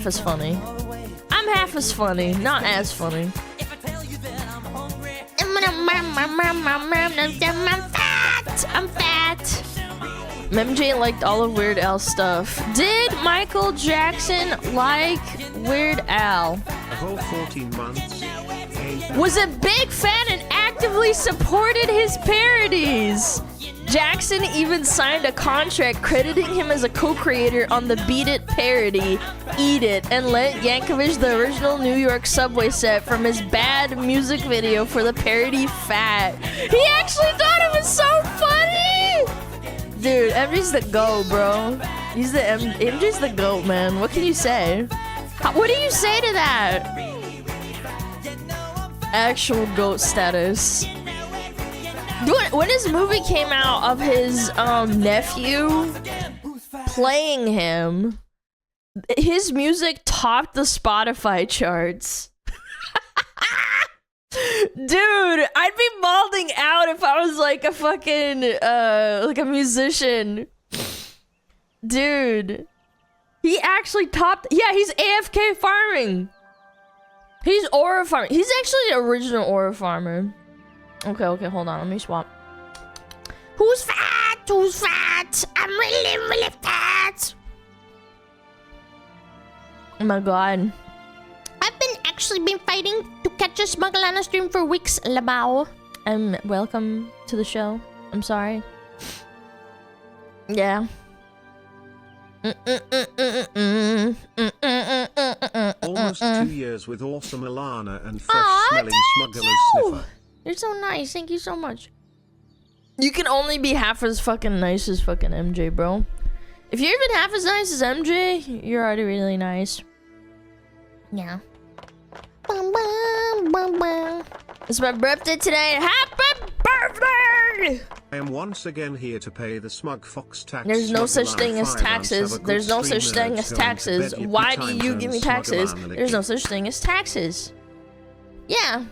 half as funny. I'm half as funny, not as funny. I'm fat. MJ liked all of Weird Al's stuff. Did Michael Jackson like Weird Al? A whole 14 months. Was a big fan and actively supported his parodies. Jackson even signed a contract crediting him as a co-creator on the Beat It parody, Eat It, and lent Yankovic the original New York subway set from his Bad music video for the parody Fat. He actually thought it was so funny! Dude, MJ's the GOAT, bro. He's the MJ's the GOAT, man. What can you say? What do you say to that? Actual GOAT status. When his movie came out of his nephew playing him, his music topped the Spotify charts. Dude, I'd be balding out if I was like a fucking like a musician. Dude, he actually topped. Yeah, he's AFK farming. He's aura farming. He's actually the original aura farmer. Okay, hold on. Let me swap. Who's fat? Who's fat? I'm really fat. Oh my god. I've been fighting to catch a SmugAlana stream for weeks, Labao. Welcome to the show. I'm sorry. Yeah. Almost 2 years with awesome Alana and fresh-smelling SmugAlana sniffer. You're so nice. Thank you so much. You can only be half as fucking nice as fucking MJ, bro. If you're even half as nice as MJ, you're already really nice. Yeah. It's my birthday today. Happy birthday! I am once again here to pay the Smug Fox tax. There's no such thing as taxes. There's no such thing as taxes. Why do you give me taxes? There's no such thing as taxes. Yeah.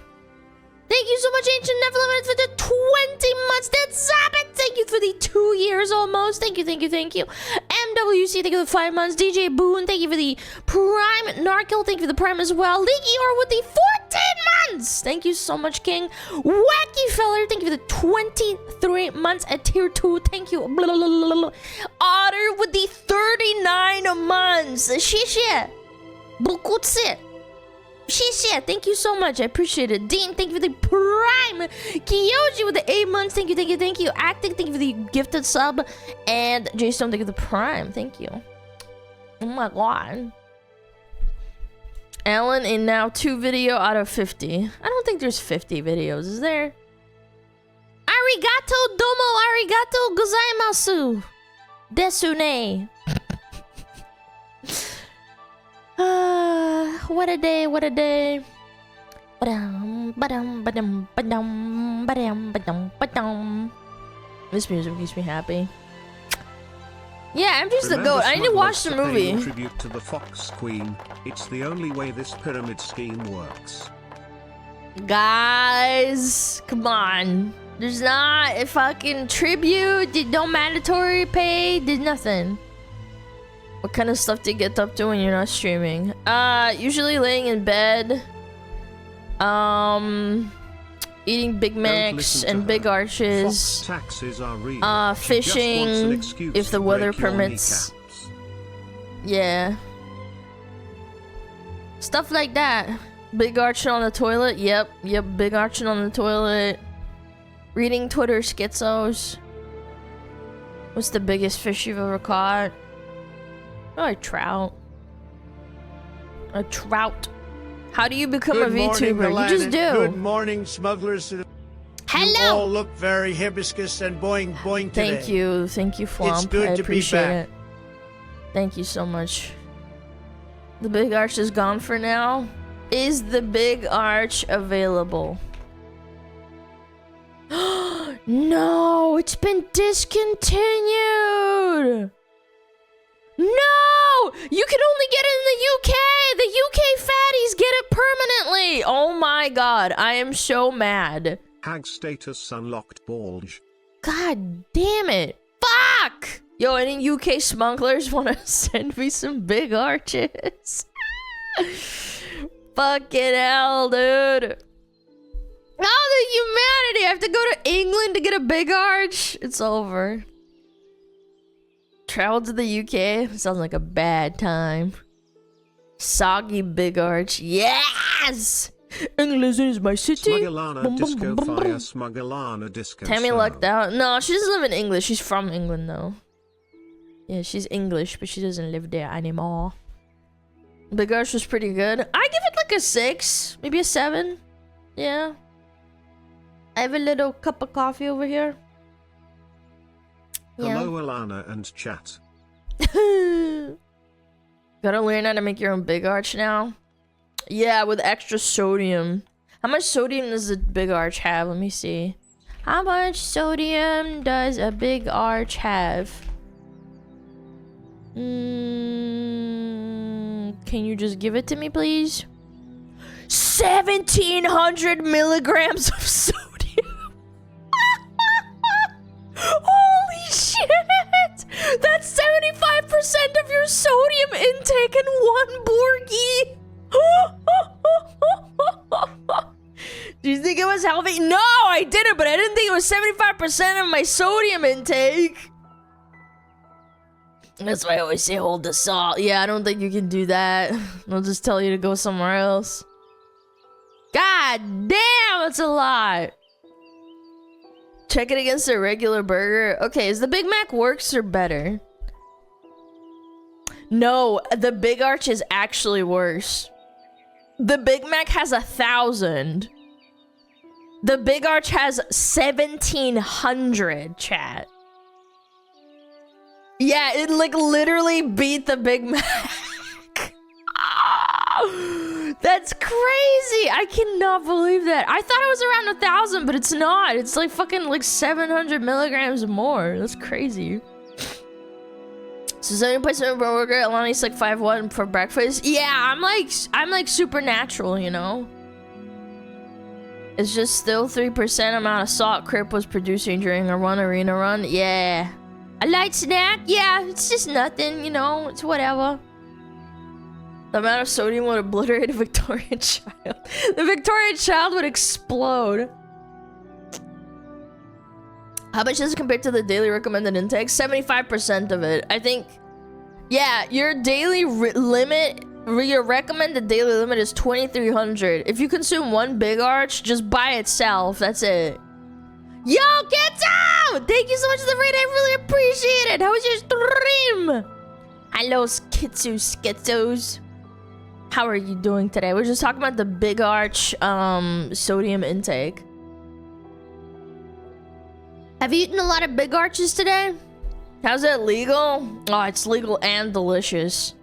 Thank you so much, Ancient Neverland, for the 20 months. That's it. Thank you for the 2 years almost. Thank you. MWC, thank you for the 5 months. DJ Boone, thank you for the Prime. Narkill, thank you for the Prime as well. Leaky Or with the 14 months. Thank you so much, King. Wacky Feller, thank you for the 23 months at tier 2. Thank you. Otter with the 39 months. Shishie. Bukutse. Thank you so much. I appreciate it. Dean, thank you for the Prime. Kiyoji with the 8 months. Thank you. Acting, thank you for the gifted sub. And Jaystone, thank you for the Prime. Thank you. Oh my god. Alan in now 2 video out of 50. I don't think there's 50 videos, is there? Arigato domo, arigato gozaimasu. Desune. What a day, what a day. This music makes me happy. Yeah, I'm just the GOAT. I need to watch the movie. Tribute to the Fox Queen. It's the only way this pyramid scheme works. Guys, come on. There's not a fucking tribute. There's no mandatory pay. There's nothing. What kind of stuff do you get up to when you're not streaming? Usually laying in bed. Eating Big Macs and big arches. Fishing if the weather permits. Yeah. Stuff like that. Big arching on the toilet. Yep, big arching on the toilet. Reading Twitter schizos. What's the biggest fish you've ever caught? Oh, a trout. A trout. How do you become a VTuber? You just do. Good morning, smugglers. Hello. You all look very hibiscus and boing today. Thank you, Flomp. It's good I to appreciate be back. it. Thank you so much. The big arch is gone for now. Is the big arch available? No, it's been discontinued. No! You can only get it in the UK! The UK fatties get it permanently! Oh my god, I am so mad. Hag status unlocked bulge. God damn it. Fuck! Yo, any UK smugglers want to send me some big arches? Fucking hell, dude. Oh, the humanity! I have to go to England to get a big arch. It's over. Travel to the UK? Sounds like a bad time. Soggy big arch. Yes! England is my city. SmugAlana disco fire, SmugAlana disco. Tammy lucked out. No, she doesn't live in England. She's from England, though. Yeah, she's English, but she doesn't live there anymore. Big arch was pretty good. I give it like a 6, maybe a 7. Yeah. I have a little cup of coffee over here. Yeah. Hello, Alana and chat. Gotta learn how to make your own big arch now. Yeah, with extra sodium. How much sodium does a big arch have? Let me see. How much sodium does a big arch have? Can you just give it to me, please? 1,700 milligrams of sodium. Holy shit! That's 75% of your sodium intake in one Borgie. Do you think it was healthy? No, I didn't, but I didn't think it was 75% of my sodium intake. That's why I always say hold the salt. Yeah, I don't think you can do that. I'll just tell you to go somewhere else. God damn, it's a lot. Check it against a regular burger. Okay, is the Big Mac worse or better? No, the Big Arch is actually worse. The Big Mac has 1,000. The Big Arch has 1,700, chat. Yeah, it like literally beat the Big Mac. That's crazy. I cannot believe that. I thought it was around 1,000, but it's not. It's like fucking like 700 milligrams more. That's crazy. So 70% burger, Alana eats like 5'1" for breakfast. Yeah, I'm like supernatural, you know? It's just still 3% amount of salt Crip was producing during a arena run. Yeah. A light snack? Yeah, it's just nothing, you know, it's whatever. The amount of sodium would obliterate a Victorian child. The Victorian child would explode. How much is it compared to the daily recommended intake? 75% of it. I think, yeah, your daily limit, your recommended daily limit is 2,300. If you consume one Big Arch just by itself, that's it. Yo, get out! Thank you so much for the raid. I really appreciate it. How was your stream? Hello, Schizzos. How are you doing today? We're just talking about the Big Arch sodium intake. Have you eaten a lot of Big Arches today? How's that legal? Oh, it's legal and delicious.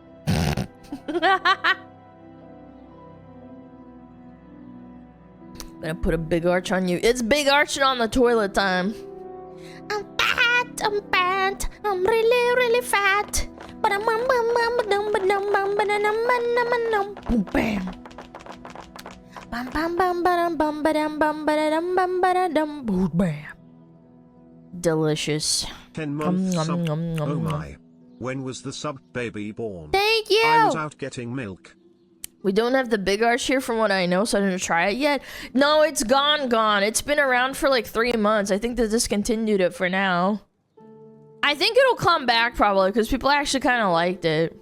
Gonna put a Big Arch on you. It's Big Arching on the toilet time. I'm fat, I'm really, really fat. Bam. Bam. Delicious. 10 months sub. Oh my. When was the sub baby born? Thank you. I was out getting milk. We don't have the Big Arch here from what I know, so I didn't try it yet. No, it's gone. It's been around for like 3 months. I think they discontinued it for now. I think it'll come back probably because people actually kind of liked it.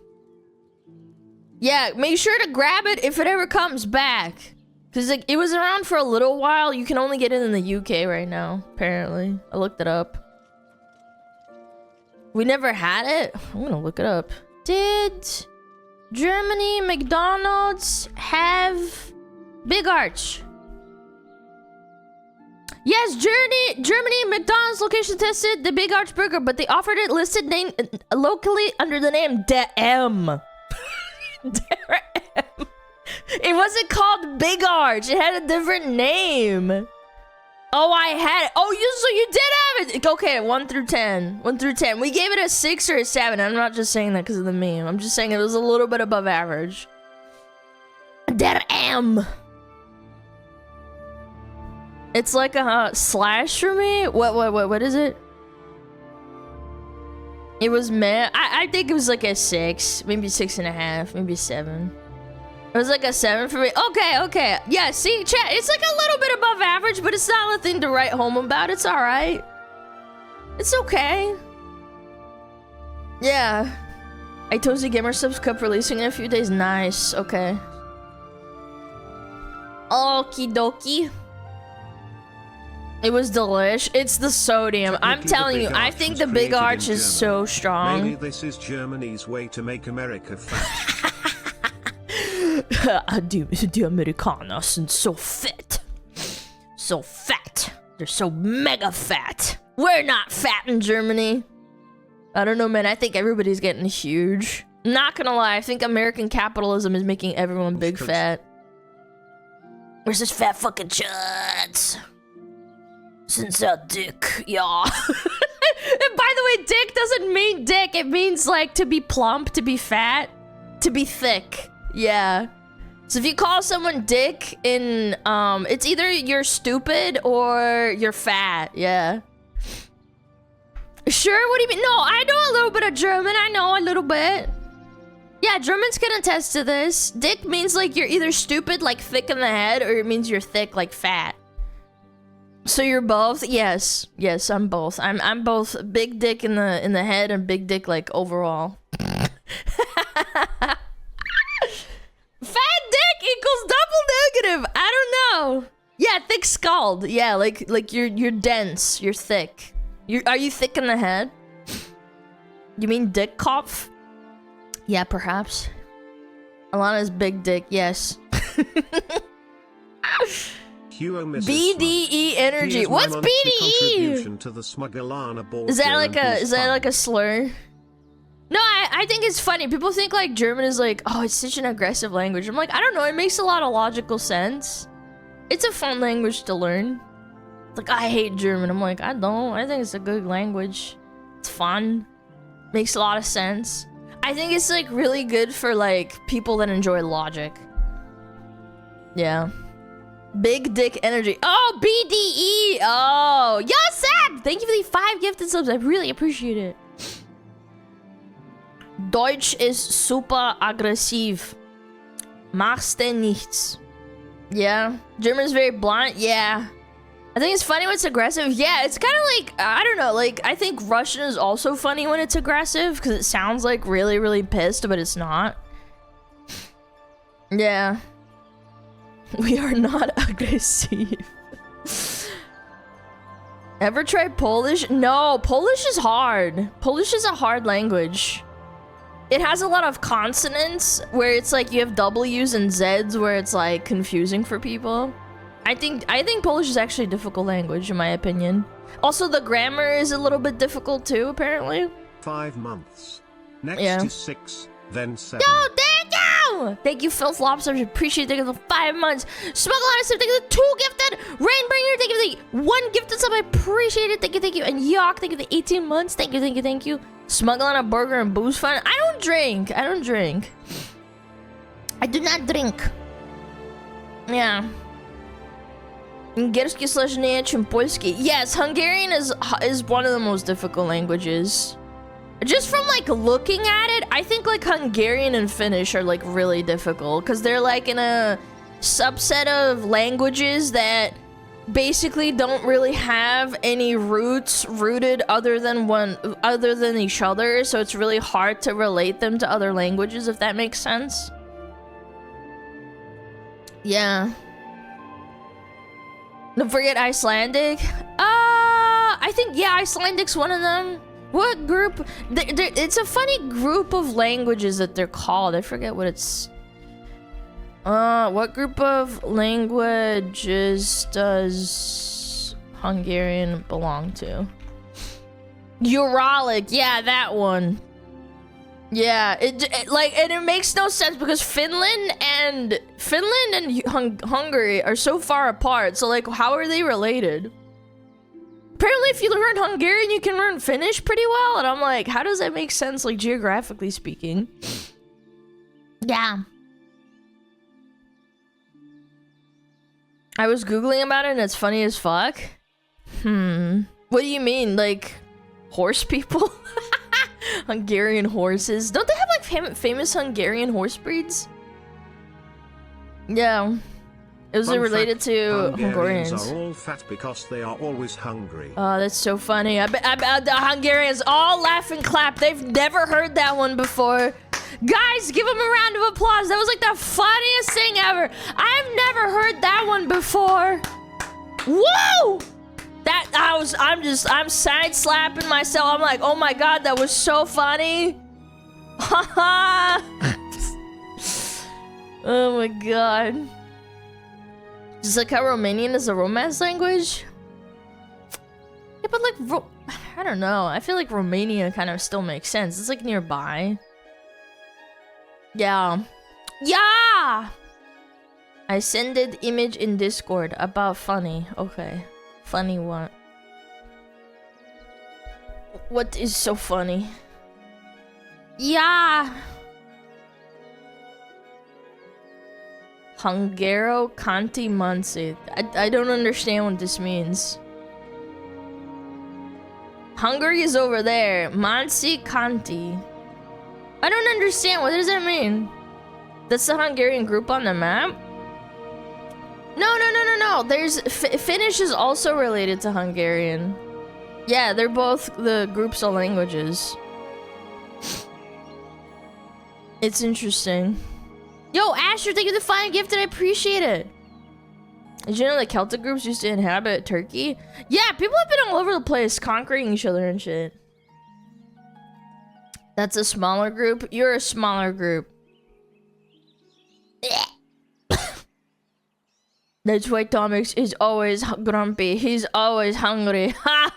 Yeah, make sure to grab it if it ever comes back. Because like, it was around for a little while. You can only get it in the UK right now, apparently. I looked it up. We never had it? I'm gonna look it up. Did Germany McDonald's have Big Arch? Yes, Germany McDonald's location tested the Big Arch burger, but they offered it listed name locally under the name Der M. It wasn't called Big Arch. It had a different name. Oh, I had it. Oh, so you did have it. Okay, 1 through 10. 1 through 10. We gave it a 6 or a 7. I'm not just saying that because of the meme. I'm just saying it was a little bit above average. Der M. It's like a slash for me. What is it? It was meh. I think it was like a 6, maybe 6.5, maybe 7. It was like a 7 for me. Okay, okay. Yeah, see, chat, it's like a little bit above average, but it's not a thing to write home about. It's alright. It's okay. Yeah. I Toasty Gamer Subs Cup releasing in a few days. Nice. Okay. Okie dokie. It was delish. It's the sodium. I'm telling you, I think the Big Arch is so strong. Maybe this is Germany's way to make America fat. Die Amerikaner sind so fat. So fat. They're so mega fat. We're not fat in Germany. I don't know, man. I think everybody's getting huge. Not gonna lie, I think American capitalism is making everyone big fat. Where's this fat fucking chuds? Since our dick, yeah. And by the way, dick doesn't mean dick. It means like to be plump, to be fat, to be thick. Yeah. So if you call someone dick in, it's either you're stupid or you're fat. Yeah. Sure, what do you mean? No, I know a little bit of German. I know a little bit. Yeah, Germans can attest to this. Dick means like you're either stupid, like thick in the head, or it means you're thick, like fat. So you're both? Yes. Yes, I'm both. I'm both big dick in the head and big dick like overall. Fat dick equals double negative. I don't know. Yeah, thick skulled. Yeah, like you're dense. You're thick. Are you thick in the head? You mean dick Kopf? Yeah, perhaps. Alana's big dick, yes. BDE energy. What's BDE? To the SmugAlana is that like a slur? No, I think it's funny. People think like German is like, oh, it's such an aggressive language. I'm like, I don't know. It makes a lot of logical sense. It's a fun language to learn. Like, I hate German. I'm like, I don't. I think it's a good language. It's fun. Makes a lot of sense. I think it's like really good for like people that enjoy logic. Yeah. Big dick energy. Oh, BDE. Oh, yo, Seb. Thank you for the 5 gifted subs. I really appreciate it. Deutsch ist super aggressiv. Machst denn nichts. Yeah. German is very blunt. Yeah. I think it's funny when it's aggressive. Yeah, it's kind of like, I don't know, like, I think Russian is also funny when it's aggressive because it sounds like really, really pissed, but it's not. Yeah. We are not aggressive. Ever tried Polish? No, Polish is hard. Polish is a hard language. It has a lot of consonants where it's like you have W's and Z's where it's like confusing for people. I think Polish is actually a difficult language in my opinion. Also, the grammar is a little bit difficult too, apparently. 5 months. Next is 6, then 7. Yo, thank you! Thank you, Phil Lobster. I appreciate it for the 5 months. SmugAlana, thank you for the 2 gifted. Rainbringer, thank you for the 1 gifted sub. I appreciate it. Thank you, thank you. And Yock, thank you for the 18 months. Thank you, thank you, thank you. SmugAlana burger and booze fun. I don't drink. I don't drink. I do not drink. Yeah. Angielski / чем польский. Yes, Hungarian is one of the most difficult languages. Just from like looking at it, I think like Hungarian and Finnish are like really difficult because they're like in a subset of languages that basically don't really have any roots rooted other than each other, so it's really hard to relate them to other languages, if that makes sense. Yeah. Don't forget Icelandic. I think, yeah, Icelandic's one of them. What group? It's a funny group of languages that they're called. I forget what it's... what group of languages does Hungarian belong to? Uralic, yeah, that one. Yeah, it makes no sense because Finland and Hungary are so far apart. So like, how are they related? Apparently, if you learn Hungarian, you can learn Finnish pretty well. And I'm like, how does that make sense, like geographically speaking? Yeah. I was Googling about it and it's funny as fuck. What do you mean? Like, horse people? Hungarian horses? Don't they have like famous Hungarian horse breeds? Yeah. It was Fun related fact, to Hungarians Hungarians. are all fat because they are always hungry. Oh, that's so funny. I bet the Hungarians all laugh and clap. They've never heard that one before. Guys, give them a round of applause. That was like the funniest thing ever. I've never heard that one before. Whoa! I'm side slapping myself. I'm like, oh my god, that was so funny. Haha. Oh my god. Just like how Romanian is a romance language? Yeah, but like, I don't know. I feel like Romania kind of still makes sense. It's like nearby. Yeah. Yeah! I sended image in Discord about funny. Okay. Funny what? What is so funny? Yeah! Hungaro Kanti Mansi. I don't understand what this means. Hungary is over there. Mansi Kanti. I don't understand. What does that mean? That's the Hungarian group on the map? No. There's Finnish is also related to Hungarian. Yeah, they're both the groups of languages. It's interesting. Yo, Asher, thank you for the fine gift, and I appreciate it. Did you know that Celtic groups used to inhabit Turkey? Yeah, people have been all over the place, conquering each other and shit. That's a smaller group? You're a smaller group. That's why Tomix is always grumpy. He's always hungry. Ha!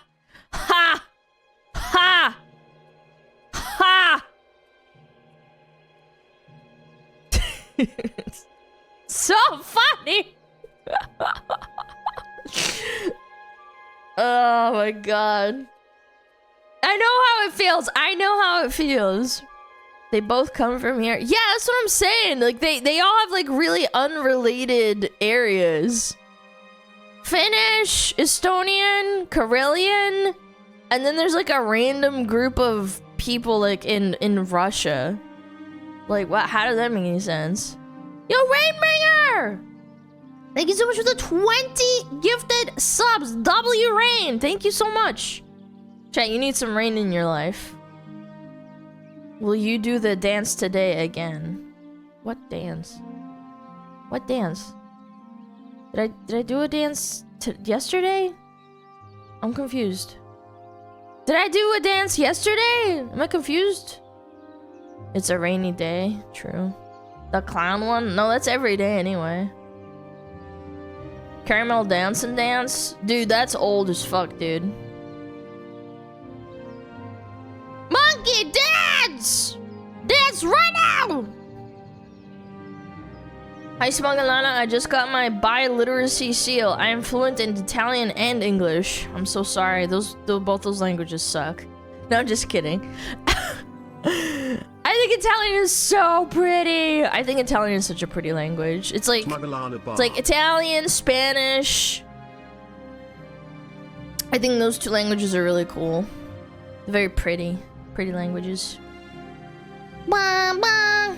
Ha! Ha! Ha! So funny. Oh my god. I know how it feels. I know how it feels. They both come from here. Yeah, that's what I'm saying. Like they all have like really unrelated areas. Finnish, Estonian, Karelian, and then there's like a random group of people like in Russia. Like, what? How does that make any sense? Yo, Rainbringer! Thank you so much for the 20 gifted subs. W Rain, thank you so much. Chat, you need some rain in your life. Will you do the dance today again? What dance? What dance? Did I do a dance yesterday? I'm confused. Did I do a dance yesterday? Am I confused? It's a rainy day. True. The clown one? No, that's every day anyway. Caramel dance and dance? Dude, that's old as fuck, dude. Monkey, dance! Dance right now! Hi, SmugAlana. I just got my biliteracy seal. I am fluent in Italian and English. I'm so sorry. Both those languages suck. No, I'm just kidding. I think Italian is so pretty. I think Italian is such a pretty language. It's like Italian, Spanish. I think those two languages are really cool. They're very pretty languages. Bah, bah.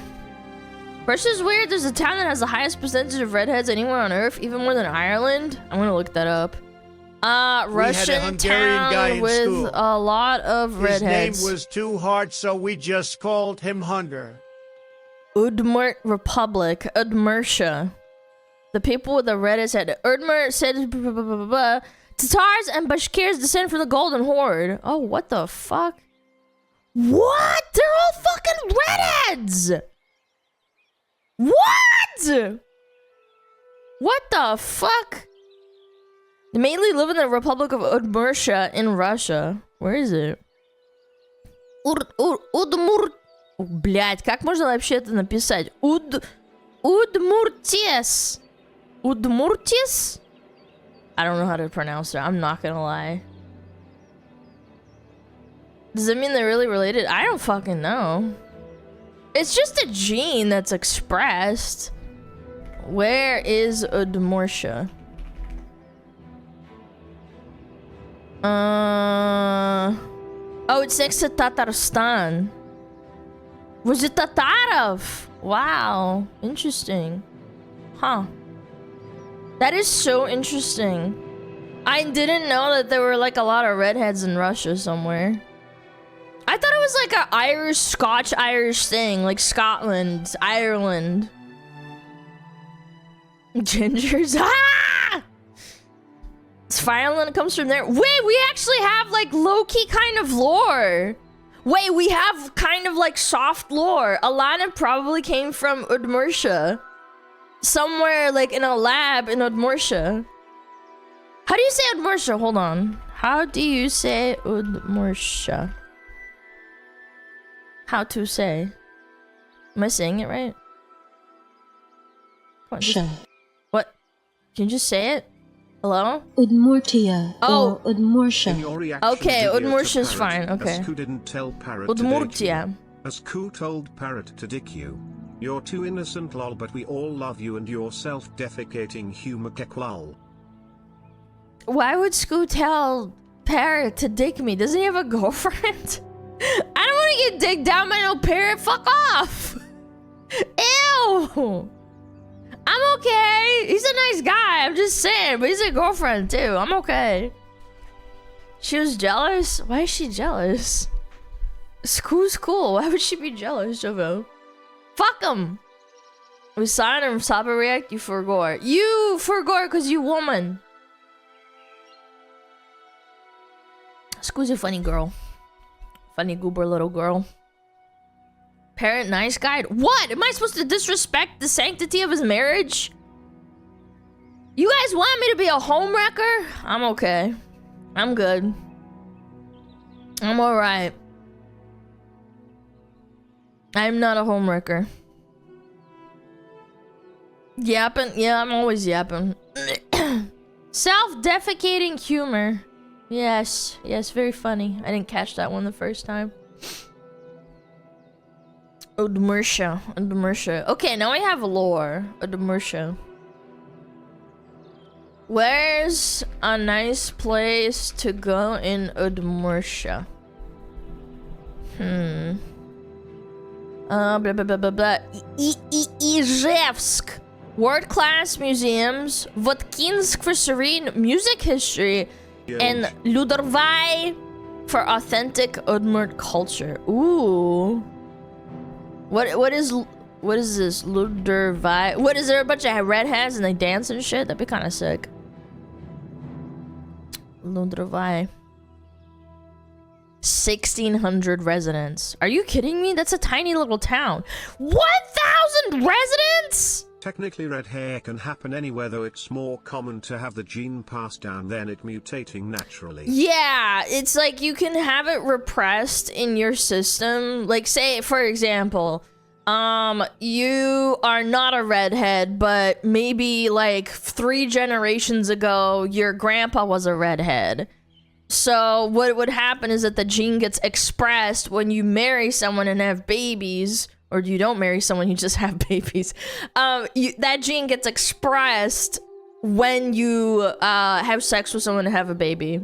Russia's weird. There's a town that has the highest percentage of redheads anywhere on Earth, even more than Ireland. I'm gonna look that up. Russian town with a lot of redheads. His name was too hard, so we just called him Hunter. Udmurt Republic, Udmurtia. The people with the reddest head. Udmurt said, Tatars and Bashkirs descend from the Golden Horde. Oh, what the fuck? What? They're all fucking redheads! What? What the fuck? They mainly live in the Republic of Udmurtia in Russia. Where is it? Блять, как можно вообще это написать? Udmurtias. Udmurtias? I don't know how to pronounce it. I'm not gonna lie. Does that mean they're really related? I don't fucking know. It's just a gene that's expressed. Where is Udmurtia? Oh, it's next to Tatarstan. Was it Tatarov? Wow, interesting. Huh. That is so interesting. I didn't know that there were like a lot of redheads in Russia somewhere. I thought it was like a Irish, Scotch-Irish thing, like Scotland, Ireland. Gingers. Ah! It's violent. It comes from there. Wait, we actually have like low-key kind of lore. Wait, we have kind of like soft lore. Alana probably came from Udmurtia. Somewhere like in a lab in Udmurtia. How do you say Udmurtia? Hold on. How do you say Udmurtia? How to say? Am I saying it right? Come on, just, what? Can you just say it? Hello? Udmurtia. Oh, Udmurtia. Okay, Udmurtia's fine. Okay. Asku didn't tell Parrot Udmurtia. Asku told Parrot to dick you. You're too innocent lol, but we all love you and your self-defecating humor kekwal. Why would Scoo tell Parrot to dick me? Doesn't he have a girlfriend? I don't want to get dicked down by no parrot. Fuck off. Ew. I'm okay. He's a nice guy. I'm just saying. But he's a girlfriend too. I'm okay. She was jealous? Why is she jealous? Scoo's cool. Why would she be jealous, Jovo? Fuck him. We saw him. Saba react. You forgot. You forgot because you woman. Scoo's a funny girl. Funny goober little girl. Parrot nice guy. What? Am I supposed to disrespect the sanctity of his marriage? You guys want me to be a homewrecker? I'm okay. I'm good. I'm alright. I'm not a homewrecker. Yapping? Yeah, I'm always yapping. Self-defecating humor. Yes, yes, very funny. I didn't catch that one the first time. Udmurtia, Udmurtia. Okay, now we have lore. Udmurtia. Where's a nice place to go in Udmurtia? Blah, blah, blah, blah, blah. Ijevsk. World-class museums. Votkinsk for serene music history. And Ludorvai for authentic Udmurt culture. Ooh. What is this? Ludorvai? What is there a bunch of redheads and they dance and shit? That'd be kind of sick. Ludorvai. 1,600 residents. Are you kidding me? That's a tiny little town. 1,000 residents? Technically red hair can happen anywhere, though it's more common to have the gene passed down than it mutating naturally. Yeah, it's like you can have it repressed in your system. Like say, for example, you are not a redhead, but maybe like 3 generations ago, your grandpa was a redhead. So what would happen is that the gene gets expressed when you marry someone and have babies. Or you don't marry someone, you just have babies. That gene gets expressed when you have sex with someone and have a baby.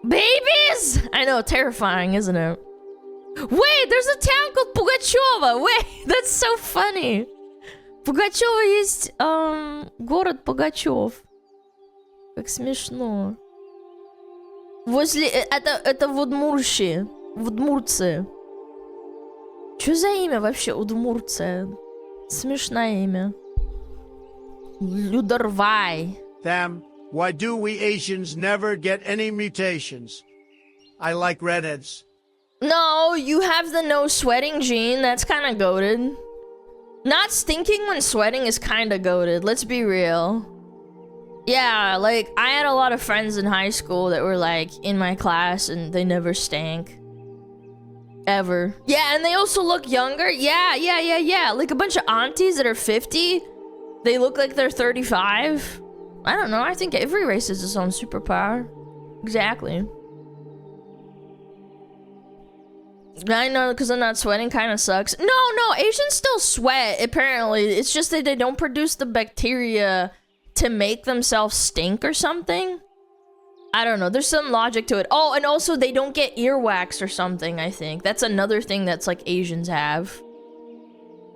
Babies! I know, terrifying, isn't it? Wait, there's a town called Pugacheva. Wait, that's so funny. Пугачева есть город Пугачев. Как смешно. Возле... Это в Удмуртии. В Удмуртии. Что за имя вообще Удмуртия? Смешное имя. Людорвай. Them, why do we Asians never get any mutations? I like redheads. No, you have the no sweating gene. That's kind of goated. Not stinking when sweating is kind of goated. Let's be real. Yeah, like, I had a lot of friends in high school that were, like, in my class and they never stank. Ever. Yeah, and they also look younger. Yeah. Like a bunch of aunties that are 50. They look like they're 35. I don't know. I think every race has its own superpower. Exactly. I know, because I'm not sweating kind of sucks. No, Asians still sweat, apparently. It's just that they don't produce the bacteria to make themselves stink or something. I don't know. There's some logic to it. Oh, and also they don't get earwax or something, I think. That's another thing that's like Asians have.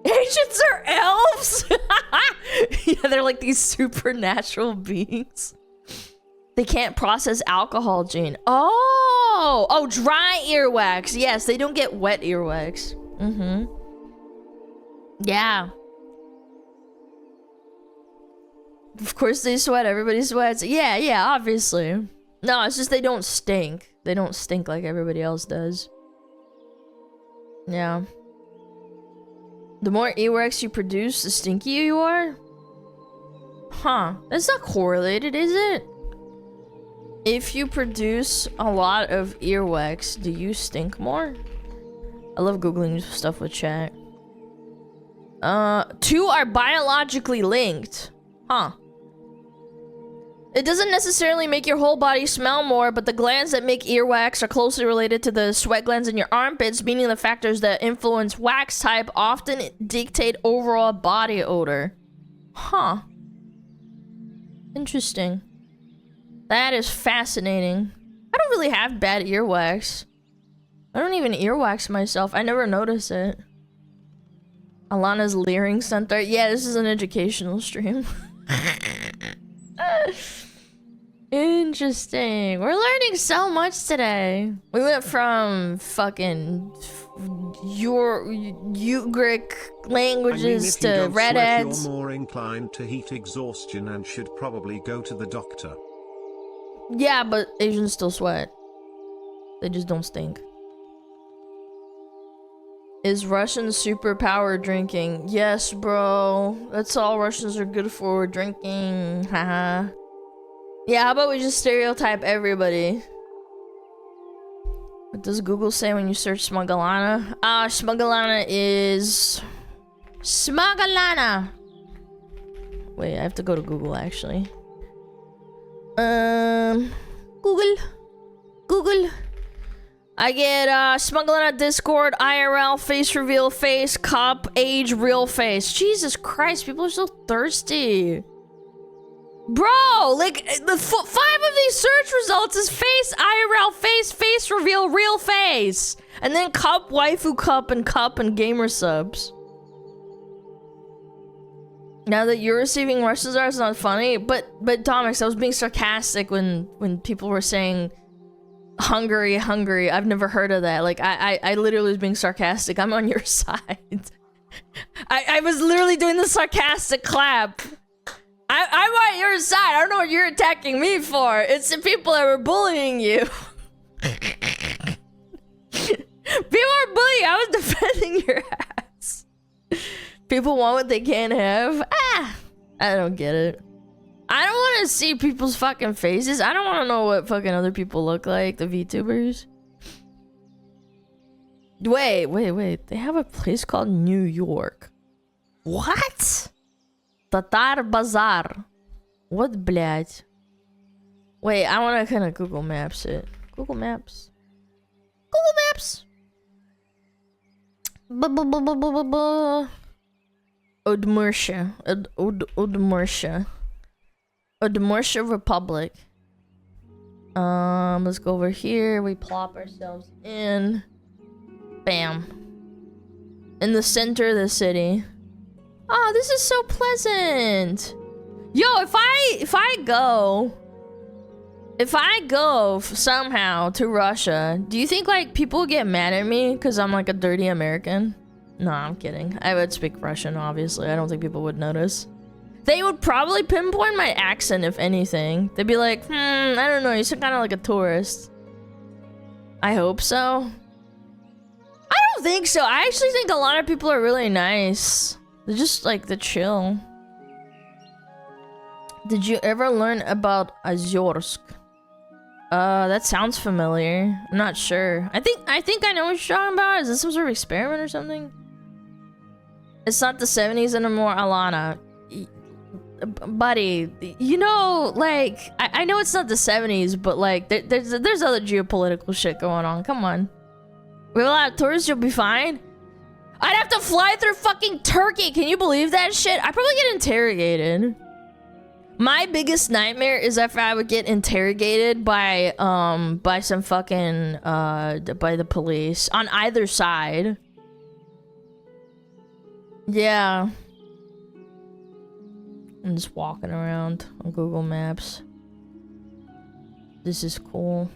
Asians are elves? Yeah, they're like these supernatural beings. They can't process alcohol, Gene. Oh, dry earwax. Yes, they don't get wet earwax. Mm-hmm. Yeah. Of course they sweat. Everybody sweats. Yeah, obviously. No, it's just they don't stink. They don't stink like everybody else does. Yeah. The more earwax you produce, the stinkier you are? Huh. That's not correlated, is it? If you produce a lot of earwax, do you stink more? I love Googling stuff with chat. Two are biologically linked. Huh. It doesn't necessarily make your whole body smell more, but the glands that make earwax are closely related to the sweat glands in your armpits, meaning the factors that influence wax type often dictate overall body odor. Huh. Interesting. That is fascinating. I don't really have bad earwax. I don't even earwax myself. I never notice it. Alana's Leering Center. Yeah, this is an educational stream. Interesting. We're learning so much today. We went from fucking Ugric languages to redheads. You're more inclined to heat exhaustion and should probably go to the doctor. Yeah, but Asians still sweat. They just don't stink. Is Russian superpower drinking? Yes, bro. That's all Russians are good for, drinking. Haha. Yeah, how about we just stereotype everybody? What does Google say when you search SmugAlana? SmugAlana is... SmugAlana! Wait, I have to go to Google, actually. Google. I get SmugAlana Discord, IRL, face reveal, face, cup, age, real face. Jesus Christ, people are so thirsty. Bro, like, the 5 of these search results is face, IRL, face reveal, real face. And then cup, waifu cup, and gamer subs. Now that you're receiving Russians are, it's not funny, but Domix, I was being sarcastic when people were saying Hungary. I've never heard of that. Like, I literally was being sarcastic. I'm on your side. I was literally doing the sarcastic clap. I'm on your side. I don't know what you're attacking me for. It's the people that were bullying you. People are bullying. I was defending your ass. People want what they can't have. I don't get it. I don't want to see people's fucking faces. I don't want to know what fucking other people look like, the VTubers. Wait. They have a place called New York. What? Tatar Bazaar. What, блядь? Wait, I want to kind of Google Maps it. Google Maps. Udmurtia Republic. Let's go over here. We plop ourselves in. Bam. In the center of the city. Oh, this is so pleasant. Yo, if I go somehow to Russia, do you think like people get mad at me because I'm like a dirty American? No, I'm kidding. I would speak Russian, obviously. I don't think people would notice. They would probably pinpoint my accent, if anything. They'd be like, I don't know, you sound kind of like a tourist. I hope so. I don't think so. I actually think a lot of people are really nice. They're just like, they're chill. Did you ever learn about Ozyorsk? That sounds familiar. I'm not sure. I think I know what you're talking about. Is this some sort of experiment or something? It's not the 70s anymore, Alana. Buddy, you know, like, I know it's not the 70s, but like, there's other geopolitical shit going on. Come on. We have a lot of tourists, you'll be fine. I'd have to fly through fucking Turkey. Can you believe that shit? I'd probably get interrogated. My biggest nightmare is if I would get interrogated by some fucking, by the police on either side. Yeah. I'm just walking around on Google Maps. This is cool.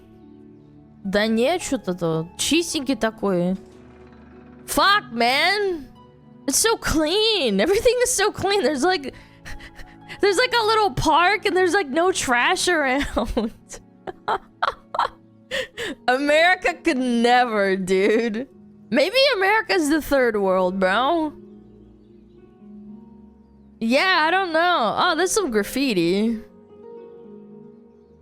Да нет, что-то чистенький такой. Fuck, man! It's so clean! Everything is so clean. There's like a little park and there's like no trash around. America could never, dude. Maybe America's the third world, bro. Yeah, I don't know. Oh, there's some graffiti.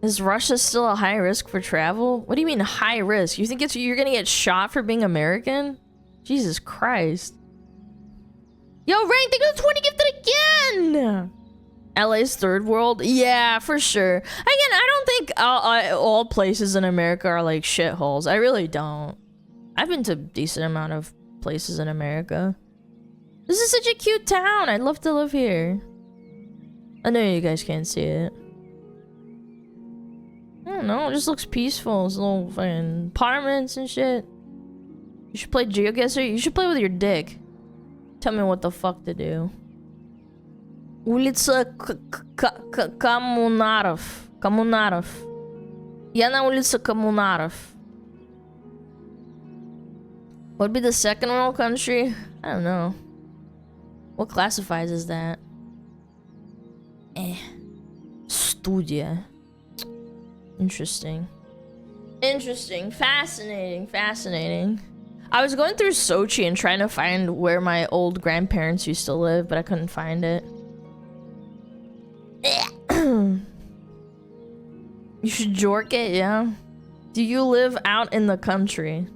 Is Russia still a high risk for travel? What do you mean high risk? You think you're gonna get shot for being American? Jesus Christ. Yo, Rain, think of the 20 gifted again! LA's third world? Yeah, for sure. Again, I don't think all places in America are like shitholes. I really don't. I've been to a decent amount of places in America. This is such a cute town. I'd love to live here. I know you guys can't see it. I don't know, it just looks peaceful. It's little fucking apartments and shit. You should play GeoGuessr. You should play with your dick. Tell me what the fuck to do. Улица Коммунаров. Коммунаров. Я на улице Коммунаров. What would be the second world country? I don't know. What classifies as that? Studia. Interesting. Interesting. Fascinating. Fascinating. I was going through Sochi and trying to find where my old grandparents used to live, but I couldn't find it. You should jork it, yeah? Do you live out in the country?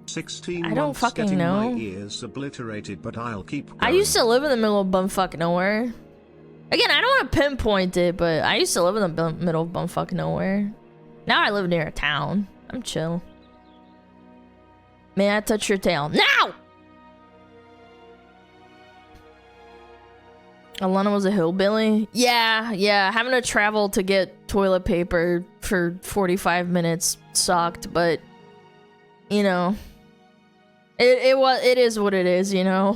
16 I don't fucking know. My ears obliterated, but I'll keep going. I used to live in the middle of bumfuck nowhere. Again, I don't want to pinpoint it, but I used to live in the middle of bumfuck nowhere. Now I live near a town. I'm chill. May I touch your tail? Now! Alana was a hillbilly? Yeah. Having to travel to get toilet paper for 45 minutes sucked, but... You know... It is what it is, you know?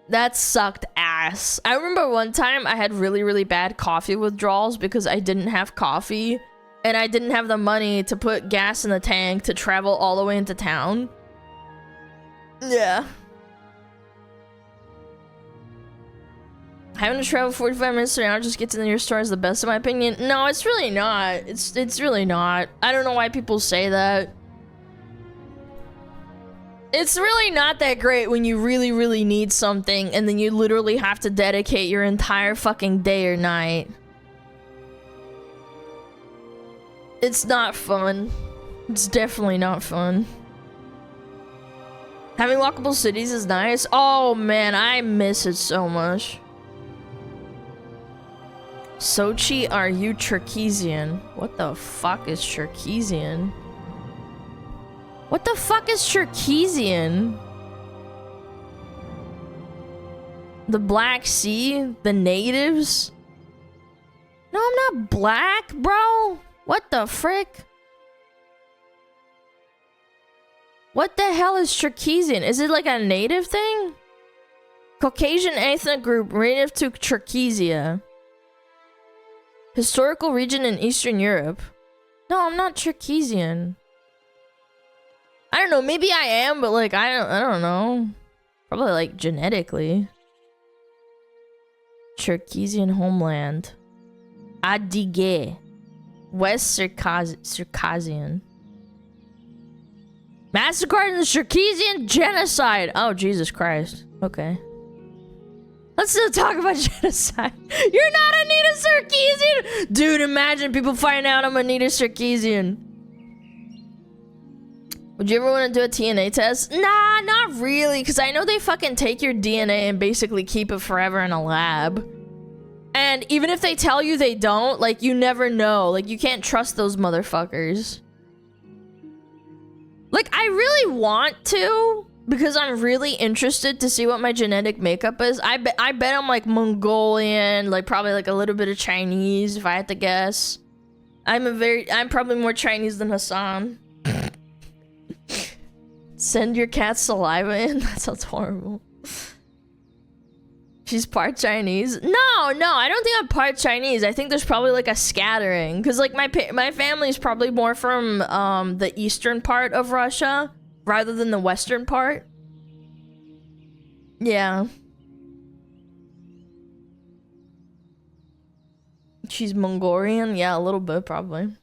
That sucked ass. I remember one time I had really bad coffee withdrawals because I didn't have coffee and I didn't have the money to put gas in the tank to travel all the way into town. Yeah. Having to travel 45 minutes to an hour just get to the nearest store is the best in my opinion. No, it's really not. It's really not. I don't know why people say that. It's really not that great when you really need something and then you literally have to dedicate your entire fucking day or night. It's not fun. It's definitely not fun. Having walkable cities is nice. Oh man, I miss it so much. Sochi, are you Cherkesian? What the fuck is Cherkesian? What the fuck is Cherkesian? The Black Sea? The natives? No, I'm not black, bro. What the frick? What the hell is Cherkesian? Is it like a native thing? Caucasian ethnic group native to Cherkesia. Historical region in Eastern Europe. No, I'm not Cherkesian. I don't know, maybe I am, but like I don't know. Probably like genetically. Cherkesian homeland. Adige. West Circassian. Massacred in the Cherkesian genocide. Oh, Jesus Christ. Okay. Let's still talk about genocide. You're not a native Circassian! Dude, imagine people finding out I'm a native Circassian. Would you ever want to do a DNA test? Nah, not really, because I know they fucking take your DNA and basically keep it forever in a lab. And even if they tell you they don't, like, you never know. Like, you can't trust those motherfuckers. Like, I really want to, because I'm really interested to see what my genetic makeup is. I bet I'm like Mongolian, like probably like a little bit of Chinese, if I had to guess. I'm probably more Chinese than Hassan. Send your cat's saliva in? That sounds horrible. She's part Chinese? No, I don't think I'm part Chinese. I think there's probably like a scattering. Because like my family's probably more from the eastern part of Russia rather than the western part. Yeah. She's Mongolian? Yeah, a little bit probably.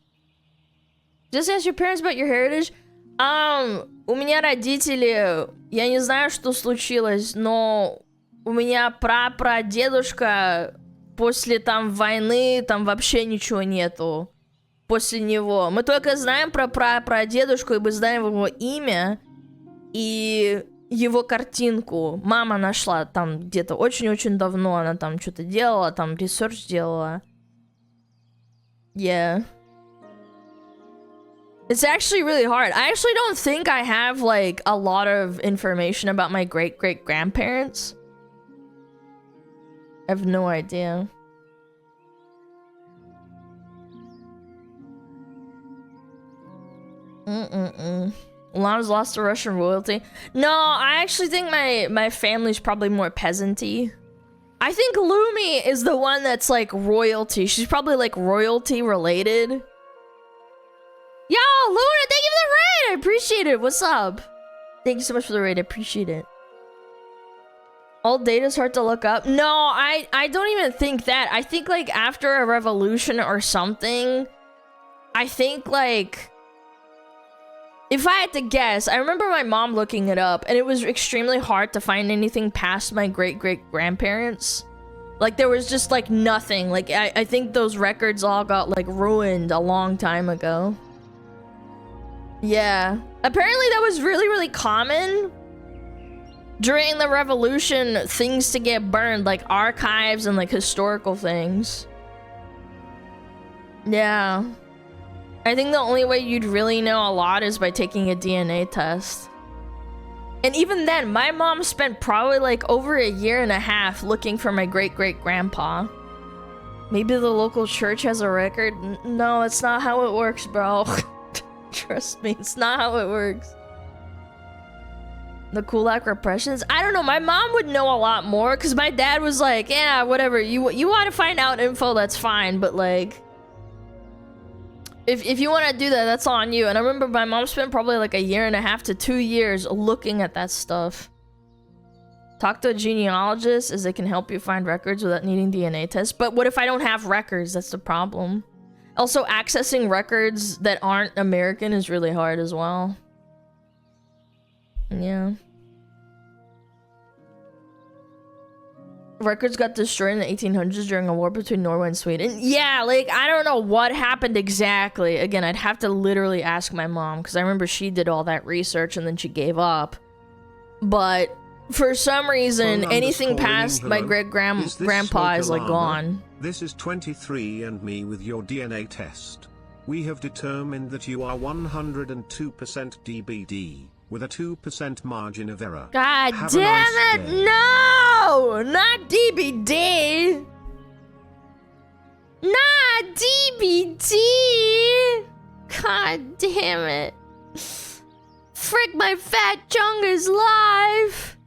Just ask your parents about your heritage. У меня родители... Я не знаю, что случилось, но... У меня прапрадедушка после там войны, там вообще ничего нету. После него. Мы только знаем про прапрадедушку, и мы знаем его имя и его картинку. Мама нашла там где-то очень-очень давно. Она там что-то делала, там ресерч делала. Yeah. It's actually really hard. I actually don't think I have like a lot of information about my great-great-grandparents. I have no idea. Lana's lost to Russian royalty. No, I actually think my family's probably more peasanty. I think Lumi is the one that's like royalty. She's probably like royalty related. Yo, Luna, thank you for the raid! I appreciate it. What's up? Thank you so much for the raid. I appreciate it. All data's hard to look up. No, I don't even think that. I think like after a revolution or something, I think like, if I had to guess, I remember my mom looking it up and it was extremely hard to find anything past my great-great-grandparents. Like there was just like nothing. Like I think those records all got like ruined a long time ago. Yeah. Apparently that was really, really common. During the revolution, things to get burned, like archives and like historical things. Yeah. I think the only way you'd really know a lot is by taking a DNA test. And even then, my mom spent probably like over a year and a half looking for my great-great-grandpa. Maybe the local church has a record? No, it's not how it works, bro. Trust me, it's not how it works. The Kulak repressions? I don't know, my mom would know a lot more because my dad was like, yeah, whatever, you want to find out info, that's fine, but like, if you want to do that, that's on you. And I remember my mom spent probably like a year and a half to 2 years looking at that stuff. Talk to a genealogist as they can help you find records without needing DNA tests. But what if I don't have records? That's the problem. Also, accessing records that aren't American is really hard as well. Yeah. Records got destroyed in the 1800s during a war between Norway and Sweden. Yeah, like, I don't know what happened exactly. Again, I'd have to literally ask my mom, because I remember she did all that research and then she gave up. But for some reason, anything past my great-grandpa is, like, gone. This is 23andMe with your DNA test. We have determined that you are 102% DBD. With a 2% margin of error. God damn it! No! Not DBD! Not DBD! God damn it. Frick, my fat chunk is live!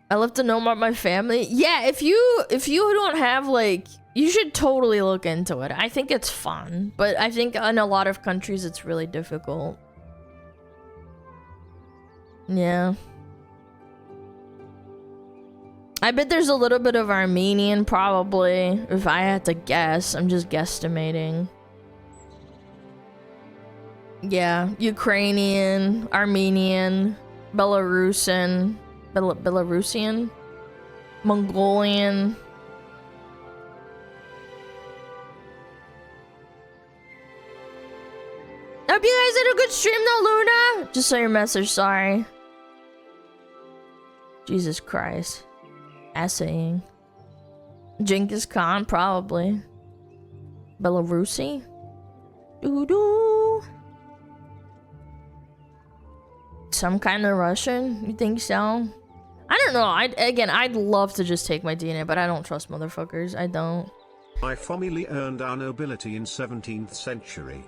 I love to know about my family. Yeah, if you don't have, like, you should totally look into it. I think it's fun, but I think in a lot of countries it's really difficult. Yeah. I bet there's a little bit of Armenian, probably, if I had to guess. I'm just guesstimating. Yeah, Ukrainian, Armenian, Belarusian, Mongolian. I hope you guys had a good stream though, Luna! Just saw your message, sorry. Jesus Christ. Essaying. Genghis Khan, probably. Belarusi? Doo-doo. Some kind of Russian? You think so? I don't know. I'd love to just take my DNA, but I don't trust motherfuckers. I don't. My family earned our nobility in 17th century.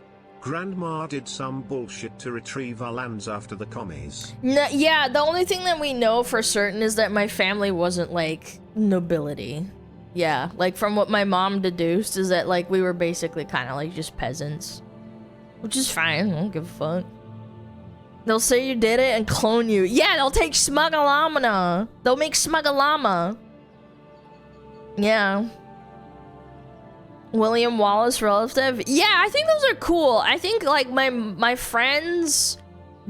Grandma did some bullshit to retrieve our lands after the commies. Yeah, the only thing that we know for certain is that my family wasn't, like, nobility. Yeah, like, from what my mom deduced is that, like, we were basically kind of, like, just peasants. Which is fine, I don't give a fuck. They'll say you did it and clone you. Yeah, they'll take SmugAlana. They'll make SmugAlana. Yeah. William Wallace relative. Yeah, I think those are cool. I think like my friend's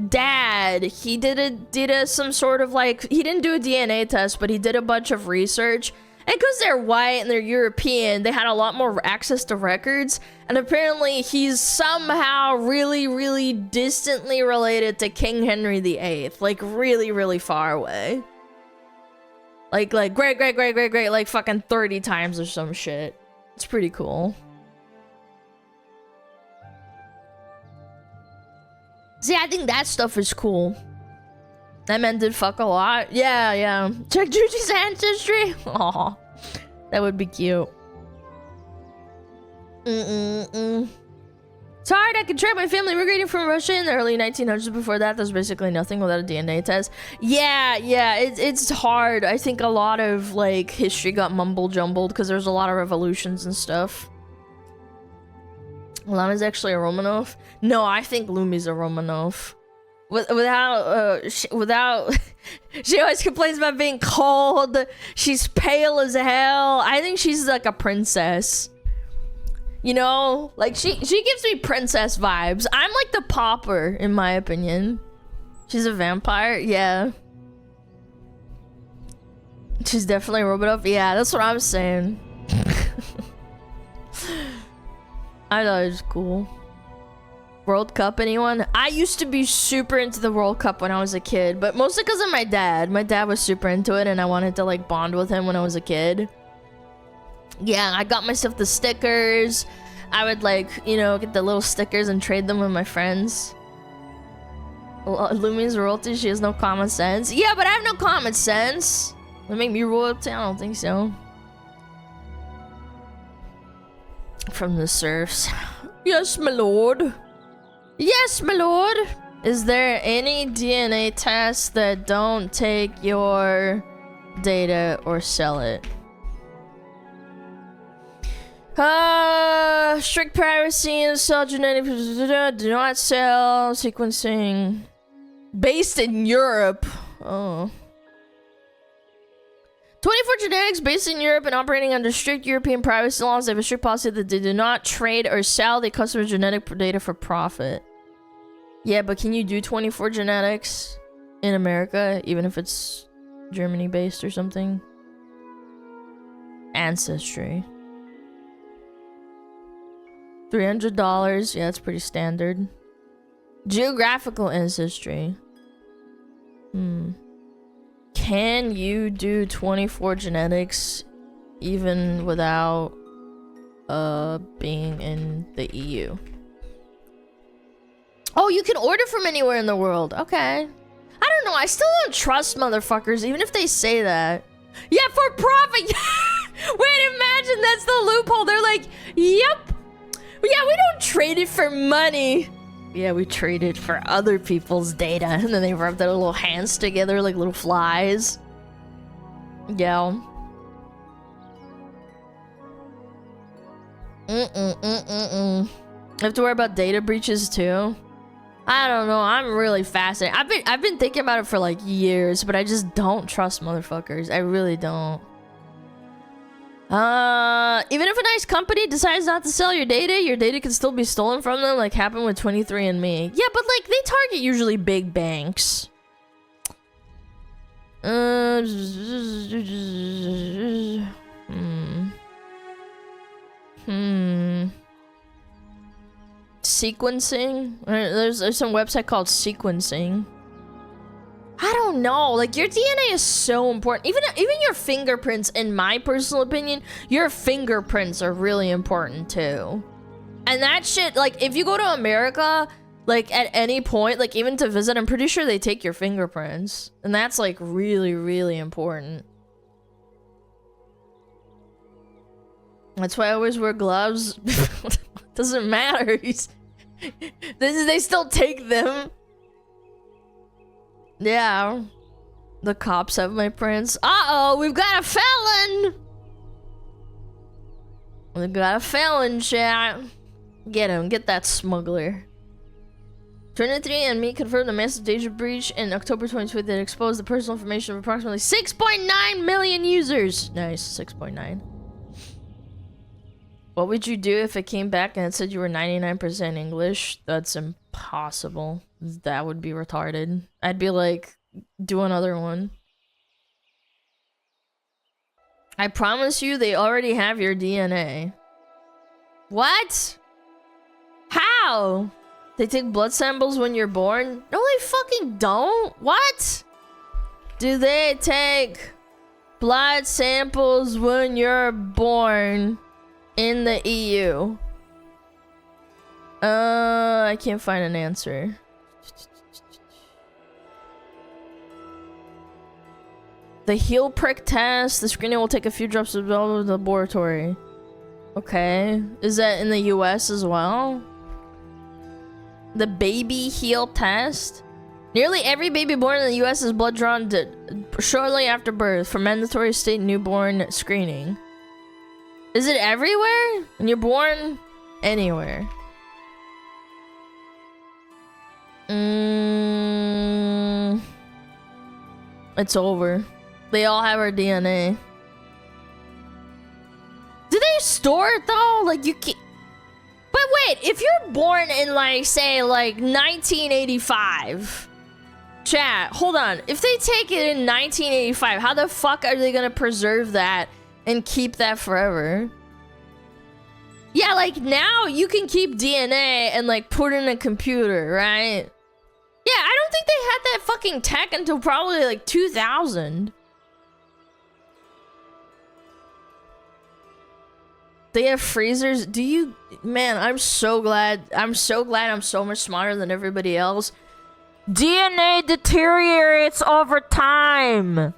dad, he did some sort of like, he didn't do a DNA test, but he did a bunch of research. And because they're white and they're European, they had a lot more access to records. And apparently he's somehow really, really distantly related to King Henry VIII. Like really, really far away. Like great, like fucking 30 times or some shit. It's pretty cool. See, I think that stuff is cool. That man did fuck a lot. Yeah. Check Juji's ancestry. Aw, that would be cute. It's hard. I could track my family immigrating from Russia in the early 1900s. Before that, there's basically nothing without a DNA test. Yeah, it's hard. I think a lot of like history got mumble jumbled because there's a lot of revolutions and stuff. Lana's actually a Romanov. No, I think Lumi's a Romanov. Without she always complains about being cold. She's pale as hell. I think she's like a princess. You know, like she gives me princess vibes. I'm like the pauper, in my opinion. She's a vampire, yeah. She's definitely a Romanov. Yeah, that's what I'm saying. I thought it was cool. World Cup, anyone? I used to be super into the World Cup when I was a kid, but mostly because of my dad. My dad was super into it, and I wanted to like bond with him when I was a kid. Yeah, I got myself the stickers. I would like, you know, get the little stickers and trade them with my friends. Lumi's royalty, she has no common sense. Yeah, but I have no common sense. They make me royalty? I don't think so. From the serfs. Yes, my lord. Yes, my lord. Is there any DNA tests that don't take your data or sell it? Strict privacy and sell genetic, do not sell sequencing. Based in Europe. Oh. 24 Genetics, based in Europe and operating under strict European privacy laws. They have a strict policy that they do not trade or sell the customer's genetic data for profit. Yeah, but can you do 24 Genetics in America, even if it's Germany based or something? Ancestry. $300. Yeah, that's pretty standard. Geographical ancestry. Can you do 24 Genetics even without being in the EU? Oh, you can order from anywhere in the world. Okay. I don't know. I still don't trust motherfuckers, even if they say that. Yeah, for profit. Wait, imagine that's the loophole. They're like, yep. Yeah, we don't trade it for money. Yeah, we trade it for other people's data. And then they rub their little hands together like little flies. Yeah. I have to worry about data breaches too. I don't know. I'm really fascinated. I've been thinking about it for like years, but I just don't trust motherfuckers. I really don't. Even if a nice company decides not to sell your data can still be stolen from them, like happened with 23andMe. Yeah, but like they target usually big banks. Sequencing? There's some website called Sequencing. I don't know. Like, your DNA is so important. Even your fingerprints, in my personal opinion, your fingerprints are really important too. And that shit, like, if you go to America, like, at any point, like, even to visit, I'm pretty sure they take your fingerprints. And that's, like, really, really important. That's why I always wear gloves. Doesn't matter. They still take them. Yeah. The cops have my prints. Uh-oh, we've got a felon! We've got a felon, chat. Get him, get that smuggler. 23 and me confirmed the massive data breach in October 2020 that exposed the personal information of approximately 6.9 million users. Nice, 6.9. What would you do if it came back and it said you were 99% English? That's impossible. That would be retarded. I'd be like, do another one. I promise you they already have your DNA. What? How? They take blood samples when you're born? No, they fucking don't. What? Do they take blood samples when you're born in the EU? I can't find an answer. The heel prick test. The screening will take a few drops of blood in the laboratory. Okay. Is that in the US as well? The baby heel test. Nearly every baby born in the US is blood drawn shortly after birth for mandatory state newborn screening. Is it everywhere? When you're born anywhere? It's over. They all have our DNA. Do they store it though? Like you can't. But wait, if you're born in like, say, like 1985, chat, hold on. If they take it in 1985, how the fuck are they gonna preserve that and keep that forever? Yeah, like now you can keep DNA and like put it in a computer, right? Yeah, I don't think they had that fucking tech until probably like 2000. They have freezers. Do you? Man, I'm so glad. I'm so much smarter than everybody else. DNA deteriorates over time.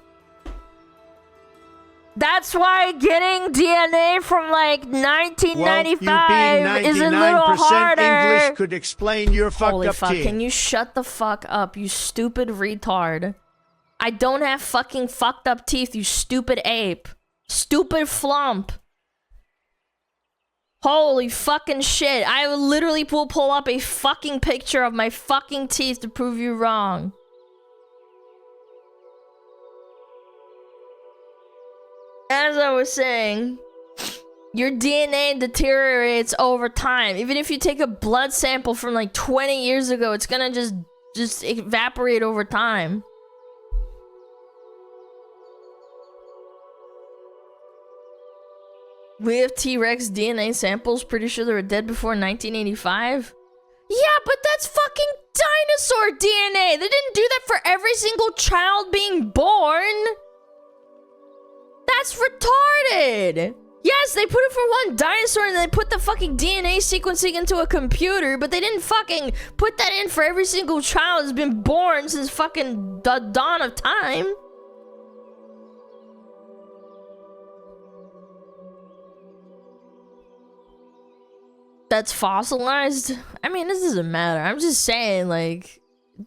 That's why getting DNA from like 1995 is a little harder. English could explain your fucked up teeth. Can you shut the fuck up, you stupid retard? I don't have fucking fucked up teeth, you stupid ape. Stupid flump. Holy fucking shit. I literally will pull up a fucking picture of my fucking teeth to prove you wrong. As I was saying, your DNA deteriorates over time. Even if you take a blood sample from like 20 years ago, it's gonna just evaporate over time. We have T-Rex DNA samples. Pretty sure they were dead before 1985. Yeah, but that's fucking dinosaur DNA. They didn't do that for every single child being born. That's retarded. Yes, they put it for one dinosaur and they put the fucking DNA sequencing into a computer, but they didn't fucking put that in for every single child that's been born since fucking the dawn of time. That's fossilized? I mean, this doesn't matter. I'm just saying, like,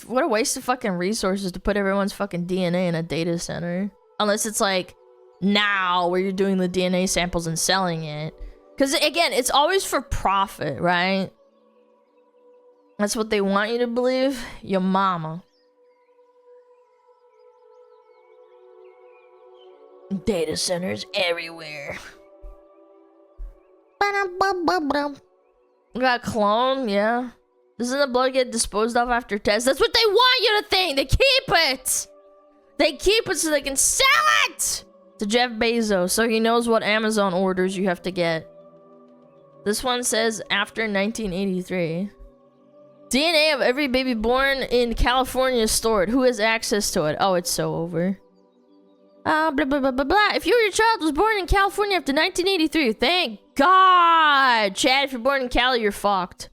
what a waste of fucking resources to put everyone's fucking DNA in a data center. Unless it's like, now, where you're doing the DNA samples and selling it. Because, again, it's always for profit, right? That's what they want you to believe? Your mama. Data centers everywhere. We got clone, yeah. Doesn't the blood get disposed of after tests? That's what they want you to think. They keep it. They keep it so they can sell it to Jeff Bezos, so he knows what Amazon orders you have to get. This one says after 1983. DNA of every baby born in California is stored. Who has access to it? Oh, it's so over. Blah, blah, blah, blah, blah. If you or your child was born in California after 1983, thank God. Chad, if you're born in Cali, you're fucked.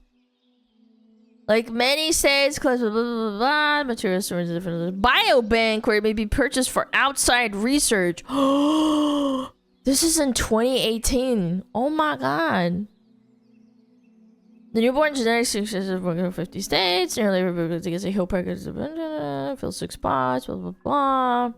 Like many states, blah, blah, blah, blah, blah. Material storage different biobank where it may be purchased for outside research. This is in 2018. Oh my God. The newborn genetic success is working in 50 states. Nearly everybody gets a hill pregnancy. Fill 6 spots. Blah blah blah.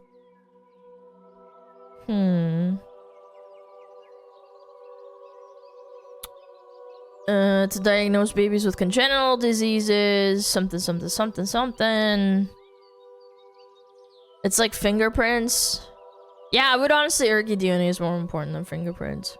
To diagnose babies with congenital diseases, something. It's like fingerprints. Yeah, I would honestly argue DNA is more important than fingerprints.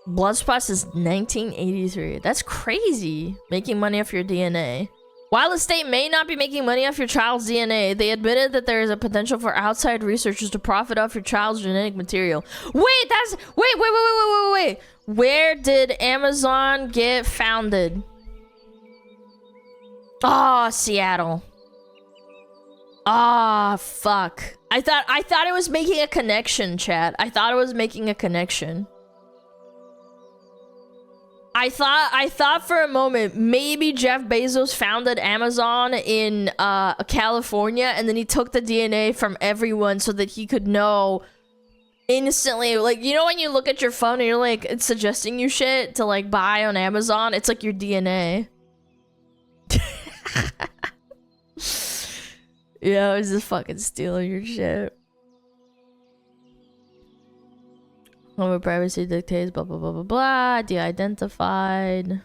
Blood spots is 1983. That's crazy. Making money off your DNA. While the state may not be making money off your child's DNA, they admitted that there is a potential for outside researchers to profit off your child's genetic material. Wait, wait. Where did Amazon get founded? Oh, Seattle. Ah, fuck. I thought it was making a connection, chat. I thought it was making a connection. I thought for a moment maybe Jeff Bezos founded Amazon in California, and then he took the DNA from everyone so that he could know instantly. Like, you know when you look at your phone and you're like, it's suggesting you shit to like buy on Amazon? It's like your DNA. Yeah, it's just fucking stealing your shit. Over privacy dictates, blah, blah, blah, blah, blah, de-identified.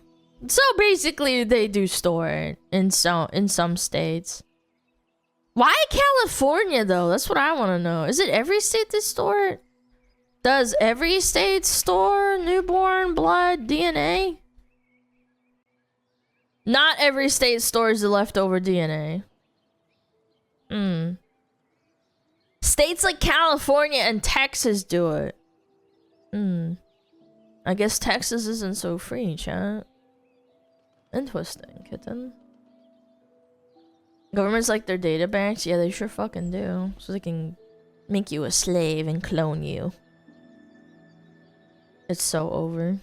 So basically, they do store it in some states. Why California, though? That's what I want to know. Is it every state that store it? Does every state store newborn blood DNA? Not every state stores the leftover DNA. States like California and Texas do it. I guess Texas isn't so free, chat. Interesting, kitten. Governments like their data banks? Yeah, they sure fucking do. So they can make you a slave and clone you. It's so over.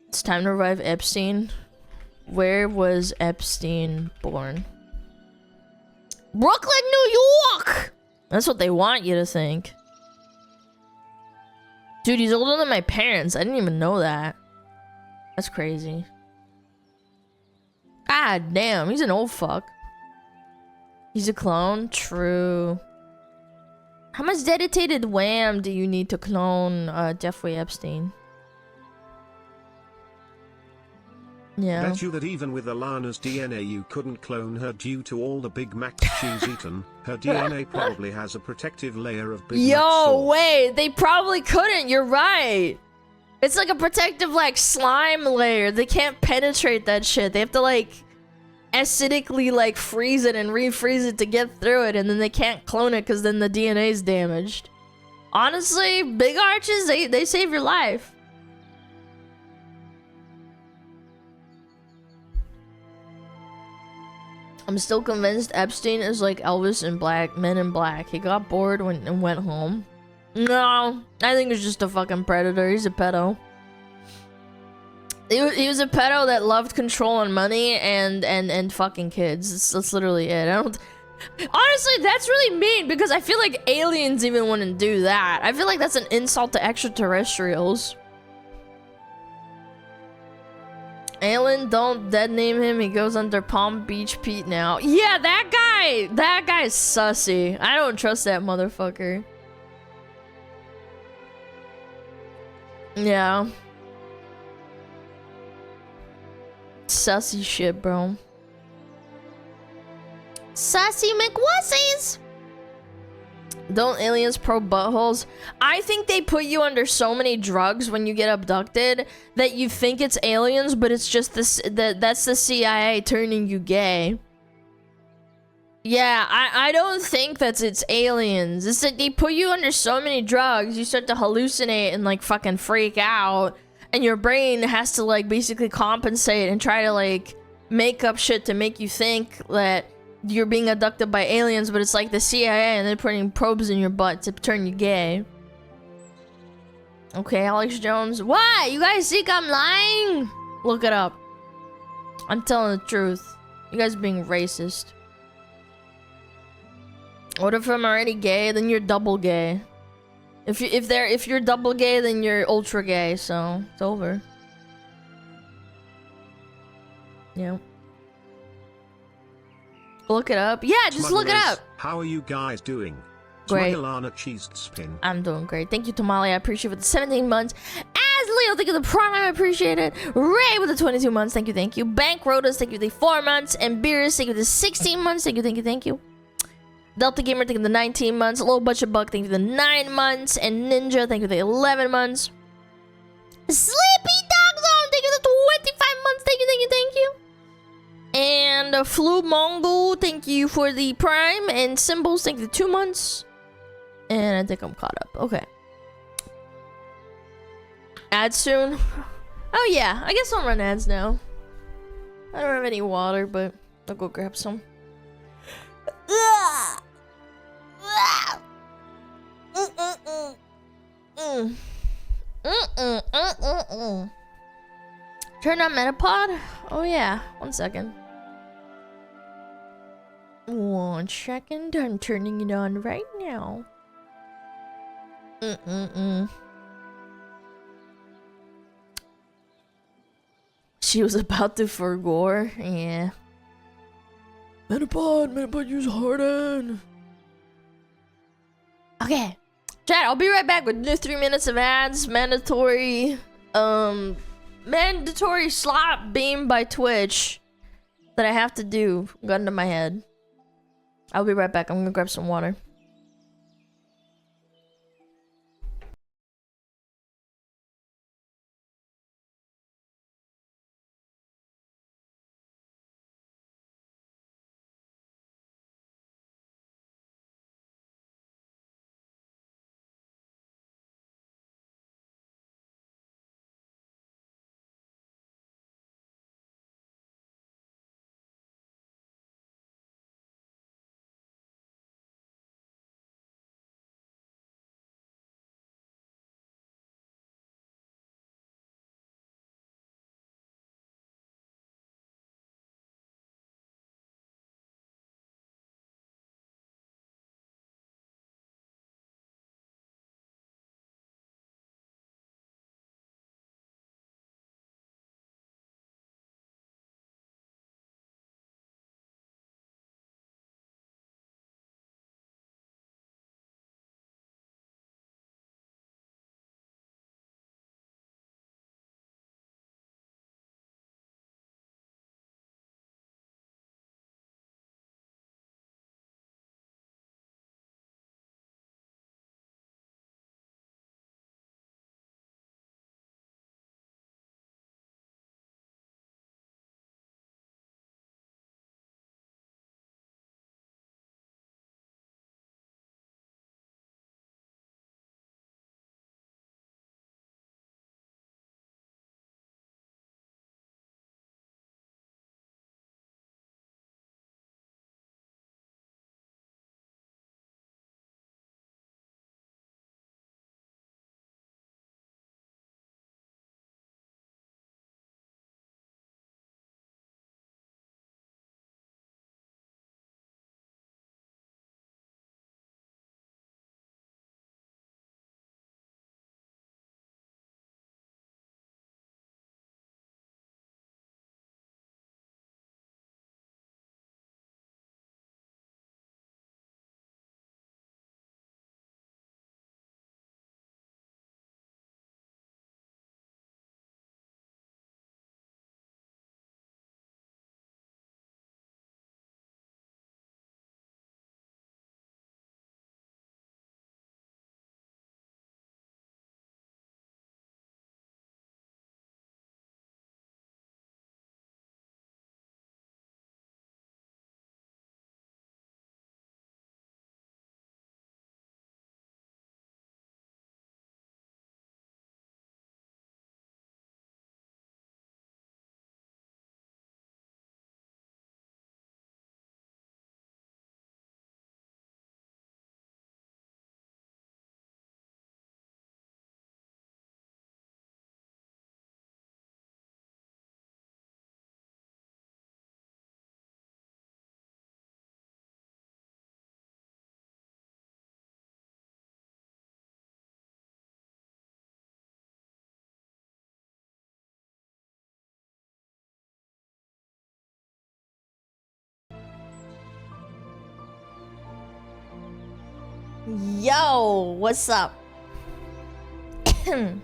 It's time to revive Epstein. Where was Epstein born? Brooklyn, New York! That's what they want you to think. Dude, he's older than my parents. I didn't even know that. That's crazy. God damn, he's an old fuck. He's a clone? True. How much dedicated wham do you need to clone Jeffrey Epstein? Yeah. Bet you that even with Alana's DNA you couldn't clone her due to all the Big Mac she's eaten. Her DNA probably has a protective layer of Big Mac sauce. Wait, they probably couldn't, you're right. It's like a protective like slime layer. They can't penetrate that shit. They have to like acidically like freeze it and refreeze it to get through it, and then they can't clone it because then the DNA is damaged. Honestly, big arches, they save your life. I'm still convinced Epstein is like Elvis in Men in Black. He got bored and went home. No, I think he's just a fucking predator. He's a pedo. He was a pedo that loved control and money and fucking kids. That's literally it. Honestly, that's really mean because I feel like aliens even wouldn't do that. I feel like that's an insult to extraterrestrials. Alan, don't dead name him. He goes under Palm Beach Pete now. Yeah, that guy's sussy. I don't trust that motherfucker. Yeah. Sussy shit, bro. Sassy McWussies! Don't aliens probe buttholes? I think they put you under so many drugs when you get abducted that you think it's aliens, but it's just that's the CIA turning you gay. Yeah, I don't think it's aliens. It's that they put you under so many drugs, you start to hallucinate and like fucking freak out, and your brain has to like basically compensate and try to like make up shit to make you think that you're being abducted by aliens, but it's like the CIA and they're putting probes in your butt to turn you gay. Okay, Alex Jones. What? You guys think I'm lying? Look it up. I'm telling the truth. You guys are being racist. What if I'm already gay? Then you're double gay. If you're double gay, then you're ultra gay. So it's over. Yeah. Look it up. Yeah, just look it up. How are you guys doing? Great. SmugAlana cheese spin. I'm doing great. Thank you, Tamale. I appreciate it for the 17 months. As Leo, thank you for the Prime. I appreciate it. Ray with the 22 months. Thank you, thank you. Bank Rodas, thank you for the 4 months. And Beerus, thank you for the 16 months. Thank you, thank you, thank you. Delta Gamer, thank you for the 19 months. Low Budget Buck, thank you for the 9 months. And Ninja, thank you for the 11 months. Sleepy Dog Zone, thank you for the 25 months. Thank you, thank you, thank you. And Flu Mongol, thank you for the Prime. And Symbols, thank you for the 2 months. And I think I'm caught up. Okay. Ads soon? Oh yeah, I guess I'll run ads now. I don't have any water, but I'll go grab some. Turn on Metapod? Oh yeah, 1 second. 1 second, I'm turning it on right now. She was about to forgore, yeah. Metapod, use Harden. Okay, chat, I'll be right back with 3 minutes of ads, mandatory slot beam by Twitch that I have to do, gun to my head. I'll be right back, I'm gonna grab some water. Yo, what's up? Hello.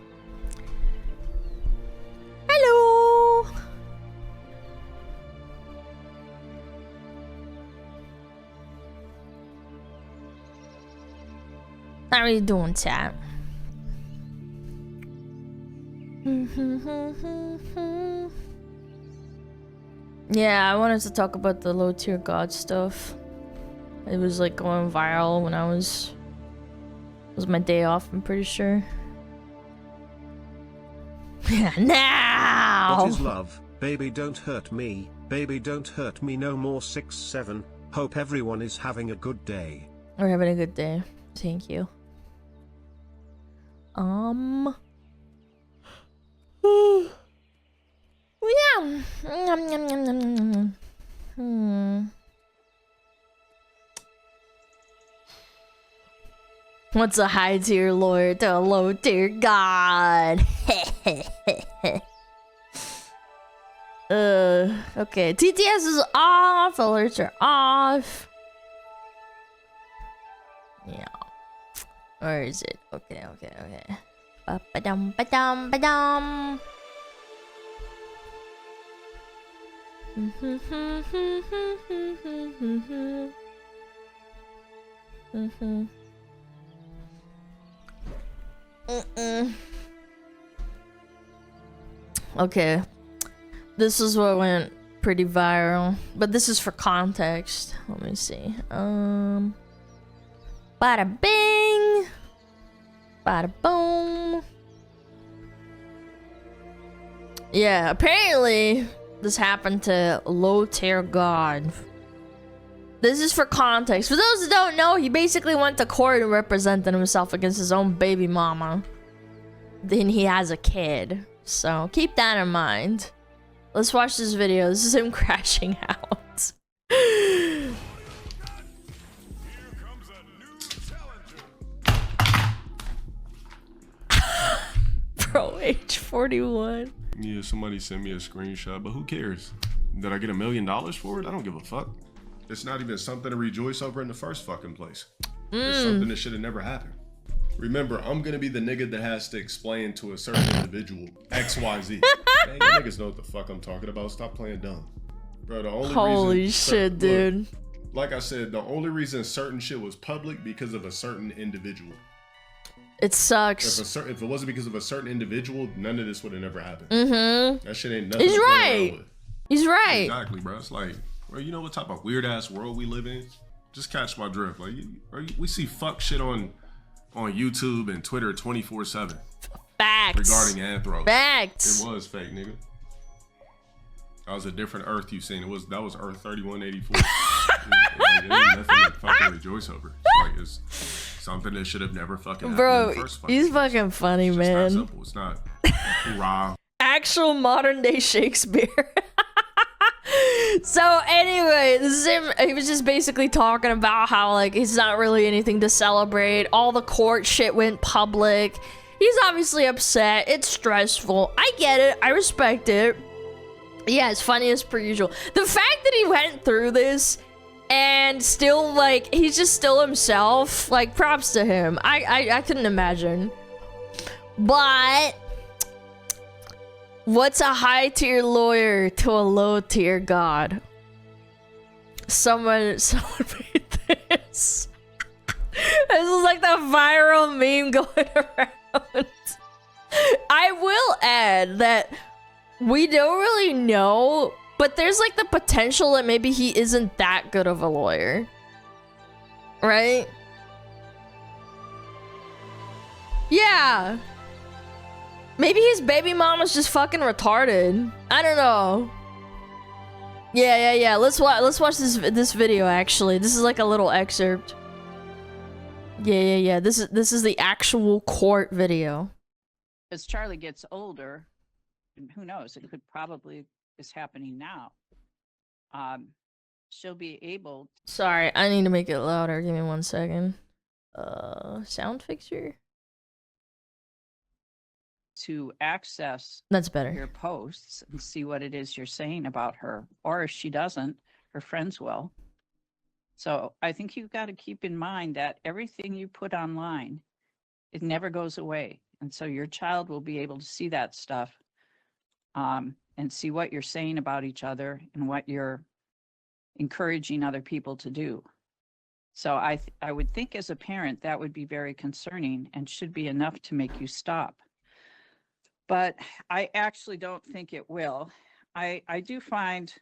How are you doing, chat? Yeah, I wanted to talk about the low tier god stuff. It was like going viral when it was my day off, I'm pretty sure. Yeah, now! What is love? Baby don't hurt me, baby don't hurt me no more 6-7. Hope everyone is having a good day. We're having a good day. Thank you. Yeah. What's a high tier lawyer to a low tier god? Okay. TTS is off. Alerts are off. Yeah. Where is it? Okay. Ba-dum, ba-dum, ba-dum. Okay. This is what went pretty viral, but this is for context. Let me see. Bada bing. Bada boom. Yeah, apparently this happened to low tier god. This is for context. For those who don't know, he basically went to court and represented himself against his own baby mama. Then he has a kid. So keep that in mind. Let's watch this video. This is him crashing out. Bro, age 41. Yeah, somebody sent me a screenshot, but who cares? Did I get $1 million for it? I don't give a fuck. It's not even something to rejoice over in the first fucking place. It's something that should have never happened. Remember, I'm gonna be the nigga that has to explain to a certain individual XYZ. Man, you niggas know what the fuck I'm talking about. Stop playing dumb. Bro, the only Holy reason shit, dude. Look, like I said, the only reason certain shit was public because of a certain individual. It sucks. If it wasn't because of a certain individual, none of this would have never happened. That shit ain't nothing. He's right. He's right. Exactly, bro. It's like, bro, you know what type of weird ass world we live in? Just catch my drift. Like, we see fuck shit on YouTube and Twitter 24/7. Facts. Regarding Anthro. Facts. It was fake, nigga. That was a different Earth you seen. That was Earth 3184. It ain't nothing to fucking rejoice over. It's something that should have never fucking happened. Bro, in the first he's fucking funny, it's man. Just that simple. It's not hurrah. Actual modern day Shakespeare. So anyway, this is him. He was just basically talking about how like it's not really anything to celebrate. All the court shit went public. He's obviously upset. It's stressful. I get it. I respect it. Yeah, it's funny as per usual. The fact that he went through this and still like he's just still himself, like props to him. I couldn't imagine. But what's a high tier lawyer to a low tier god? Someone made this. This is like the viral meme going around. I will add that we don't really know, but there's like the potential that maybe he isn't that good of a lawyer. Right? Yeah. Maybe his baby mama's just fucking retarded. I don't know. Yeah. Let's watch this video actually. This is like a little excerpt. Yeah. This is the actual court video. As Charlie gets older, and who knows, it could probably is happening now. She'll be able. Sorry, I need to make it louder. Give me 1 second. Sound fixture. To access That's better. your posts and see what it is you're saying about her, or if she doesn't, her friends will. So I think you've got to keep in mind that everything you put online, it never goes away. And so your child will be able to see that stuff and see what you're saying about each other and what you're encouraging other people to do. So I would think as a parent, that would be very concerning and should be enough to make you stop. But I actually don't think it will. I do find,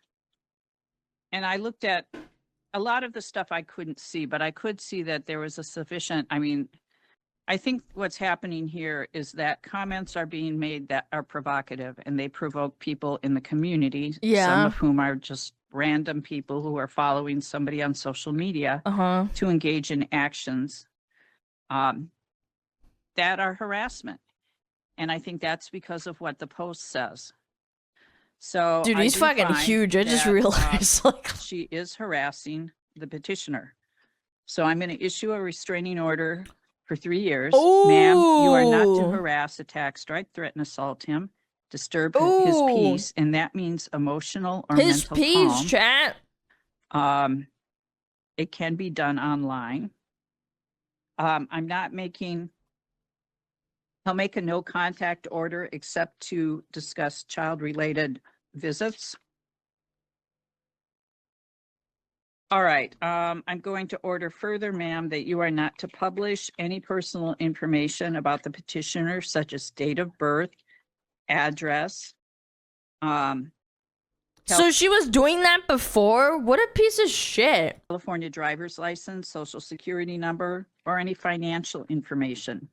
and I looked at a lot of the stuff I couldn't see, but I could see that there was a sufficient, I mean, I think what's happening here is that comments are being made that are provocative and they provoke people in the community, some of whom are just random people who are following somebody on social media to engage in actions that are harassment. And I think that's because of what the post says. So, dude, he's fucking huge. I just realized, like, she is harassing the petitioner. So I'm going to issue a restraining order for 3 years. Ma'am, you are not to harass, attack, strike, threaten, assault him, disturb his peace, and that means emotional or his mental peace, calm. chat. It can be done online. I'm not making. I'll make a no contact order except to discuss child-related visits. All right. I'm going to order further, ma'am, that you are not to publish any personal information about the petitioner, such as date of birth, address. So she was doing that before? What a piece of shit. California driver's license, social security number, or any financial information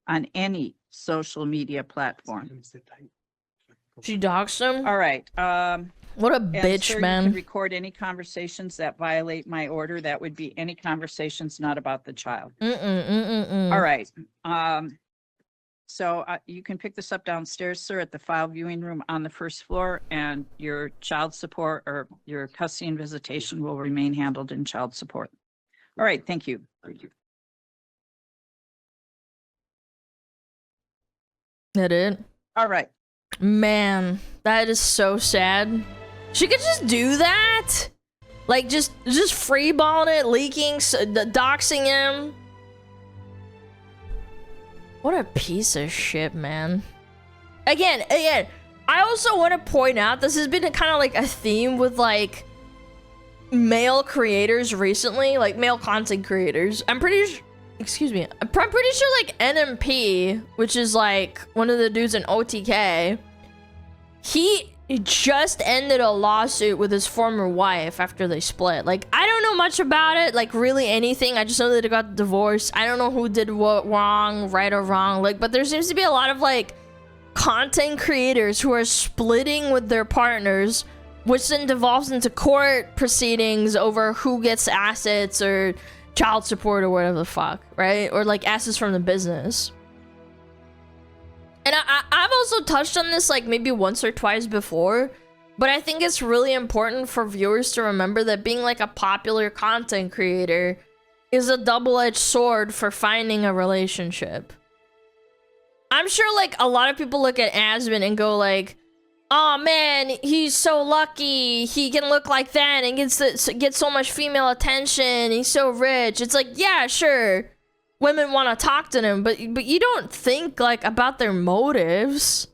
on any social media platform. She doxed him? All right. What a bitch, sir, man. You can record any conversations that violate my order. That would be any conversations not about the child. All right. So you can pick this up downstairs, sir, at the file viewing room on the first floor, and your child support or your custody and visitation will remain handled in child support. All right. Thank you. Thank you. That it? All right. Man, that is so sad. She could just do that? Like, just freeballing it, leaking, doxing him. What a piece of shit, man. Again, I also want to point out, this has been kind of like a theme with, like, male creators recently, like, male content creators. I'm pretty sure, excuse me, I'm pretty sure, like, NMP, which is, like, one of the dudes in OTK, he just ended a lawsuit with his former wife after they split. Like, I don't know much about it, like, really anything. I just know that they got divorced. I don't know who did what wrong, right or wrong. Like, but there seems to be a lot of, like, content creators who are splitting with their partners, which then devolves into court proceedings over who gets assets or child support or whatever the fuck, right? Or, like, assets from the business. And I've also touched on this, like, maybe once or twice before, but I think it's really important for viewers to remember that being, like, a popular content creator is a double-edged sword for finding a relationship. I'm sure, like, a lot of people look at Asmund and go, like, oh, man, he's so lucky. He can look like that and gets so much female attention. He's so rich. It's like, yeah, sure. Women want to talk to them, but you don't think, like, about their motives.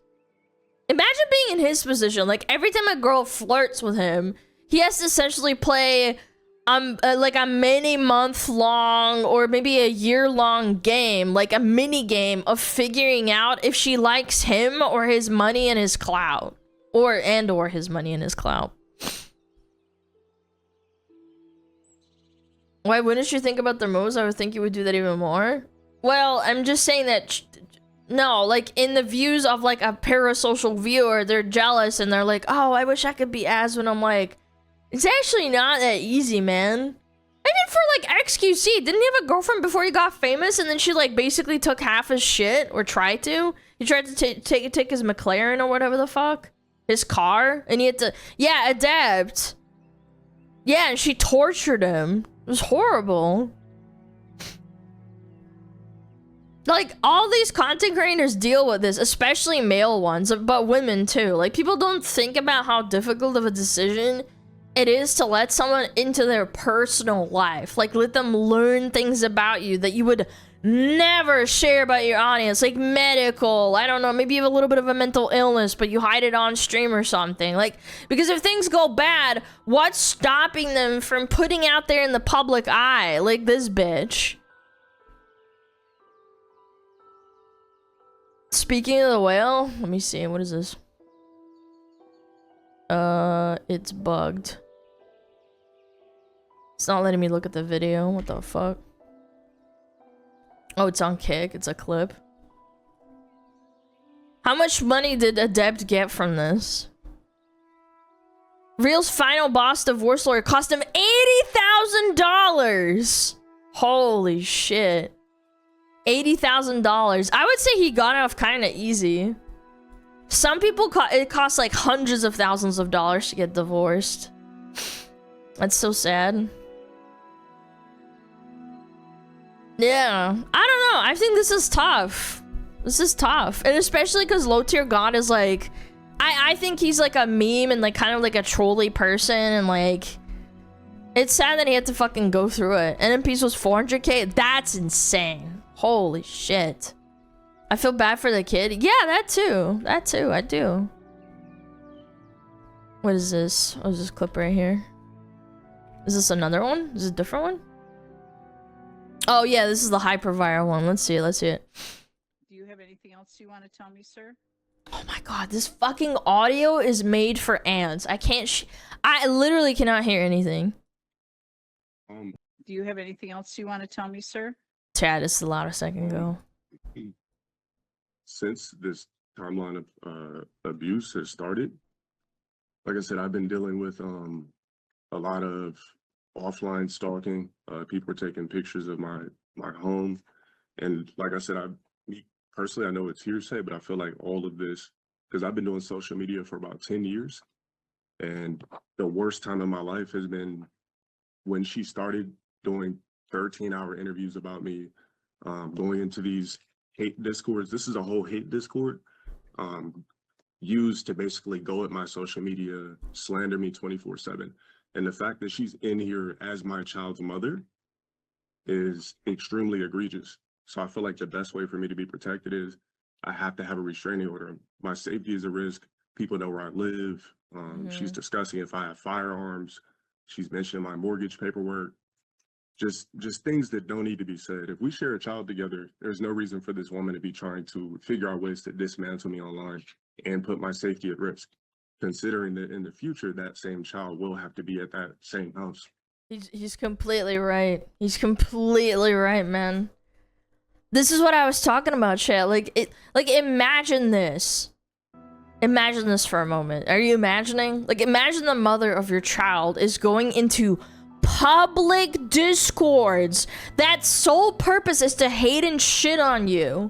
Imagine being in his position. Like, every time a girl flirts with him, he has to essentially play like a many month long or maybe a year long game, like a mini game of figuring out if she likes him or his money and his clout, or his money and his clout. Why wouldn't you think about their motives? I would think you would do that even more. Well, I'm just saying that, no, like, in the views of, like, a parasocial viewer, they're jealous and they're like, oh, I wish I could be Asmund. I'm like, it's actually not that easy, man. I mean, for, like, XQC, didn't he have a girlfriend before he got famous and then she, like, basically took half his shit, or tried to? He tried to take his McLaren or whatever the fuck? His car? And he had to, yeah, adapt. Yeah, and she tortured him. It was horrible. Like, all these content creators deal with this, especially male ones, but women too. Like, people don't think about how difficult of a decision it is to let someone into their personal life. Like, let them learn things about you that you would never share about your audience. Like, medical, I don't know, maybe you have a little bit of a mental illness, but you hide it on stream or something. Like, because if things go bad, what's stopping them from putting out there in the public eye? Like this bitch. Speaking of the whale, let me see, what is this? It's bugged. It's not letting me look at the video. What the fuck? Oh, it's on Kick. It's a clip. How much money did Adept get from this? Real's final boss divorce lawyer cost him $80,000. Holy shit. $80,000. I would say he got off kind of easy. Some people, it costs like hundreds of thousands of dollars to get divorced. That's so sad. Yeah, I don't know. I think this is tough. This is tough. And especially because Low Tier God is like, I think he's like a meme and like kind of like a trolly person, and like, it's sad that he had to fucking go through it. NMPs was 400K. That's insane. Holy shit. I feel bad for the kid. Yeah, that too. That too, I do. What is this? What is this clip right here? Is this another one? Is this a different one? Oh yeah, this is the hyperviral one. Let's see it, let's see it. Do you have anything else you want to tell me, sir? Oh my god, this fucking audio is made for ants. I can't I literally cannot hear anything. Do you have anything else you want to tell me, sir? Chad, this is allowed a second ago. Since this timeline of abuse has started, like I said, I've been dealing with a lot of offline stalking. People are taking pictures of my home, and like I said, me personally, I know it's hearsay, but I feel like all of this, because I've been doing social media for about 10 years, and the worst time of my life has been when she started doing 13-hour interviews about me, going into these hate discords. This is a whole hate discord used to basically go at my social media, slander me 24/7. And the fact that she's in here as my child's mother is extremely egregious. So I feel like the best way for me to be protected is I have to have a restraining order. My safety is a risk. People know where I live. She's discussing if I have firearms. She's mentioning my mortgage paperwork. Just things that don't need to be said. If we share a child together, there's no reason for this woman to be trying to figure out ways to dismantle me online and put my safety at risk, considering that in the future, that same child will have to be at that same house. He's completely right. He's completely right, man. This is what I was talking about, chat. Like imagine this. Imagine this for a moment. Are you imagining? Like, imagine the mother of your child is going into public discords that sole purpose is to hate and shit on you,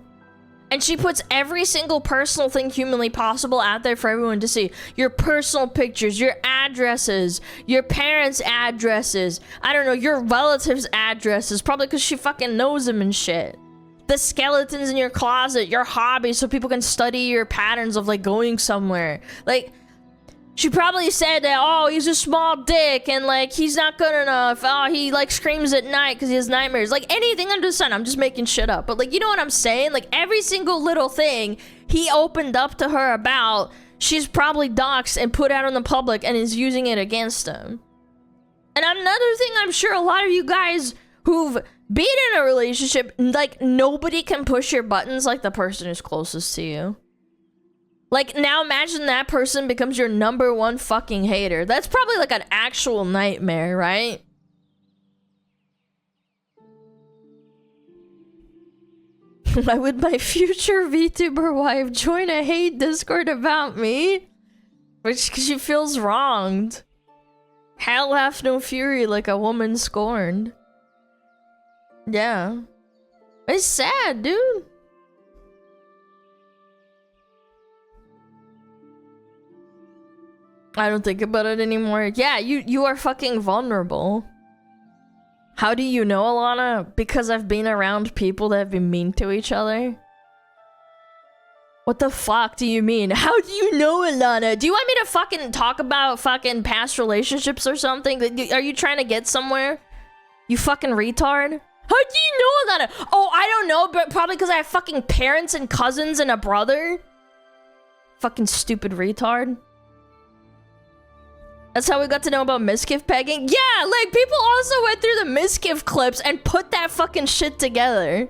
and she puts every single personal thing humanly possible out there for everyone to see. Your personal pictures, your addresses, your parents' addresses, I don't know, your relatives' addresses, probably because she fucking knows them and shit. The skeletons in your closet, your hobbies, so people can study your patterns of like going somewhere. Like, she probably said that, oh, he's a small dick, and like, he's not good enough. Oh, he like screams at night because he has nightmares. Like, anything under the sun. I'm just making shit up. But like, you know what I'm saying? Like, every single little thing he opened up to her about, she's probably doxed and put out in the public and is using it against him. And another thing, I'm sure a lot of you guys who've been in a relationship, like, nobody can push your buttons like the person who's closest to you. Like, now imagine that person becomes your #1 fucking hater. That's probably like an actual nightmare, right? Why would my future VTuber wife join a hate Discord about me? Which, because she feels wronged. Hell hath no fury like a woman scorned. Yeah. It's sad, dude. I don't think about it anymore. Yeah, you are fucking vulnerable. How do you know, Alana? Because I've been around people that have been mean to each other. What the fuck do you mean? How do you know, Alana? Do you want me to fucking talk about fucking past relationships or something? Are you trying to get somewhere? You fucking retard? How do you know, Alana? Oh, I don't know, but probably because I have fucking parents and cousins and a brother. Fucking stupid retard. That's how we got to know about misgift pegging? Yeah, like, people also went through the misgift clips and put that fucking shit together.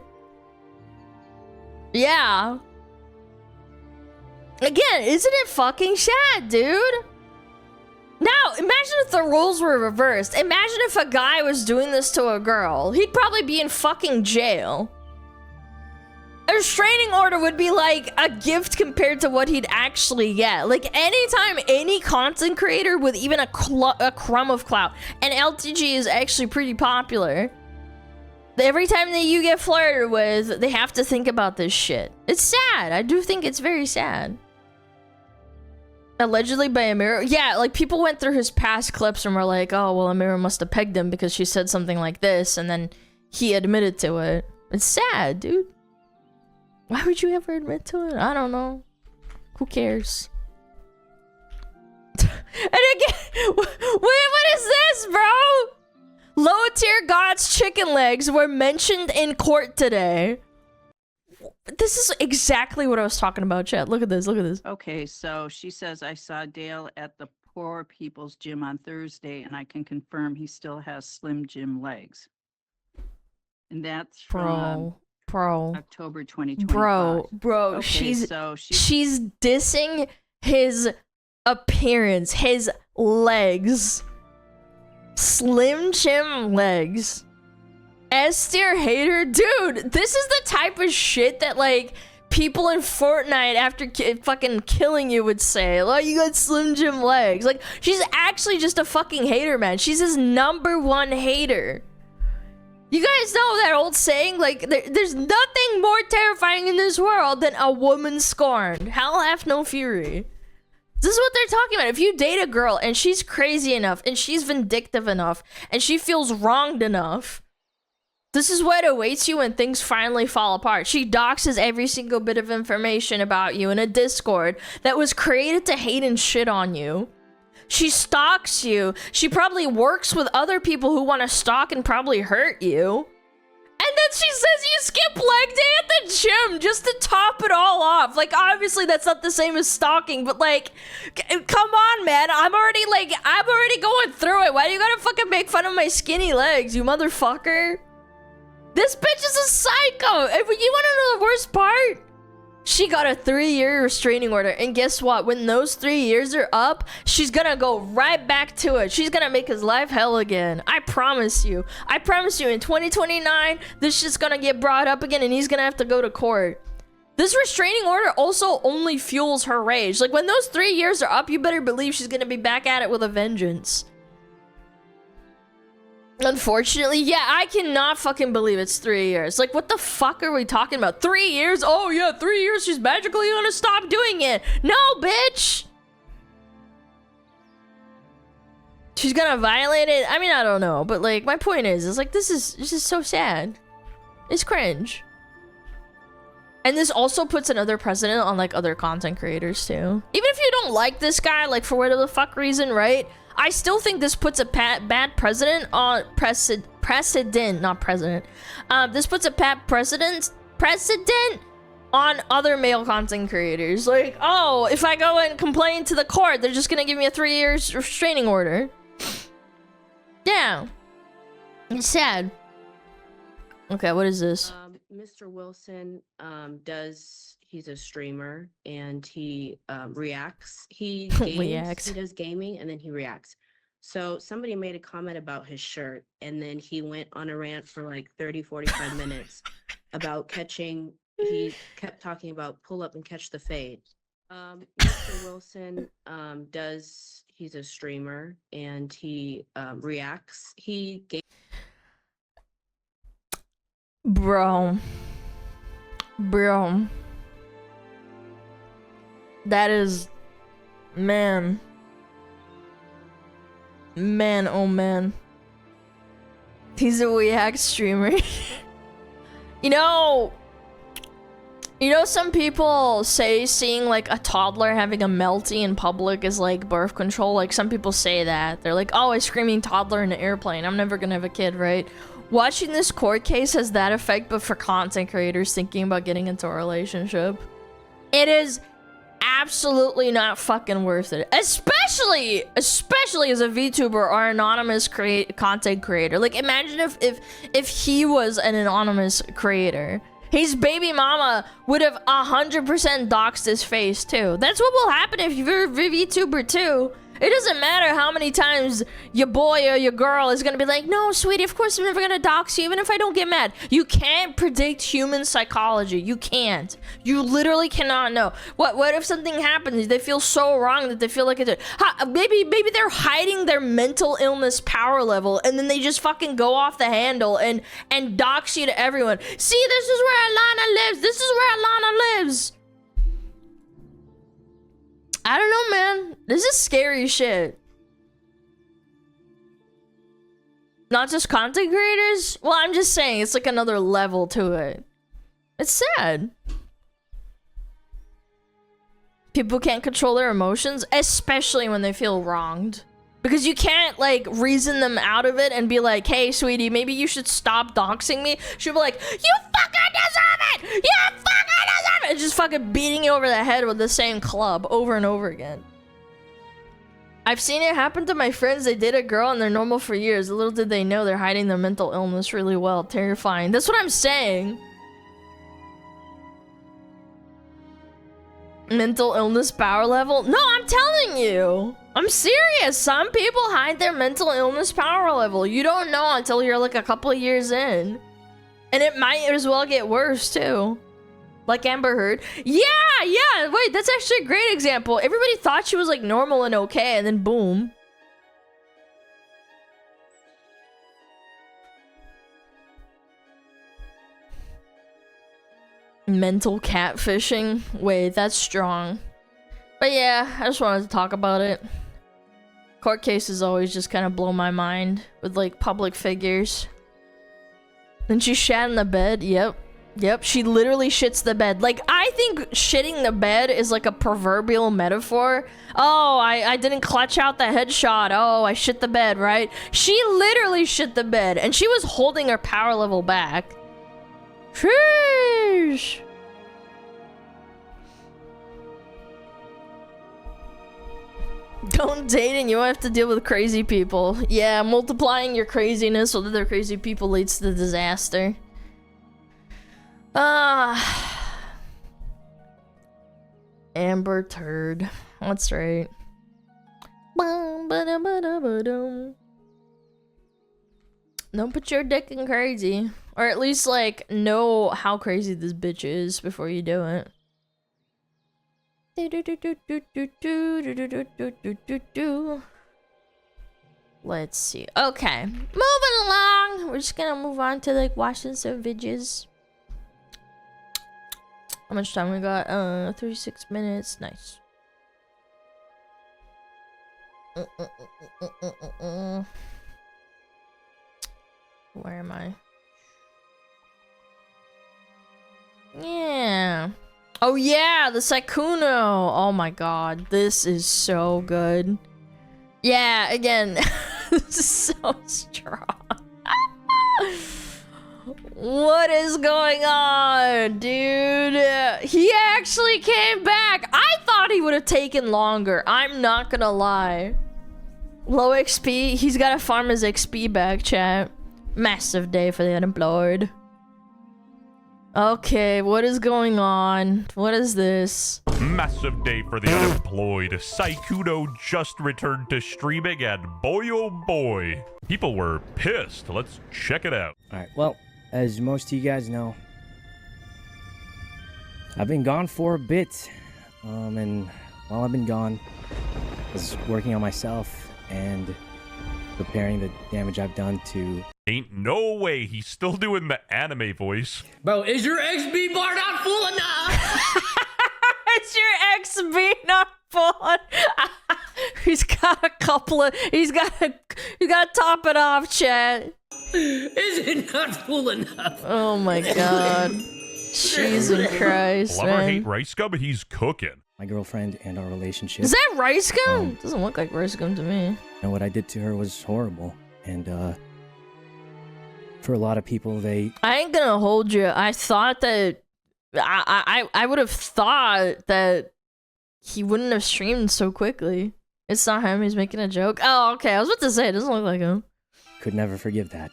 Yeah. Again, isn't it fucking sad, dude? Now, imagine if the roles were reversed. Imagine if a guy was doing this to a girl. He'd probably be in fucking jail. A restraining order would be like a gift compared to what he'd actually get. Like, anytime any content creator with even a crumb of clout, and LTG is actually pretty popular, every time that you get flirted with, they have to think about this shit. It's sad. I do think it's very sad. Allegedly by Amira. Yeah, like, people went through his past clips and were like, oh, well, Amira must have pegged him because she said something like this, and then he admitted to it. It's sad, dude. Why would you ever admit to it? I don't know. Who cares? And again, what is this, bro? Low tier gods chicken legs were mentioned in court today. This is exactly what I was talking about, chat. Look at this, look at this. Okay, so she says, I saw Dale at the Poor People's Gym on Thursday, and I can confirm he still has Slim Jim legs. And that's from October 2025. Bro, okay, she's dissing his appearance, his legs. Slim Jim legs. S-tier hater? Dude, this is the type of shit that, like, people in Fortnite after fucking killing you would say. Like, you got Slim Jim legs. Like, she's actually just a fucking hater, man. She's his #1 hater. You guys know that old saying? Like, there's nothing more terrifying in this world than a woman scorned. Hell hath no fury. This is what they're talking about. If you date a girl and she's crazy enough and she's vindictive enough and she feels wronged enough, this is what awaits you when things finally fall apart. She doxes every single bit of information about you in a Discord that was created to hate and shit on you. She stalks you. She probably works with other people who want to stalk and probably hurt you. And then she says you skip leg day at the gym just to top it all off. Like, obviously that's not the same as stalking, but like, come on, man. I'm already going through it. Why do you gotta fucking make fun of my skinny legs, you motherfucker? This bitch is a psycho. You wanna know the worst part? She got a 3-year restraining order, and guess what? When those 3 years are up, she's gonna go right back to it. She's gonna make his life hell again. I promise you. I promise you, in 2029, this shit's gonna get brought up again, and he's gonna have to go to court. This restraining order also only fuels her rage. Like, when those 3 years are up, you better believe she's gonna be back at it with a vengeance. Unfortunately, yeah, I cannot fucking believe it's 3 years. Like, what the fuck are we talking about? 3 years? Oh yeah, 3 years, she's magically gonna stop doing it. No, bitch! She's gonna violate it? I mean, I don't know, but like, my point is like, this is so sad. It's cringe. And this also puts another precedent on like other content creators too. Even if you don't like this guy, like for whatever the fuck reason, right? I still think this puts a bad precedent on precedent, not president. This puts a bad precedent on other male content creators. Like, oh, if I go and complain to the court, they're just gonna give me a 3-year restraining order. Yeah, it's sad. Okay, what is this? Mr. Wilson he's a streamer and he reacts. He games, he does gaming and then he reacts. So somebody made a comment about his shirt and then he went on a rant for like 30-45 minutes about catching. He kept talking about pull up and catch the fade. Mr. Wilson he's a streamer and he reacts. Bro. That is, man, oh man. He's a React streamer. You know, You know, some people say seeing like a toddler having a melty in public is like birth control. Like some people say that. They're like, oh, a screaming toddler in an airplane. I'm never gonna have a kid, right? Watching this court case has that effect, but for content creators thinking about getting into a relationship. It is absolutely not fucking worth it. Especially as a VTuber or anonymous content creator. Like imagine if he was an anonymous creator. His baby mama would have 100% doxed his face too. That's what will happen if you're a VTuber too. It doesn't matter how many times your boy or your girl is gonna be like, no, sweetie, of course I'm never gonna dox you, even if I don't get mad. You can't predict human psychology. You can't. You literally cannot know. What if something happens? They feel so wrong that they feel like it's maybe they're hiding their mental illness power level, and then they just fucking go off the handle and dox you to everyone. See, this is where Alana lives. This is where Alana lives. I don't know, man. This is scary shit. Not just content creators? Well, I'm just saying, it's like another level to it. It's sad. People can't control their emotions, especially when they feel wronged. Because you can't, like, reason them out of it and be like, hey, sweetie, maybe you should stop doxing me. She'll be like, you fucking deserve it! You fucking deserve it! And just fucking beating you over the head with the same club over and over again. I've seen it happen to my friends. They date a girl and they're normal for years. Little did they know they're hiding their mental illness really well. Terrifying. That's what I'm saying. Mental illness power level? No, I'm telling you. I'm serious. Some people hide their mental illness power level. You don't know until you're like a couple of years in. And it might as well get worse too. Like Amber Heard. Yeah. Wait, that's actually a great example. Everybody thought she was like normal and okay, and then boom. Mental catfishing. Wait, that's strong. But yeah, I just wanted to talk about it. Court cases always just kind of blow my mind with like public figures. Then she shat in the bed. Yep, she literally shits the bed. Like, I think shitting the bed is like a proverbial metaphor. Oh, I didn't clutch out the headshot. Oh, I shit the bed, right? She literally shit the bed, and she was holding her power level back. Sheesh. Don't date and you have to deal with crazy people. Yeah, multiplying your craziness with other crazy people leads to disaster. Amber Turd. That's right. Don't put your dick in crazy. Or at least, like, know how crazy this bitch is before you do it. Let's see. Okay. Moving along. We're just gonna move on to, like, watching some videos. How much time we got? 36 minutes. Nice. Where am I? Yeah. Oh yeah, the Sykkuno. Oh my god, this is so good. Yeah, again, this is so strong. What is going on, dude? He actually came back. I thought he would have taken longer. I'm not gonna lie. Low XP. He's gotta farm his XP back, chat. Massive day for the unemployed. Okay, what is going on? What is this? Massive day for the unemployed. Sykkuno just returned to streaming, and boy oh boy, people were pissed. Let's check it out. Alright, well, as most of you guys know, I've been gone for a bit. And while I've been gone, I was working on myself and repairing the damage I've done to... Ain't no way he's still doing the anime voice. Bro, is your XB bar not full enough? Is your XB not full? He's got a couple of... He's got to top it off, chat. Is it not full enough? Oh my god. Jesus Christ, Love or man. hate rice gum, he's cooking. My girlfriend and our relationship. Is that rice gum? Doesn't look like rice gum to me. And what I did to her was horrible. And for a lot of people, they... I ain't gonna hold you. I thought that... I would have thought that he wouldn't have streamed so quickly. It's not him, he's making a joke. Oh, okay, I was about to say, it doesn't look like him. Could never forgive that.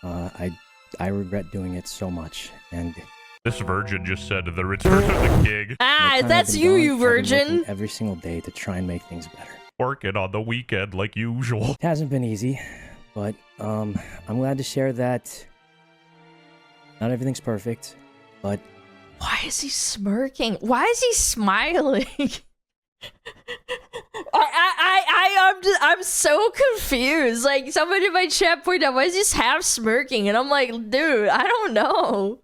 I regret doing it so much, and... This virgin just said the return of the king. Ah, that's you, you virgin! Every single day to try and make things better. Working on the weekend like usual. It hasn't been easy, but I'm glad to share that not everything's perfect, but... Why is he smirking? Why is he smiling? I'm so confused. Like, somebody in my chat pointed out, why is he just half smirking? And I'm like, dude, I don't know.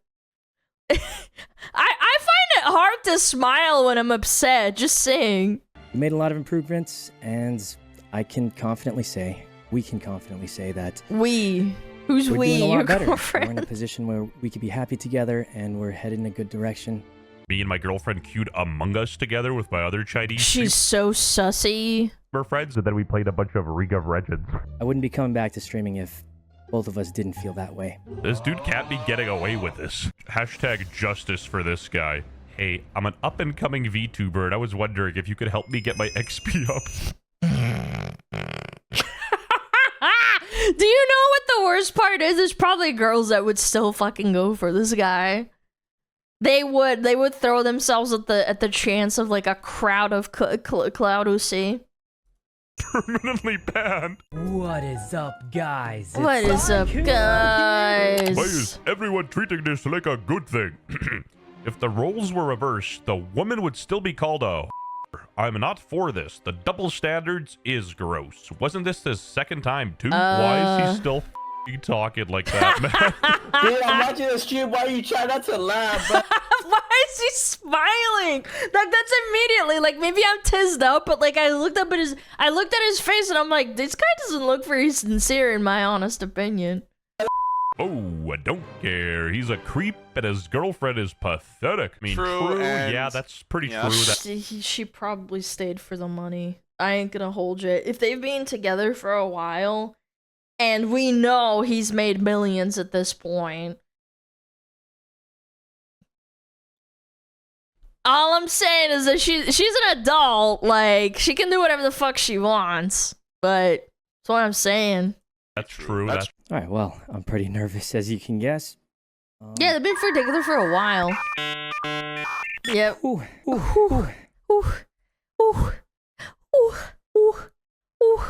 I find it hard to smile when I'm upset, just saying. We made a lot of improvements, and I can confidently say, we can confidently say that... We? Who's we're we? Doing a lot Your better. girlfriend? We're in a position where we could be happy together, and we're headed in a good direction. Me and my girlfriend queued Among Us together with my other Chinese She's so sussy. We're friends, and then we played a bunch of League of Legends. I wouldn't be coming back to streaming if both of us didn't feel that way. This dude can't be getting away with this. Hashtag justice for this guy. Hey, I'm an up-and-coming VTuber, and I was wondering if you could help me get my XP up. Do you know what the worst part is? There's probably girls that would still fucking go for this guy. They would throw themselves at the chance of like a crowd of Cloud OC. Permanently banned. What is up, guys? What is up, guys? Why is everyone treating this like a good thing? If the roles were reversed, the woman would still be called a I'm not for this. The double standards is gross. Wasn't this his second time too? Why is he still talking like that, man? Dude, I'm watching the stream. Why are you trying not to laugh, bro? Why is he smiling? Like, that's immediately, like, maybe I'm tizzed up, but like I looked at his face and I'm like, this guy doesn't look very sincere in my honest opinion. Oh, I don't care. He's a creep and his girlfriend is pathetic. I mean, true, yeah, that's pretty true. She probably stayed for the money. I ain't gonna hold you. If they've been together for a while, and we know he's made millions at this point, all I'm saying is that she's an adult. Like, she can do whatever the fuck she wants. But that's what I'm saying. That's true. That's all right. Well, I'm pretty nervous, as you can guess. Yeah, they've been together for a while. Yep. Ooh, ooh, ooh, ooh, ooh, ooh, ooh, ooh,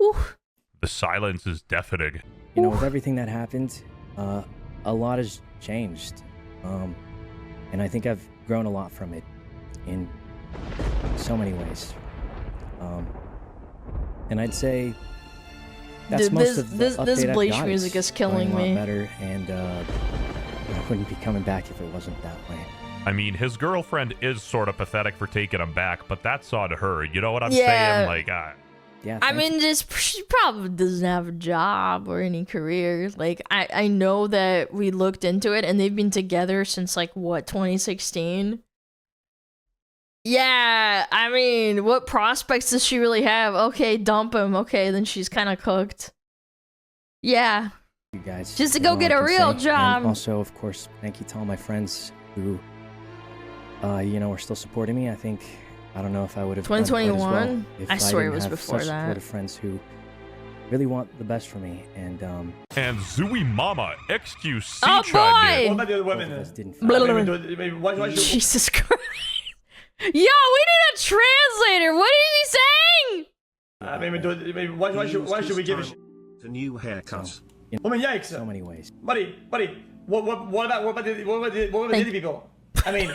ooh. The silence is deafening. You know, with everything that happened, a lot has changed. And I think I've grown a lot from it in so many ways. And I'd say that's dude, most of the this update Bleach I've got. music is It's killing going a me. lot better, and I wouldn't be coming back if it wasn't that way. I mean, his girlfriend is sort of pathetic for taking him back, but that's on her. You know what I'm Yeah. saying? Like, yeah. I mean, she probably doesn't have a job or any career. Like, I know that we looked into it, and they've been together since, like, what, 2016? Yeah, I mean, what prospects does she really have? Okay, dump him. Okay, then she's kind of cooked. Yeah. You guys, Just to that's go all get I a can real say. job. And also, of course, thank you to all my friends who, you know, are still supporting me. I don't know if I would have 2021? if I swear it didn't was have before such that. supportive friends who really want the best for me, and Zooey Mama XQC Oh, chimed in. boy! What about the other women? Blah, blah, blah. Why should Jesus Christ. Yo, we need a translator. What is he saying? why should we give a shit? A new haircut. you know, Woman, yikes! so many ways. Buddy, what about the Diddy people? I mean,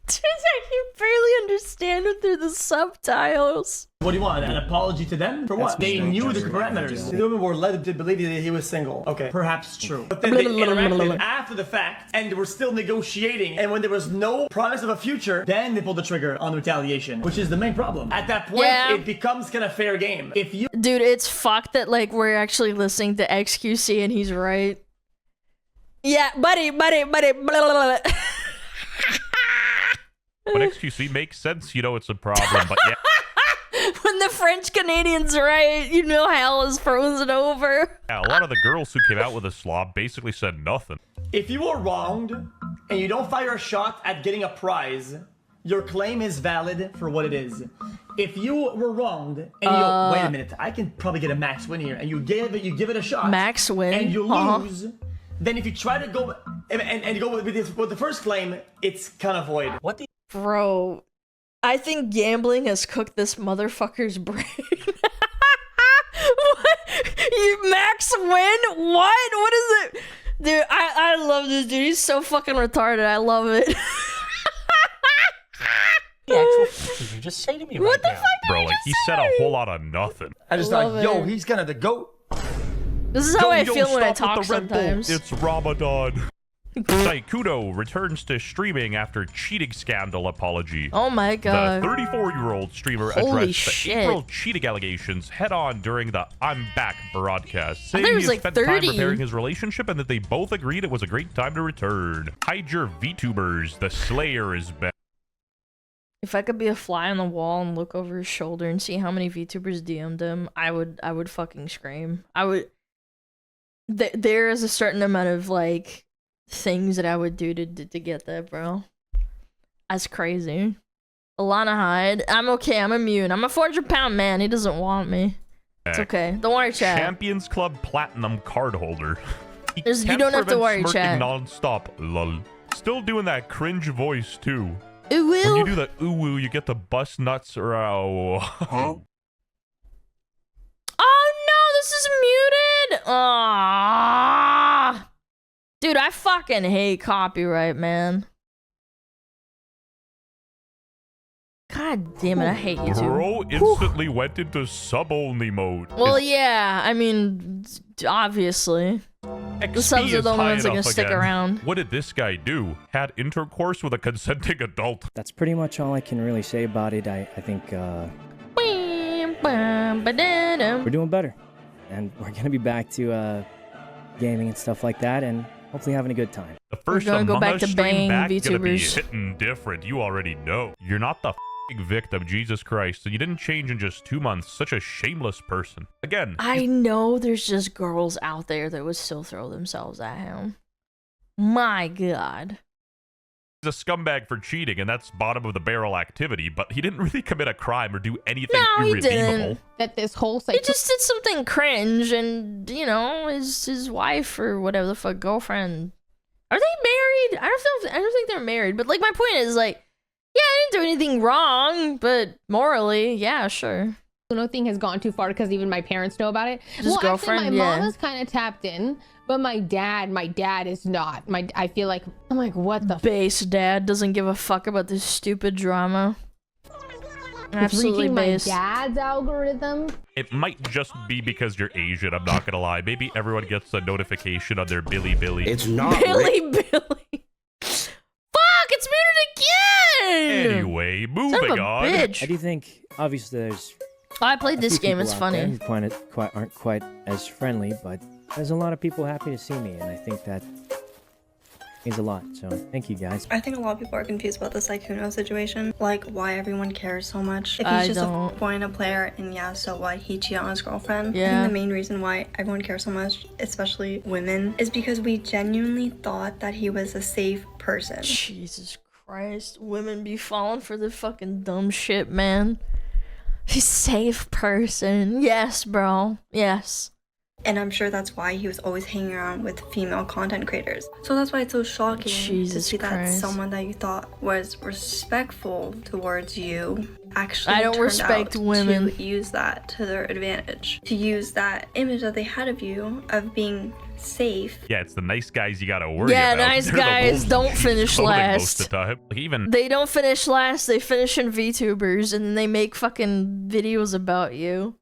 Dude, I can barely understand it through the subtitles. what do you want? An apology to them? For what? They knew the parameters. The women were led to believe that he was single. Okay, perhaps true. But then they interacted after the fact, and they were still negotiating. And when there was no promise of a future, then they pulled the trigger on retaliation, which is the main problem. At that point, Yeah. it becomes kind of fair game. If you Dude, it's fucked that, like, we're actually listening to XQC and he's right. Yeah, buddy. Blah, blah, blah. When XQC makes sense, you know it's a problem, but yeah. When the French Canadians right, you know hell is frozen over. Yeah, a lot of the girls who came out with a slob basically said nothing. If you were wronged and you don't fire a shot at getting a prize, your claim is valid for what it is. If you were wronged and you wait a minute, I can probably get a max win here, and you give it a shot, max win, and you lose, then if you try to go and go with the first claim, it's kind of void. What the bro? I think gambling has cooked this motherfucker's brain. What? You max win? What? What is it? Dude, I love this dude. He's so fucking retarded. I love it. the actual fuck did you just say to me What right the now? fuck did Bro, you like, just he said a whole lot of nothing. I just Love thought, yo, it. he's kind of the GOAT. This is how I Yo, feel when I stop talk with the Red Bull. sometimes. It's Ramadan. Sykkuno returns to streaming after cheating scandal apology. Oh my god. The 34-year-old streamer Holy addressed shit. the April cheating allegations head-on during the I'm Back broadcast, saying thought he he was had like spent 30. time repairing his relationship and that they both agreed it was a great time to return. Hide your VTubers, the Slayer is back. If I could be a fly on the wall and look over his shoulder and see how many VTubers DM'd him, I would fucking scream. I would. There is a certain amount of like things that I would do to get that, bro. That's crazy. Alana Hyde, I'm okay. I'm immune. I'm a 400-pound man. He doesn't want me. It's okay. Don't worry, chat. Champions Club Platinum card holder. You Can't don't have to prevent worry, smirking chat. Non-stop. Lol. Still doing that cringe voice too. Ooh, When you do the ooh, you get the bust nuts or Oh no, this is muted. Ah, dude, I fucking hate copyright, man. God damn it, I hate YouTube. Bro instantly went into sub-only mode. Well, yeah, I mean, obviously. The subs are the only ones that are gonna stick around. What did this guy do? Had intercourse with a consenting adult. That's pretty much all I can really say about it. I think we're doing better. And we're gonna be back to gaming and stuff like that, and hopefully having a good time. The first gonna go Among back Us to stream bang back gonna be VTubers. hitting different. You already know. You're not the victim, Jesus Christ. And you didn't change in just 2 months. Such a shameless person. Again, I know there's just girls out there that would still throw themselves at him. My god. he's a scumbag for cheating, and that's bottom of the barrel activity, but he didn't really commit a crime or do anything No, he irredeemable. didn't. That this whole He just did something cringe, and you know, his wife or whatever the fuck girlfriend. Are they married? I don't think they're married. But like, my point is like, yeah, I didn't do anything wrong, but morally, yeah, sure. Sykkuno thing has gone too far because even my parents know about it. His girlfriend, actually, my yeah. mom is kind of tapped in, but my dad is not. I feel like I'm like, what the base dad doesn't give a fuck about this stupid drama. Absolutely reaching base. my dad's algorithm. It might just be because you're Asian, I'm not gonna lie. Maybe everyone gets a notification on their Billy. It's Billy. Fuck! It's muted again. Anyway, Son moving of a on. bitch. I do think, obviously, there's. Oh, I played a this few game. people It's out there funny. who aren't quite as friendly, but there's a lot of people happy to see me, and I think that means a lot. So thank you guys. I think a lot of people are confused about the Sykkuno situation, like why everyone cares so much. If I he's just don't. a point player, and yeah, so what? He cheated on his girlfriend. I Yeah. think the main reason why everyone cares so much, especially women, is because we genuinely thought that he was a safe person. Jesus Christ, women be falling for the fucking dumb shit, man. He's a safe person. Yes, bro. Yes. And I'm sure that's why he was always hanging around with female content creators. So that's why it's so shocking to Jesus see that Christ. someone that you thought was respectful towards you actually I don't turned respect out women. to use that to their advantage. To use that image that they had of you, of being safe. Yeah, it's the nice guys you gotta worry Yeah, about. nice They're the guys wolves in don't sheep's finish clothing last. Most of the time. Like, even They don't finish last. They finish in VTubers, and then they make fucking videos about you.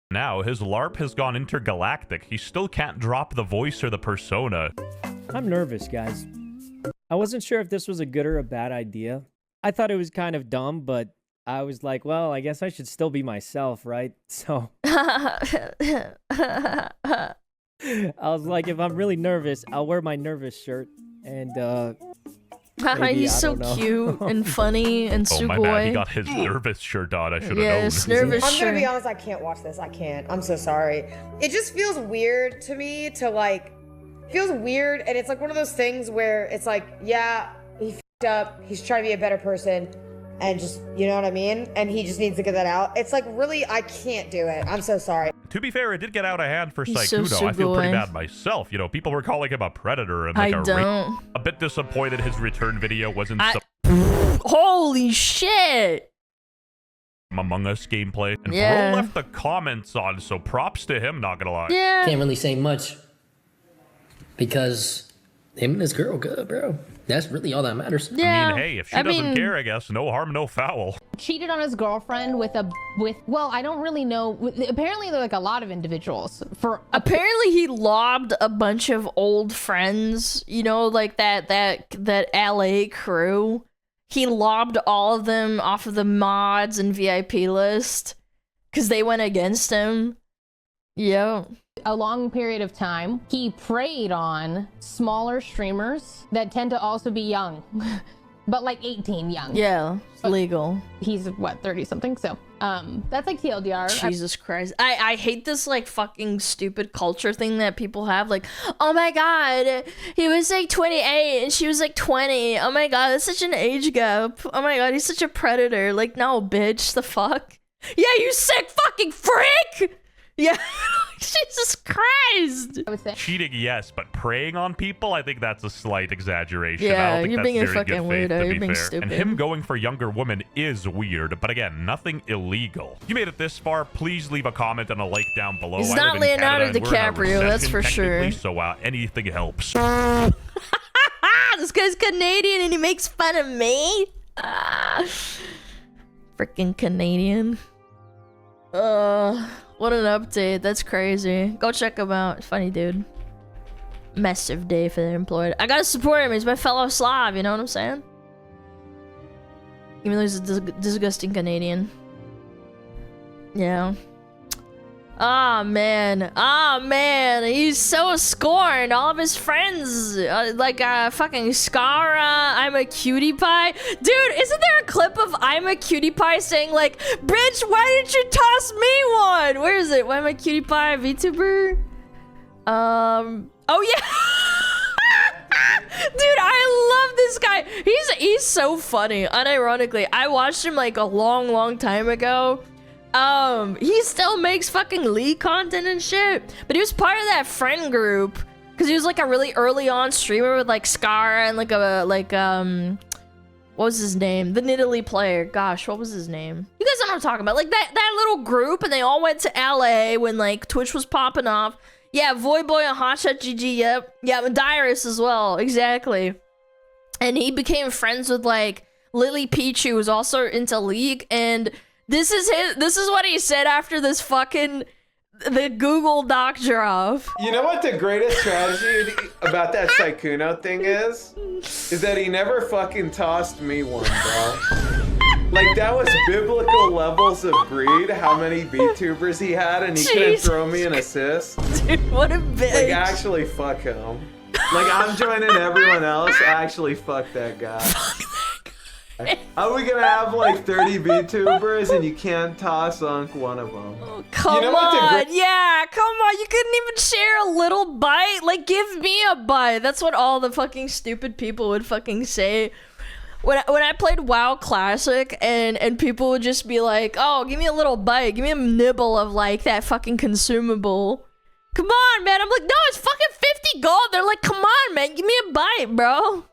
now, his LARP has gone intergalactic. He still can't drop the voice or the persona. I'm nervous, guys. I wasn't sure if this was a good or a bad idea. I thought it was kind of dumb, but I was like, well, I guess I should still be myself, right? So I was like, if I'm really nervous, I'll wear my nervous shirt. And, maybe, he's so cute and funny and Oh, my bad. He got his nervous shirt on. I should have known. Yes, nervous I'm shirt. gonna be honest, I can't watch this. I can't. I'm so sorry. It just feels weird to me to like, feels weird. And it's like one of those things where it's like, yeah, he f***ed up. He's trying to be a better person. And just, you know what I mean? And he just needs to get that out. It's like, really, I can't do it. I'm so sorry. To be fair, it did get out of hand for He's so Sykkuno. I feel pretty sugoi. bad myself. You know, people were calling him a predator and like a bit disappointed his return video wasn't some Holy shit! Among Us gameplay. And Yeah. Bro left the comments on, so props to him, not gonna lie. Yeah. Can't really say much because him and his girl good, bro. That's really all that matters. I mean, hey, if she doesn't care, I guess no harm, no foul. Cheated on his girlfriend with well, I don't really know. Apparently, there are like a lot of individuals. Apparently, he lobbed a bunch of old friends. You know, like that LA crew. He lobbed all of them off of the mods and VIP list because they went against him. Yeah. A long period of time, he preyed on smaller streamers that tend to also be young, but like 18 young. Yeah, legal. He's what, 30 something? So, that's like TLDR. Jesus Christ. I hate this like fucking stupid culture thing that people have. Like, oh my god, he was like 28 and she was like 20. Oh my god, that's such an age gap. Oh my god, he's such a predator. Like, no, bitch, the fuck? Yeah, you sick fucking freak! Yeah, Jesus Christ! I would say. Cheating, yes, but preying on people, I think that's a slight exaggeration. I Yeah, don't think you're that's being a very fucking good faith, weirdo. to You're be being fair. stupid. And him going for younger women is weird, but again, nothing illegal. If you made it this far, please leave a comment and a like down below. He's I not live in Canada, Leonardo and we're in a DiCaprio, that's recession for sure. technically, so anything helps. This guy's Canadian and he makes fun of me? Freaking Canadian. What an update. That's crazy. Go check him out. Funny dude. Massive day for the employed. I gotta support him. He's my fellow Slav, you know what I'm saying? Even though he's a disgusting Canadian. Yeah. Ah, man. Ah, man. He's so scorned. All of his friends, like fucking Skara, I'm a cutie pie. Dude, isn't there a clip of I'm a cutie pie saying like, bitch, why didn't you toss me one? Where is it? Why am I cutie pie? VTuber? Oh yeah. Dude, I love this guy. He's so funny. Unironically, I watched him like a long time ago. He still makes fucking League content and shit, but he was part of that friend group because he was like a really early on streamer with like Scar and like what was his name? The Nidalee player. Gosh, what was his name? You guys know what I'm talking about. Like that little group, and they all went to LA when like Twitch was popping off. Yeah, Voyboy and Hotshot GG. Yep. Yeah, and Dyrus as well. Exactly. And he became friends with like Lily Peach, who was also into League, and this is what he said after this fucking the Google Doc drop. You know what the greatest tragedy about that Sykkuno thing is? Is that he never fucking tossed me one, bro. Like, that was biblical levels of greed, how many VTubers he had, and he couldn't throw me an assist. Dude, what a bitch. Like, actually, fuck him. Like, I'm joining everyone else, actually, fuck that guy. Are we gonna have like 30 VTubers and you can't toss Unc one of them? Come on, yeah, come on. You couldn't even share a little bite. Like, give me a bite. That's what all the fucking stupid people would fucking say. When I played WoW Classic and people would just be like, oh, give me a little bite. Give me a nibble of like that fucking consumable. Come on, man. I'm like, no, it's fucking 50 gold. They're like, come on, man. Give me a bite, bro.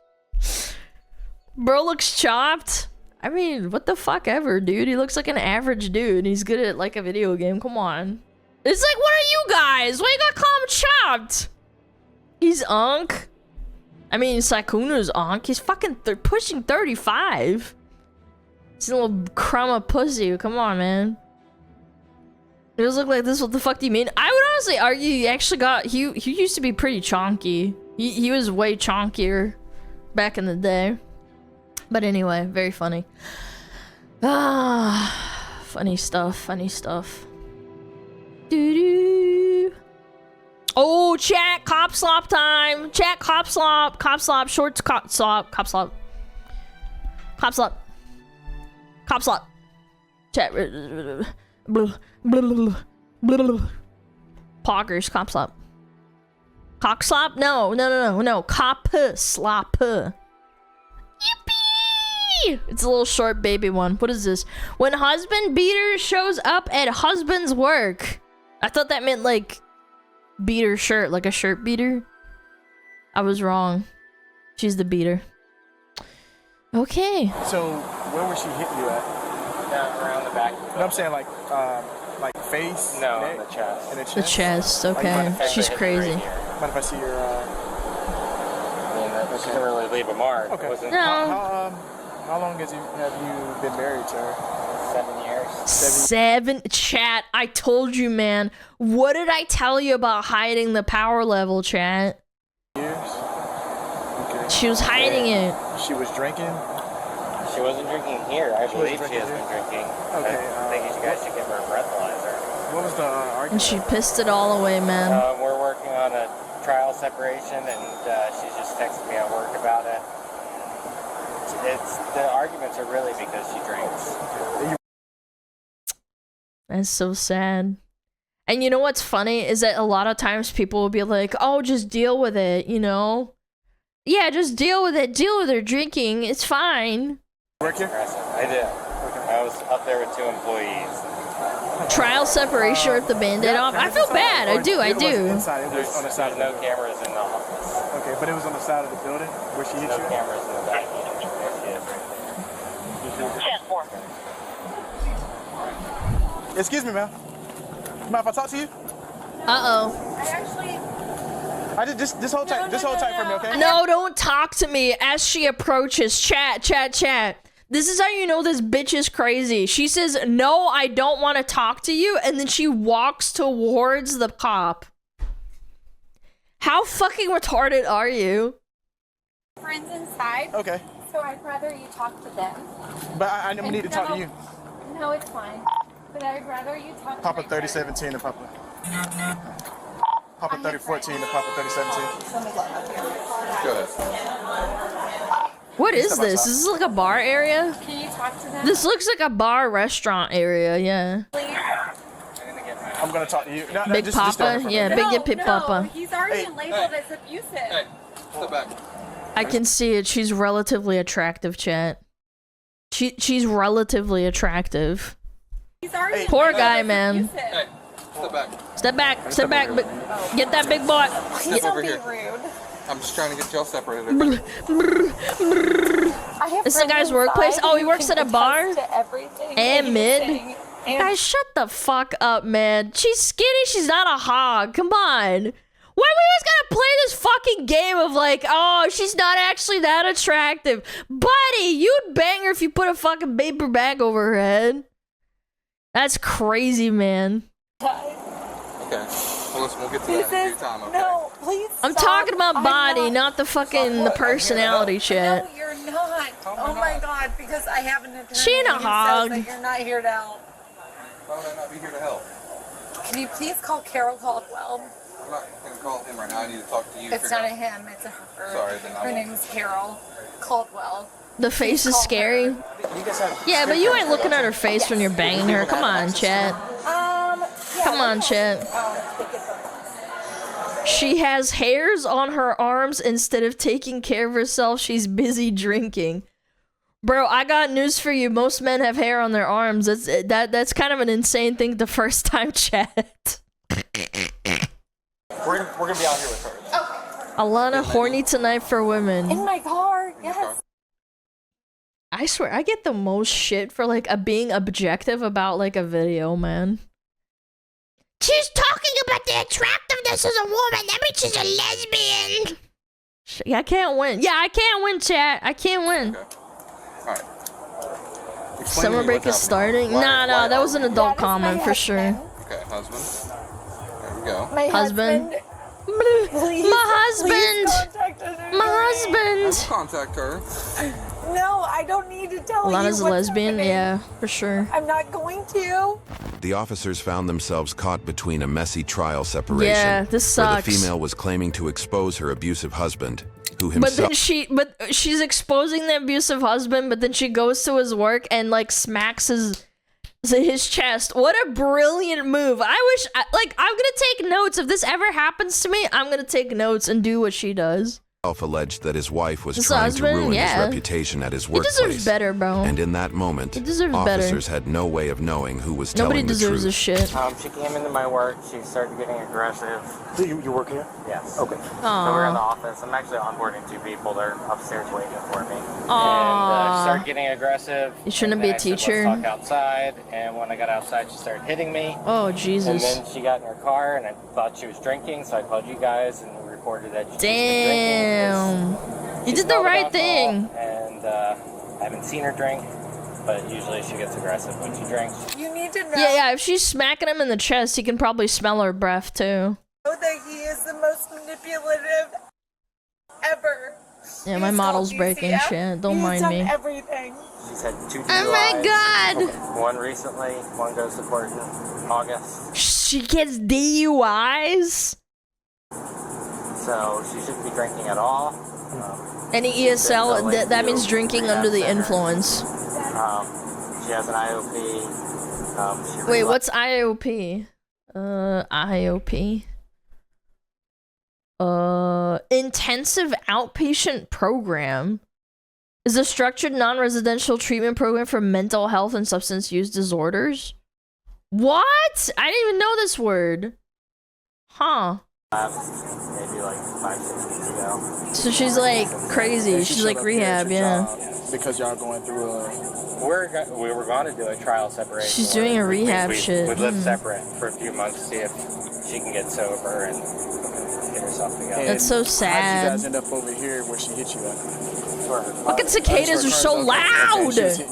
Bro looks chopped. I mean, what the fuck ever, dude. He looks like an average dude. He's good at like a video game. Come on. It's like, what are you guys? Why you gotta call him chopped? He's Unc. I mean, Sykkuno's Unc. He's fucking pushing 35. He's a little crumb of pussy. Come on, man. It does look like this. What the fuck do you mean? I would honestly argue he actually got... He used to be pretty chonky. He was way chonkier back in the day. But anyway, very funny. Funny stuff, funny stuff. Doo-doo. Oh, chat, cop slop time. Chat, cop slop, shorts, cop slop, cop slop. Cop slop. Cop slop. Chat. Poggers, cop slop. Cock slop? No. Cop slop. Yippee! It's a little short baby one. What is this? When husband beater shows up at husband's work. I thought that meant like beater shirt, like a shirt beater. I was wrong. She's the beater. Okay. So where was she hitting you at? Around the back. No, I'm saying like face. No, neck, the chest. In the chest. The chest. Okay. Like, she's crazy. Mind if I see your? I mean, that doesn't really leave a mark. Okay. No. How long have you been married to her? 7 years. 7. Chat, I told you, man. What did I tell you about hiding the power level, chat? Years. Okay. She was hiding it. She was drinking. She wasn't drinking here. I believe she has been drinking. Okay. I think you guys should give her a breathalyzer. What was the argument? And she pissed it all away, man. We're working on a trial separation, and she's just texted me at work about it. The arguments are really because she drinks. That's so sad. And you know what's funny is that a lot of times people will be like, oh, just deal with it, you know? Yeah, just deal with it. Deal with her drinking. It's fine. Work here? I did. I was up there with 2 employees. Trial separation with the Band-Aid off. I feel bad. I do. There's no cameras in the office. Okay, but it was on the side of the building where she hit you? No cameras in the back. Excuse me, ma'am. Mind if I talk to you? Uh-oh. I just hold tight. Just hold tight for me, okay? No, don't talk to me as she approaches. Chat. This is how you know this bitch is crazy. She says, no, I don't want to talk to you, and then she walks towards the cop. How fucking retarded are you? Friends inside. Okay. So I'd rather you talk to them. But I need to talk to you. No, it's fine. But I'd rather you talk Papa to 3017 and Papa 3014 and Papa 3017. Good. What is this? Is this like a bar area? Can you talk to them? This looks like a bar restaurant area, yeah. I'm gonna talk to you. No, Big just Papa? Yeah, Big Papa. He's already labeled as abusive. Hey, step back. I can see it. She's relatively attractive, chat. She's relatively attractive. He's already Poor guy, man. Hey, Step back. Get that big boy. Please don't be rude. I'm just trying to get y'all separated. This is the guy's workplace. Oh, he works at a bar? And mid. Guys, shut the fuck up, man. She's skinny. She's not a hog. Come on. Why we always gotta play this fucking game of like, oh, she's not actually that attractive. Buddy, you'd bang her if you put a fucking paper bag over her head. That's crazy, man. Okay. Well, listen, we'll get to that in time, okay? No, please. I'm talking about body, not the fucking the personality shit. No, you're not. Oh my god, because I have an attorney She ain't a who hog. says that you're not here to help. Why would I not be here to help? Can you please call Carol Caldwell? I'm not going to call him right now. I need to talk to you. It's not a him, it's a her. Sorry, then I Her won't. name is Carol Caldwell. The face is scary. Yeah, but you ain't looking at her face when you're banging her. Come on, chat. Come on, chat. She has hairs on her arms instead of taking care of herself. She's busy drinking. Bro, I got news for you. Most men have hair on their arms. That's kind of an insane thing the first time, chat. We're gonna be out here with her. Alana, horny tonight for women. In my car, yes. I swear, I get the most shit for like being objective about like a video, man. She's talking about the attractiveness as a woman. That means she's a lesbian. I can't win. Yeah, I can't win, chat. I can't win. Okay. All right. Summer break is starting. Nah, that was an adult comment for sure. Okay, husband. There we go. My husband. Please, My husband. My husband. What? Contact her. No, I don't need to tell you. Alana's a what's lesbian? happening. Yeah, for sure. I'm not going to. The officers found themselves caught between a messy trial separation. Yeah, this where sucks. the female was claiming to expose her abusive husband, who himself. But she's exposing the abusive husband, but then she goes to his work and like smacks his chest. What a brilliant move. I wish, I'm gonna take notes. If this ever happens to me, I'm gonna take notes and do what she does. Alleged that his wife was His trying husband? to ruin Yeah. his reputation at his He workplace. deserves better, bro. And in that moment, He deserves better. officers had no way of knowing who was Nobody telling the deserves truth. this shit. She came into my work. She started getting aggressive. You work here? Yes. Okay. So we're in the office. I'm actually onboarding 2 people. They're upstairs waiting for me. Aww. And she started getting aggressive. You shouldn't and be then a I said, teacher. Let's talk outside. And when I got outside, she started hitting me. Oh, Jesus. And then she got in her car, and I thought she was drinking, so I called you guys and reported that she Damn. was drinking. You did the right thing. And I haven't seen her drink, but usually she gets aggressive when she drinks. You need to know Yeah, if she's smacking him in the chest, he can probably smell her breath too. that he is the most manipulative ever. Yeah, my He's model's called breaking DCF. shit. Don't He's mind done me. everything. She's had 2 DUIs. Oh my God. One recently, one goes to court in August. She gets DUIs? So she shouldn't be drinking at all. Any ESL, that means drinking under the influence. She has an IOP. Wait, what's IOP? IOP? Intensive outpatient program is a structured non-residential treatment program for mental health and substance use disorders. What? I didn't even know this word. Huh. Maybe like 5-6 weeks ago. So she's like crazy. She's like rehab, yeah. Because y'all going through a... We were going to do a trial separation. She's doing a rehab shit. We lived separate for a few months to see if she can get sober and get herself together. That's so How'd sad. you guys end up over here where she hit you at? Fucking cicadas are so loud! She started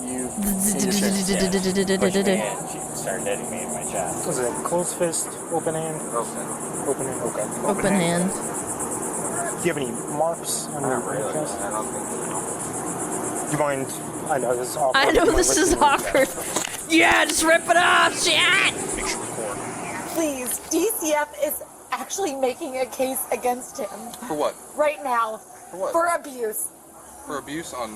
hitting me in my chest. Was it closed fist, open hand? Open hand, okay. Open hand. Do you have any marks on your chest? I don't think so. Do you mind? I know this is awkward. I know this is awkward. Yeah, just rip it off, shit! Please, DCF is actually making a case against him For what? right now. For what? For abuse. For abuse on...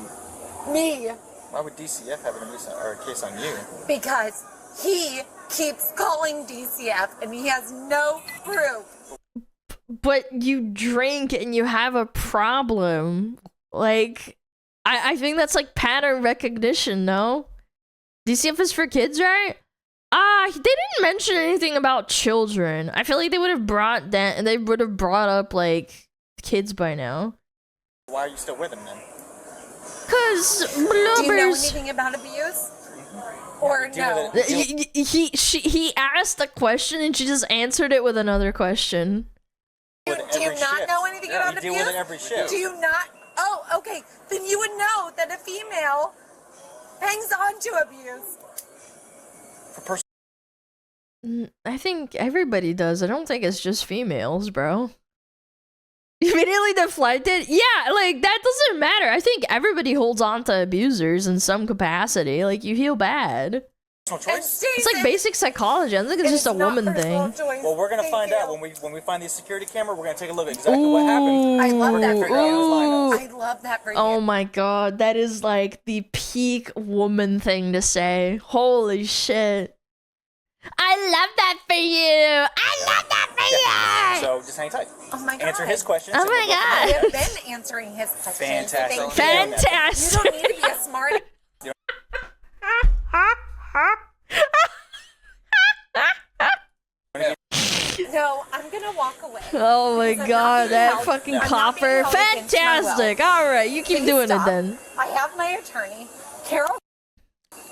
Me. Why would DCF have an abuse or a case on you? Because he keeps calling DCF and he has no proof. But you drink and you have a problem. Like, I think that's like pattern recognition, no? DCF is for kids, right? They didn't mention anything about children. I feel like they would have brought up like kids by now. Why are you still with him then? Cause Do you know bloopers. anything about abuse? Or no? He asked a question and she just answered it with another question. Do you not know anything about you abuse? deal with it every shift. Do you not? Oh, okay. Then you would know that a female hangs on to abuse. I think everybody does. I don't think it's just females, bro. Immediately deflected? Yeah, like, that doesn't matter. I think everybody holds on to abusers in some capacity. Like, you feel bad. It's like basic psychology. I don't think it's just a woman thing. Well, we're gonna find out when we find the security camera. We're gonna take a look at exactly what happened. I love that for you. Ooh. I love that for you. Oh my god, that is like the peak woman thing to say. Holy shit. I love that for you. I love that for you. So just hang tight. Oh my god. Answer his questions. Oh and my we'll go from I there. have been answering his questions. Fantastic. Thank you. Fantastic. You don't need to be a smart. No, I'm gonna walk away. Oh my Because I'm god, not that being fucking held- I'm not being copper. held against my will. Fantastic. Alright, you keep Please doing stop. it then. I have my attorney, Carol.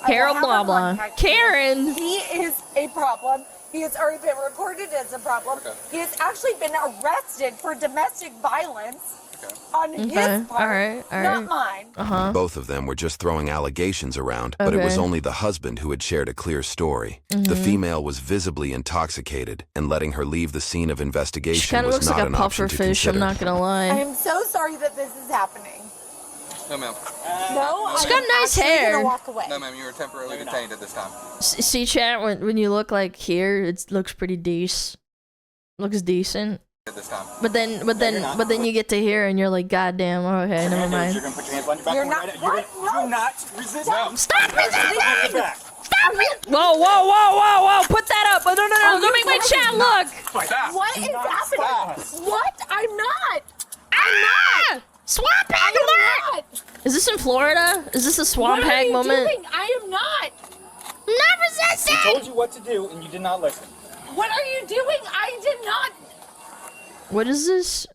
Carol I will have blah her blah. contact you. Karen. He is a problem. He has already been reported as a problem. He has actually been arrested for domestic violence on his part, Alright. not mine. Uh-huh. Both of them were just throwing allegations around, but it was Okay. only the husband who had shared a clear story. The Mhm. female was visibly intoxicated, and letting her leave the scene of She investigation kind of was looks not like a an option puffer to fish, I'm consider. not gonna I lie. am so sorry that this is happening. No, ma'am. No, She's I got am nice actually hair. gonna walk away. No, ma'am. You are temporarily detained at this time. See, chat, when you look like here, it looks pretty decent. Looks decent. At this time. But then you get to here and you're like, God damn, okay, never mind. You're gonna put your hands behind your back. You're not. Do not resist. No. Stop it! Stop it! Whoa! Put that up! No! Don't make my chat look! What is happening? What? I'm not. Swamp hag alert! Is this in Florida? Is this a swamp hag moment? What are you doing? I am not. Not resisting! We told you what to do and you did not listen. What are you doing? I did not. What is this?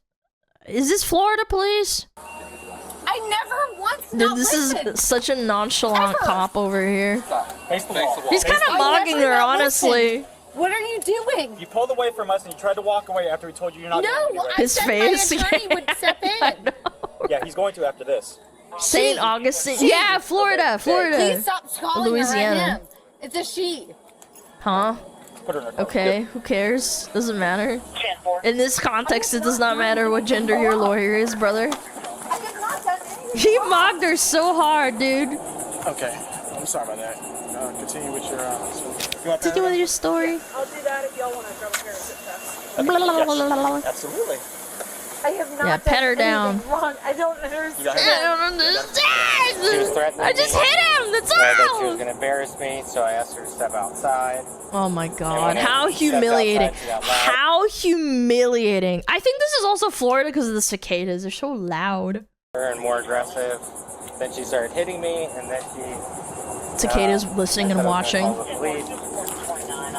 Is this Florida police? I never once Dude, not this listened. is such a nonchalant cop over here. Face the wall. He's kind of mocking her, honestly. What are you doing? You pulled away from us and you tried to walk away after we told you you're not going to do it. His face. My attorney would step in. Yeah, he's going to after this. St. Augustine. Yeah, Florida. Please stop calling Louisiana. her at him. It's a she. Huh? Put her in her car. Okay, who cares? Doesn't matter. In this context, it does not matter what gender your lawyer is, brother. He mocked her so hard, dude. Okay, I'm sorry about that. Continue with your. Continue with your story. I'll do that if y'all want to throw a test. Absolutely. I have not Yeah, pet her down. wrong. I don't understand. I don't understand. She was threatening I just me. hit him. That's Said that she was all. gonna embarrass me, so I asked her to step outside. Oh my god, when how she stepped humiliating. outside, she got loud. How humiliating. I think this is also Florida because of the cicadas. They're so loud. And more aggressive. Then she started hitting me, and then she. Cicadas listening and watching. Call the police.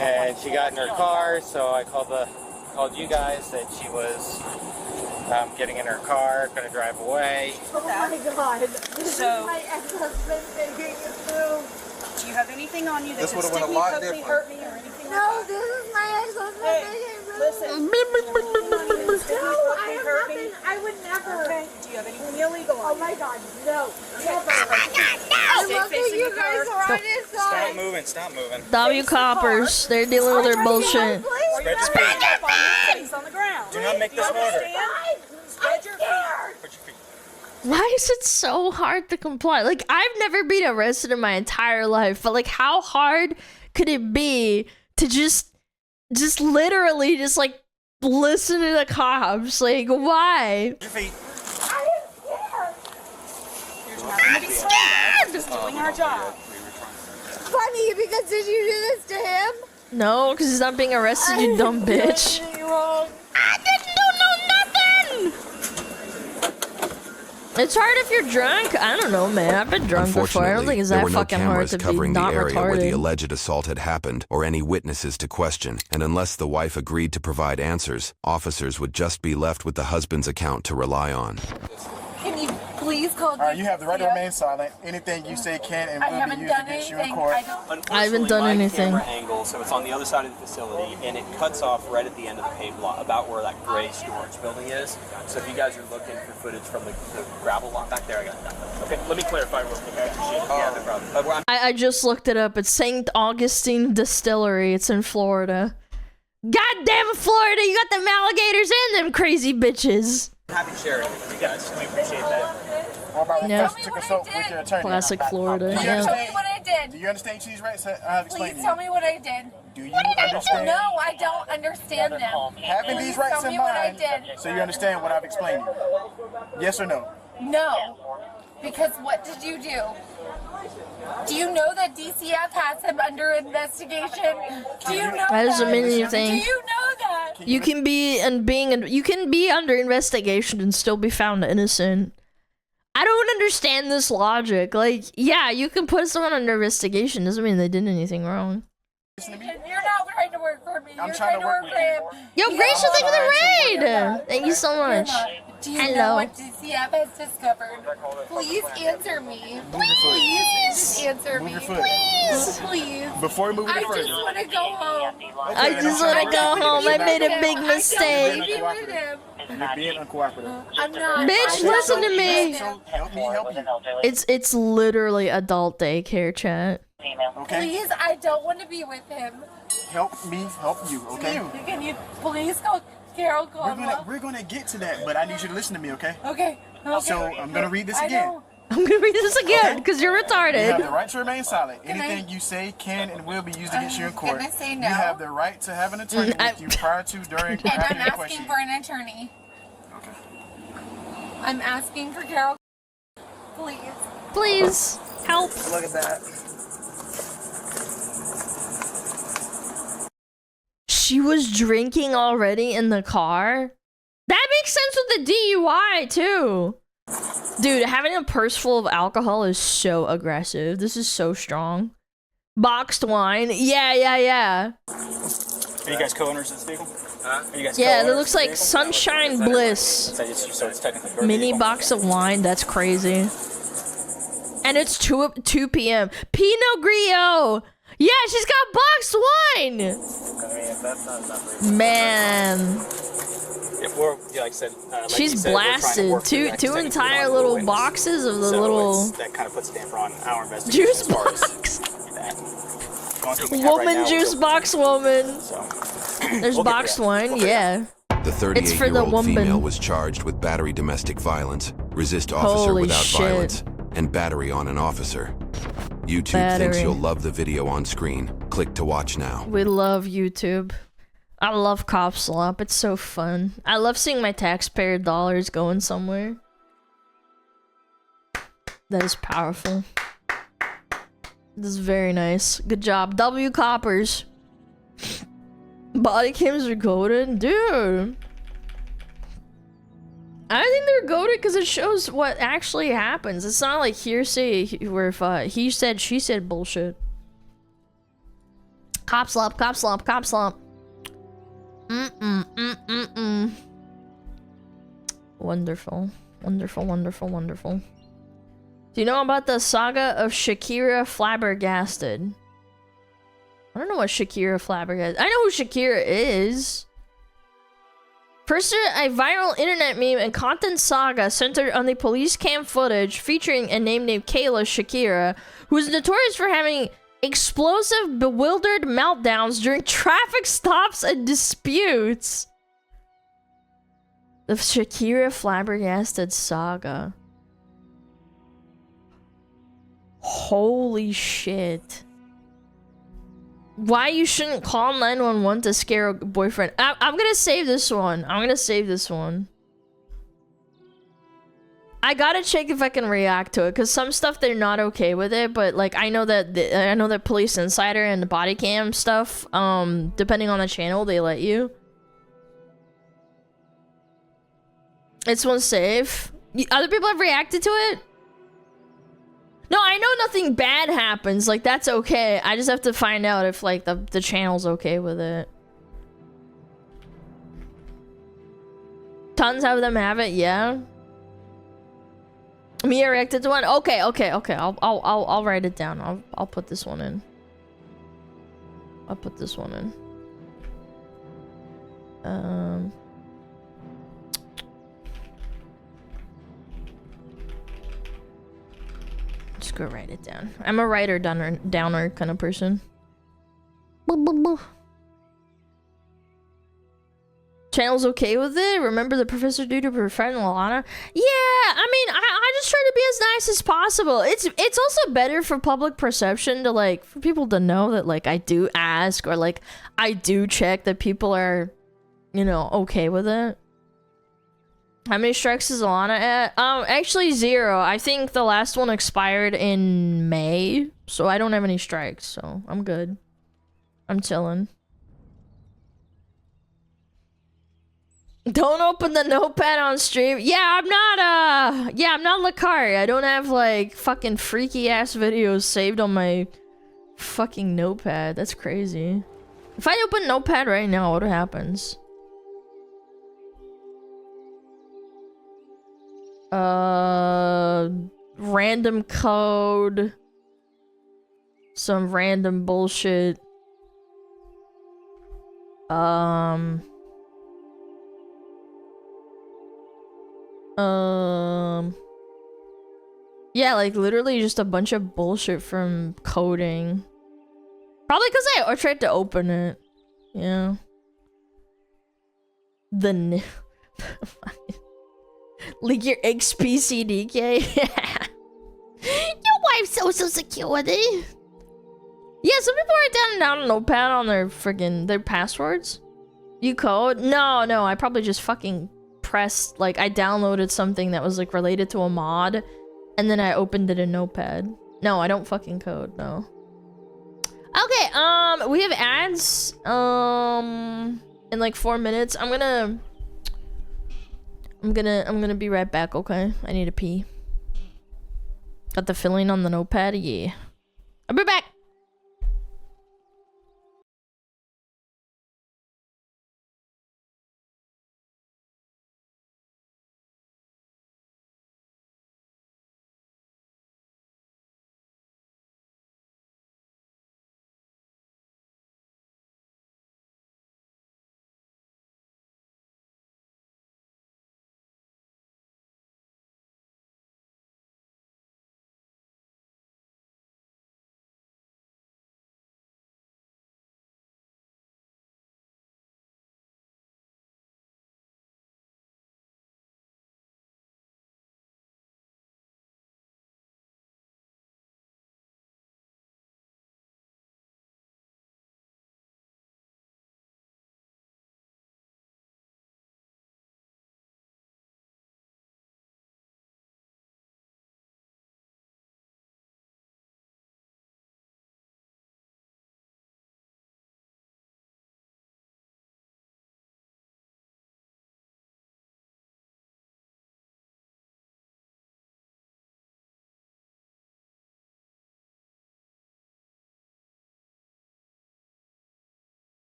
And she got in her car, so I called you guys that she was getting in her car, gonna drive away. Oh my god. This So- is my ex-husband making it through. Do you have anything on you that This could would've stick went a me, lot poke me, different. hurt me, or anything No, like that? this is my ex-husband Hey, making it through. listen. No, I have nothing. I would never. Okay. Do you have anything illegal on Oh my god, no. Never. I I love that you guys are on his Stop side. moving. Stop moving. W coppers, they're dealing with their bullshit. Spread your feet. Face on the ground. Do not make this You order. understand? Spread your feet. Put your feet. Why is it so hard to comply? Like, I've never been arrested in my entire life, but like, how hard could it be to just literally just like listen to the cops? Like, why? Your feet. I'm scared. Just doing our job. Funny, because did you do this to him? No, because he's not being arrested, you dumb bitch. Wrong. I didn't do nothing! It's hard if you're drunk. I don't know, man. I've been drunk before. I don't think it's there that were no fucking hard cameras to be covering the not area where the retarded. alleged assault had happened, or any witnesses to question, and unless the wife agreed to provide answers, officers would just be left with the husband's account to rely on. Can you please call All right, you have the right to remain silent. Anything you say can and I will be haven't used done against you in anything. court. I haven't done anything. Camera angle, so it's on the other side of the facility, and it cuts off right at the end of the paved lot, about where that gray storage building is. So if you guys are looking for footage from the gravel lot back there, I got that. Okay, let me clarify real quick. I appreciate it. Yeah, no problem. I just looked it up. It's St. Augustine Distillery. It's in Florida. Goddamn Florida, you got them alligators and them crazy bitches. I'm happy to share it with you guys. We appreciate that. What about Yeah. request to consult with your attorney? Classic Florida. Do you Yeah. Tell me what I did. Do you understand cheese rights? I have explained Please to tell you. me what I did. Do you understand? No, I don't understand them. Having Please these rights tell in me what I mind, did. so you understand what I've explained to you. Yes or no? No. Because what did you do? Do you know that DCF has him under investigation? Do you know that? That doesn't mean Do anything. you know that? You can be you can be under investigation and still be found innocent. I don't understand this logic. Like, yeah, you can put someone under investigation. Doesn't mean they did anything wrong. You're not trying to work for me. I'm You're trying to work for him. Yo, Grace, thank you for the raid. Thank you so much. Do you know Hello. what DCF has discovered? Please answer me. Please just answer me. Move your foot. Please. Before we move I any just further. want to go home. I just want to go home. I made a big I mistake. don't want to be with him. You're being uncooperative. I'm not. Bitch, listen to me. So help me help you. It's literally adult daycare chat. Okay? Please, I don't want to be with him. Help me help you, okay? Can you please call Carol? We're gonna get to that, but I need you to listen to me, okay? Okay. So I'm gonna read this I again. know. I'm gonna read this again because you're retarded. You have the right to remain silent. Anything you say can and will be used against you in court. Can I say no? You have the right to have an attorney with you prior to, during, or And after I'm your asking question. for an attorney. Okay. I'm asking for Carol. Please. Please help. Look at that. She was drinking already in the car? That makes sense with the DUI too. Dude, having a purse full of alcohol is so aggressive. This is so strong. Boxed wine. Yeah. Are you guys co-owners of this vehicle? Are you guys Yeah, co-owners that looks of like this Sunshine Bliss. vehicle? So it's technically your Mini vehicle. box of wine. That's crazy. And it's 2 p.m. Pinot Grillo. Yeah, she's got boxed wine. I mean, if that's not enough reason. Man. If we're, yeah, like I said, like you She's said, we're trying to blasted. work through that 'cause Two technically we entire don't have little a witness. boxes of the So little that kind of puts a damper on our investigation juice as far as box. that. The only thing we have right Woman now is juice open. box woman. So, There's we'll get boxed to that. wine, We'll figure it yeah. The It's for the 38-year-old woman. female was charged with battery domestic violence, resist officer Holy without shit. violence, and battery on an officer. YouTube Battery. thinks you'll love the video on screen. Click to watch now. We love YouTube. I love Cop Slop. It's so fun. I love seeing my taxpayer dollars going somewhere. That is powerful. This is very nice. Good job. W Coppers. Body cams are goated? Dude. I think they're goated because it shows what actually happens. It's not like hearsay where if he said, she said bullshit. Cop slop, cop slop, cop slop. Wonderful. Wonderful, wonderful, wonderful. Do you know about the saga of Shakira Flabbergasted? I don't know what Shakira Flabbergasted. I know who Shakira is. First, a viral internet meme and content saga centered on the police cam footage featuring a name named Kayla Shakira, who is notorious for having explosive, bewildered meltdowns during traffic stops and disputes. The Shakira Flabbergasted saga. Holy shit. Why you shouldn't call 911 to scare a boyfriend. I'm gonna save this one. I'm gonna save this one. I gotta check if I can react to it, because some stuff they're not okay with it, but like I know that Police Insider and the Bodycam stuff, depending on the channel, they let you. It's one save. Other people have reacted to it? No, I know nothing bad happens. Like, that's okay. I just have to find out if, like, the channel's okay with it. Tons of them have it, yeah. Mia reacted to one? Okay. I'll write it down. I'll put this one in. I'll put this one in. Just go write it down. I'm a writer downer kind of person. Channel's okay with it? Remember the professor dude to befriend Alana? Yeah, I mean, I just try to be as nice as possible. It's also better for public perception to, like, for people to know that, like, I do ask or, like, I do check that people are, you know, okay with it. How many strikes is Alana at? Actually 0. I think the last one expired in May, so I don't have any strikes, so I'm good. I'm chilling. Don't open the notepad on stream. Yeah, I'm not Lakari. I don't have, like, fucking freaky ass videos saved on my fucking notepad. That's crazy. If I open notepad right now, what happens? Random code. Some random bullshit. Yeah, like literally just a bunch of bullshit from coding. Probably because I tried to open it. Yeah. Leak your XPCDK? Yeah. social security. Yeah, some people write down a notepad on their passwords. You code? No, I probably just fucking pressed, like, I downloaded something that was, like, related to a mod, and then I opened it in Notepad. No, I don't fucking code, no. Okay, we have ads, in, like, 4 minutes. I'm gonna be right back, okay? I need to pee. Got the filling on the Notepad? Yeah. I'll be back!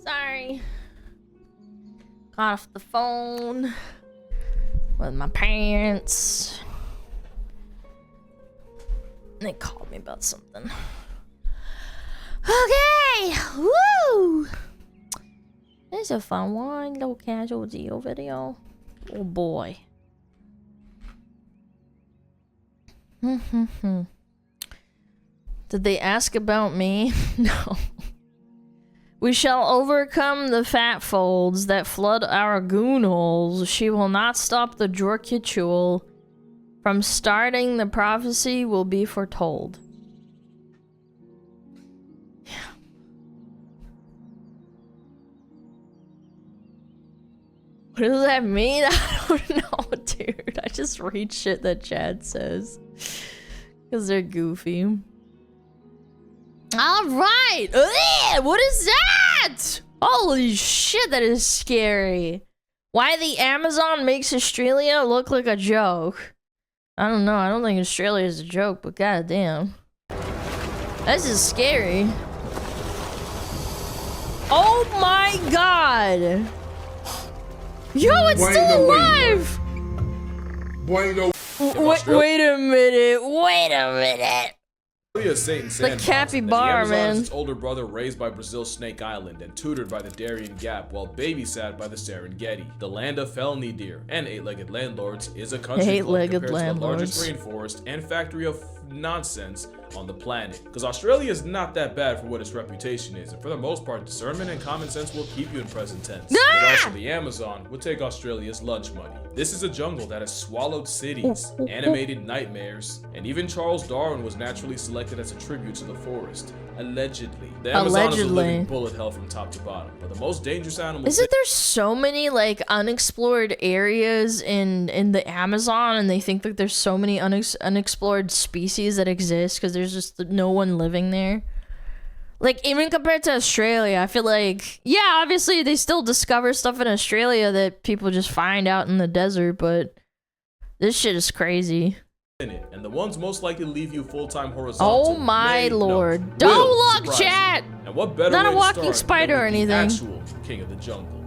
Sorry. Got off the phone with my parents. They called me about something. Okay! Woo! This is a fun one. Little casual deal video. Oh boy. Did they ask about me? No. We shall overcome the fat folds that flood our goon holes. She will not stop the Jorkitual. From starting, the prophecy will be foretold. Yeah. What does that mean? I don't know, dude. I just read shit that Chad says. Because they're goofy. Alright! What is that? Holy shit, that is scary. Why the Amazon makes Australia look like a joke. I don't know, I don't think Australia is a joke, but goddamn. This is scary. Oh my god! Yo, it's still alive! Wait a minute. Satan The capybara, man. His older brother raised by Brazil's Snake Island and tutored by the Darien Gap while babysat by the Serengeti. The land of felony deer and eight-legged landlords is a country club compared to the largest rainforest and factory of nonsense on the planet. Because Australia is not that bad for what its reputation is, and for the most part, discernment and common sense will keep you in present tense. But also the Amazon would take Australia's lunch money. This is a jungle that has swallowed cities, animated nightmares, and even Charles Darwin was naturally selected as a tribute to the forest. Allegedly. The Amazon is a living bullet hell from top to bottom, but the most dangerous animal— Isn't there so many like unexplored areas in the Amazon, and they think that there's so many unexplored species that exist because there's just no one living there? Like, even compared to Australia, I feel like, yeah, obviously they still discover stuff in Australia that people just find out in the desert, but this shit is crazy. And the ones most likely to leave you full-time horizontal. Oh my lord. Don't look, chat! And what better Not way a to walking start spider or than with the anything. actual king of the jungle.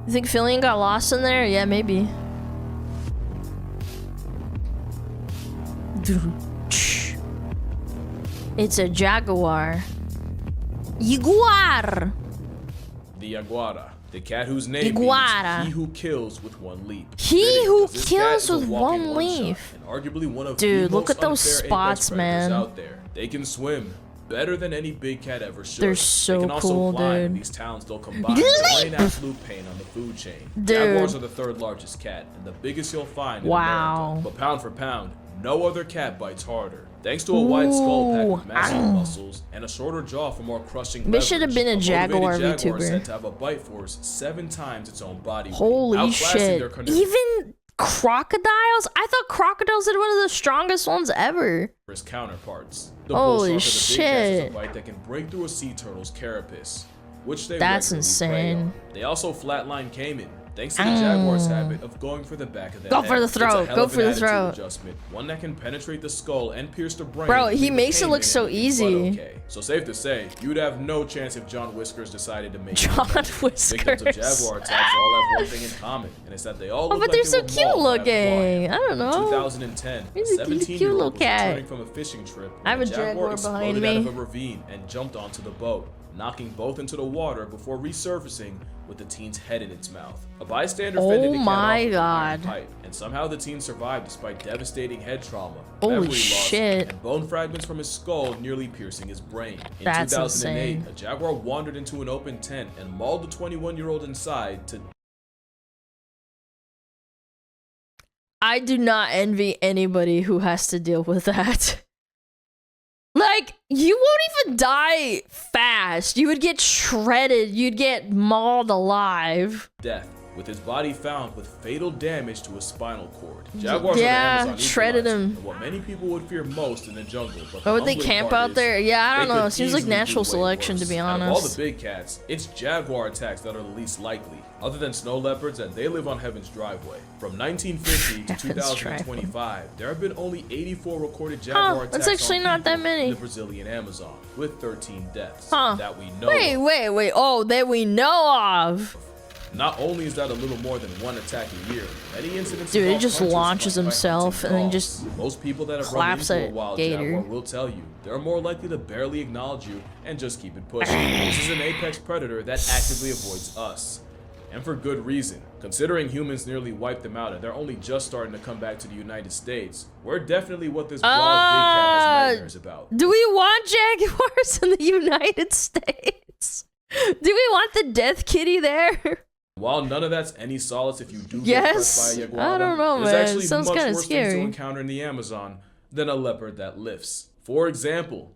You think Fillion got lost in there? Yeah, maybe. It's a jaguar. Jaguar! The Yaguara. The cat whose name Iguara. means he who kills with one leap. He who This cat kills is a with walking one one-shot, leaf. and arguably one of Dude, the look most at those unfair spots, apex predators man. out there. They can swim better than any big cat ever should. They're so they can also cool, climb, and dude. these towns they'll combine to an absolute pain on the food chain. Dude. Jaguars are the third largest cat and the biggest you'll find in Wow. America. But pound for pound, no other cat bites harder. Thanks to a wide skull packed with massive muscles and a shorter jaw for more crushing This should have been a Jaguar motivated jaguar is VTuber. said to have a bite force 7 times its own body weight. Holy outclassing shit. their Even crocodiles? I thought crocodiles are one of the strongest ones ever. his counterparts. The Holy bull shark are the big cats with shit. a bite that can break through a sea turtle's carapace, which they That's regularly prey insane. on. They also flatline caiman, thanks to the jaguar's habit of going for the back of the Go head. for the It's a throat, hell go of for an the attitude throat. adjustment, one that can penetrate the skull and pierce the brain. Bro, he leaving the makes it look caiman so anything but easy. okay. So safe to say, you'd have no chance if John Whiskers decided to make John Victims of Whiskers. jaguar attacks all have one thing in common, and it's that they all Oh, look but like they're they so were cute mauled by a looking. I don't In know. 2010, He's a cute 17-year-old little was cat. returning from a fishing trip. I have when a jaguar behind exploded out of me. a ravine and jumped onto the boat, knocking both into the water before resurfacing with the teen's head in its mouth. A bystander fended the cat my off with an iron God. pipe, and somehow the teen survived despite devastating head trauma, Holy memory loss, shit. and bone fragments from his skull nearly piercing his brain. In That's 2008, insane. a jaguar wandered into an open tent and mauled the 21-year-old inside to I do not envy anybody who has to deal with that. Like, you won't even die fast. You would get shredded. You'd get mauled alive. death. with his body found with fatal damage to his spinal cord. Jaguars yeah, are the Amazon shredded him. and what many people would fear most in the jungle. But why would they camp out there? Yeah, I don't know. It seems like natural selection, to be honest. Out of all the big cats, it's jaguar attacks that are the least likely, other than snow leopards, and they live on Heaven's driveway. From 1950 to 2025, there have been only 84 recorded jaguar attacks. That's actually not that many. In the Brazilian Amazon, with 13 deaths that we know. Wait. Oh, that we know of. Not only is that a little more than one attack a year, many incidents. Dude, he just launches himself and then just most people that have claps run into a at wild Gator. jaguar will tell you they're more likely to barely acknowledge you and just keep it pushing. This is an apex predator that actively avoids us. And for good reason. Considering humans nearly wiped them out and they're only just starting to come back to the United States, we're definitely what this wild big cat has nightmares about. Do we want jaguars in the United States? Do we want the death kitty there? While none of that's any solace if you do get pressed by a iguana, I don't know, there's man. actually Sounds much kind of worse things to scary. encounter in the Amazon than a leopard that lifts. For example,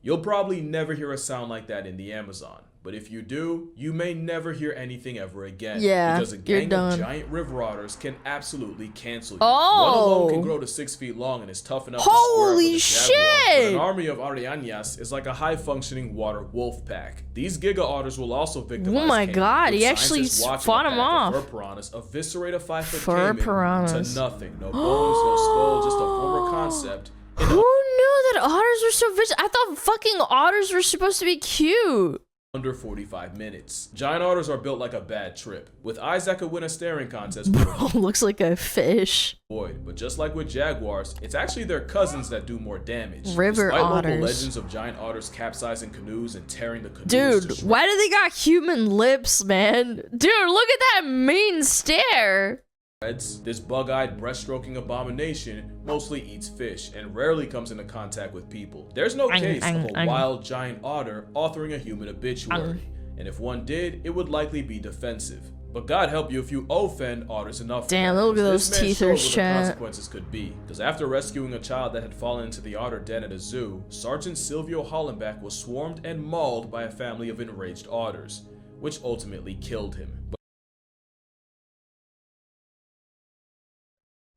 you'll probably never hear a sound like that in the Amazon. But if you do, you may never hear anything ever again. Yeah, because a you're gang done. of giant river otters can absolutely cancel you. Oh. One alone can grow to 6 feet long and is tough enough Holy to square up with a jaguar. But shit! an army of arañas is like a high-functioning water wolf pack. These giga otters will also victimize Oh my caiman, god, with he actually scientists watching fought a him pack of off. Fur piranhas eviscerate a 5-foot Fur caiman piranhas. to nothing. No bones, no skull, just a former concept. Who knew that otters were so vicious? I thought fucking otters were supposed to be cute. Under 45 minutes. Giant otters are built like a bad trip, with eyes that could win a staring contest. Bro, looks like a fish. But just like with jaguars, it's actually their cousins that do more damage. River Despite otters. local legends of giant otters capsizing canoes and tearing the canoes to Dude, shreds. why do they got human lips, man? Dude, look at that mean stare. This bug-eyed breaststroking abomination mostly eats fish and rarely comes into contact with people. There's no case of a wild giant otter authoring a human obituary, and if one did, it would likely be defensive. But God help you if you offend otters enough. Damn, look at those This man showed teethers, what the chat. consequences could be. Because after rescuing a child that had fallen into the otter den at a zoo, Sergeant Silvio Hollenbach was swarmed and mauled by a family of enraged otters, which ultimately killed him.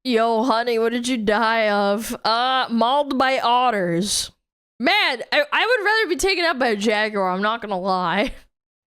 Yo, honey, what did you die of? Mauled by otters. Man, I would rather be taken out by a jaguar, I'm not gonna lie.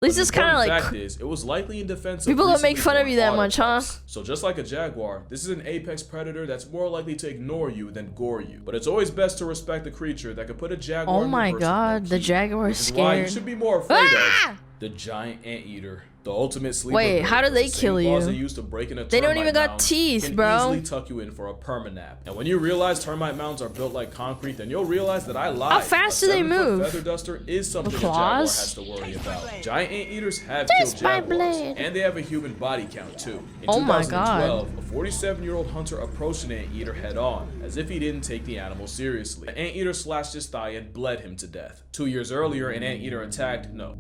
At least it's kind of like... fact is, it was likely in defense of people don't make recently fun of you born that otter much, huh? pups. So just like a jaguar, this is an apex predator that's more likely to ignore you than gore you. But it's always best to respect the creature that could put a jaguar Oh in my reverse with god, no the key. jaguar Which is is why you scared. should be more afraid Ah! of the giant anteater. The ultimate sleeper. Wait, bird how do with they the same kill claws you? They use to break in a They don't termite even got mound teeth, can bro. easily tuck you in for a permanap. And when you realize termite mounds are built like concrete, then you'll realize that I lied. How fast A do they 7-foot move? Feather duster is something a With jaguar claws? has to worry about. Giant anteaters have Just killed my jaguars, blade. and they have a human body count too. In Oh my 2012, a 47-year-old hunter approached an anteater head-on, as if he didn't take the animal seriously. The anteater slashed his thigh and bled him to death. 2 years earlier, an anteater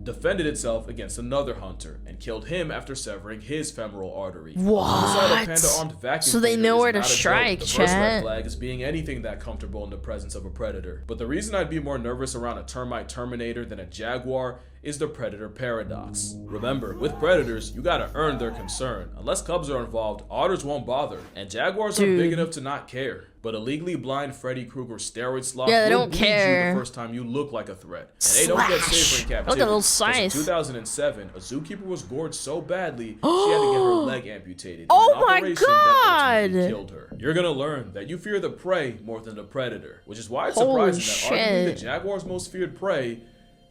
defended itself against another hunter and killed him after severing his femoral artery. What? Homicidal panda-armed vacuum So they cleaner know is where to not a joke. strike, The first red chat. flag is being anything that comfortable in the presence of a predator. But the reason I'd be more nervous around a termite terminator than a jaguar is the predator paradox. Remember, with predators, you gotta earn their concern. Unless cubs are involved, otters won't bother, and jaguars are big enough to not care. But a legally blind Freddy Krueger steroid sloth Yeah, they will don't bleed care. you the first time you look like a threat. And they don't get safer in captivity. Look at those 'Cause in scythe. 2007, a zookeeper was gored so badly, she had to get her leg amputated. in Oh an my operation that ultimately God. killed her. You're gonna learn that you fear the prey more than the predator, which is why it's Holy surprising that arguably the shit. jaguar's most feared prey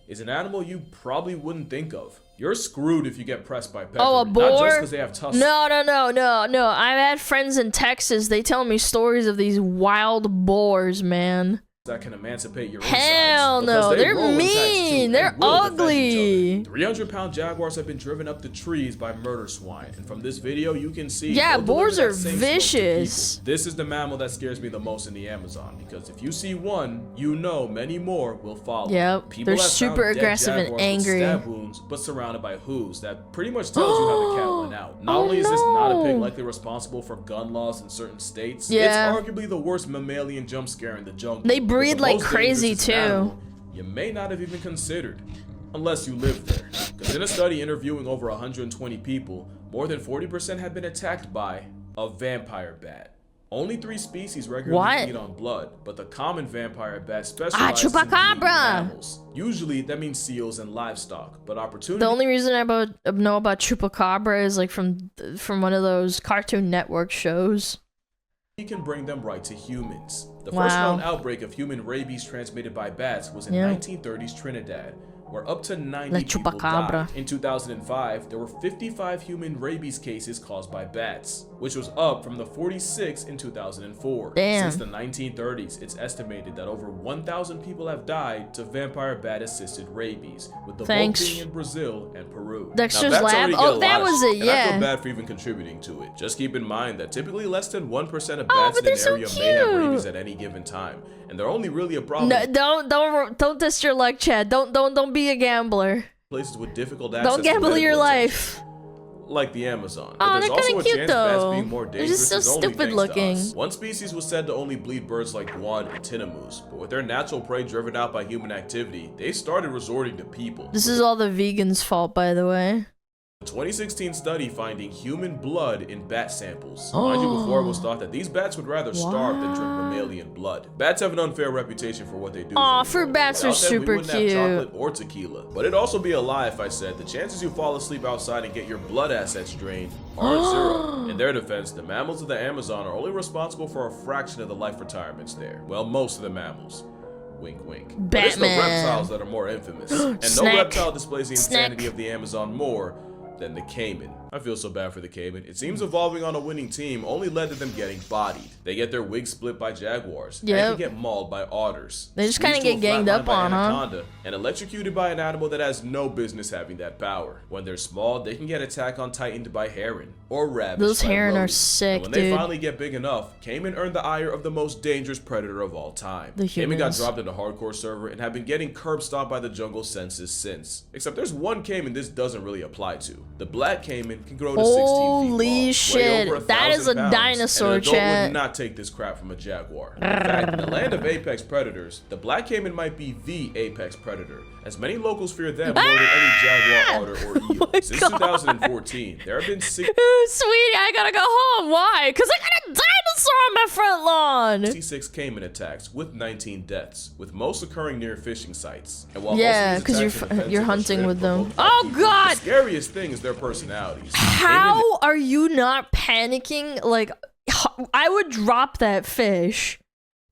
is an animal you probably wouldn't think of. You're screwed if you get pressed by pepper. Oh, a boar? Not just because they have tusks. No. I've had friends in Texas. They tell me stories of these wild boars, man. That can emancipate your Hell insides, no, because they they're roll in packs, too, mean. and They're will defend each ugly. other. 300-pound jaguars have been driven up the trees by murder swine, and from this video you can see. Yeah, they'll boars deliver are that same smoke to vicious. people. This is the mammal that scares me the most in the Amazon, because if you see one, you know many more will follow. Yep, People they're have found super dead aggressive and jaguars with angry. stab wounds, but surrounded by hooves. That pretty much tells you how the cat went out. Not only is this not a pig likely responsible for gun laws in certain states, Yeah. it's arguably the worst mammalian jump scare in the jungle. They But breed the like most crazy, dangerous too. animal you may not have even considered, unless you live there. Because in a study interviewing over 120 people, more than 40% have been attacked by a vampire bat. Only 3 species regularly feed on blood, but the common vampire bat specializes in eating mammals. Usually, that means seals and livestock, but opportunity... The only reason I know about Chupacabra is like from one of those Cartoon Network shows. He can bring them right to humans. The first known outbreak of human rabies transmitted by bats was in 1930s Trinidad, where up to 90 people died. In 2005, there were 55 human rabies cases caused by bats, which was up from the 46 in 2004. Since the 1930s, it's estimated that over 1,000 people have died to vampire bat-assisted rabies, with the bulk being in Brazil and Peru. Dexter's Lab? Oh, that was it, yeah. I feel bad for even contributing to it. Just keep in mind that typically less than 1% of bats in an area may have rabies at any given time, and they're only really a problem. No, don't diss your luck, Chad. Don't be a gambler. Places with difficult access. Don't gamble your life. Like the Amazon. Oh, but there's also a chance bats being more They're dangerous just so stupid looking. One species was said to only bleed birds like guan and tinamous, but with their natural prey driven out by human activity, they started resorting to people. This is all the vegans' fault, by the way. A 2016 study finding human blood in bat samples. Mind you, before it was thought that these bats would rather starve than drink mammalian blood. Bats have an unfair reputation for what they do. Aw, fruit bats are super cute. Chocolate or tequila. But it'd also be a lie if I said the chances you fall asleep outside and get your blood assets drained are zero. In their defense, the mammals of the Amazon are only responsible for a fraction of the life retirements there. Well, most of the mammals. Wink, wink. But it's the reptiles that are more infamous. And no reptile displays the insanity of the Amazon more than the caiman. I feel so bad for the caiman. It seems evolving on a winning team only led to them getting bodied. They get their wigs split by jaguars. They can get mauled by otters. They just kind of get ganged up on, anaconda, and electrocuted by an animal that has no business having that power. When they're small, they can get attack on tightened by heron or rabbits. Those heron are sick, and when they finally get big enough, caiman earned the ire of the most dangerous predator of all time. Caiman got dropped into hardcore server and have been getting curb stomped by the jungle census since. Except there's one caiman this doesn't really apply to. The black caiman can grow to 16 feet long. Holy shit, that is a dinosaur, chat. Would not take this crap from a jaguar. In fact, in the land of apex predators, the black caiman might be the apex predator, as many locals fear them more than any jaguar, otter, or eel. Since 2014, there have been sweetie, I gotta go home. Why? Because I got a dinosaur on my front lawn. 66 caiman attacks with 19 deaths, with most occurring near fishing sites. And while because you're hunting with them. Oh god! The scariest thing is their personalities. How are you not panicking? Like, I would drop that fish.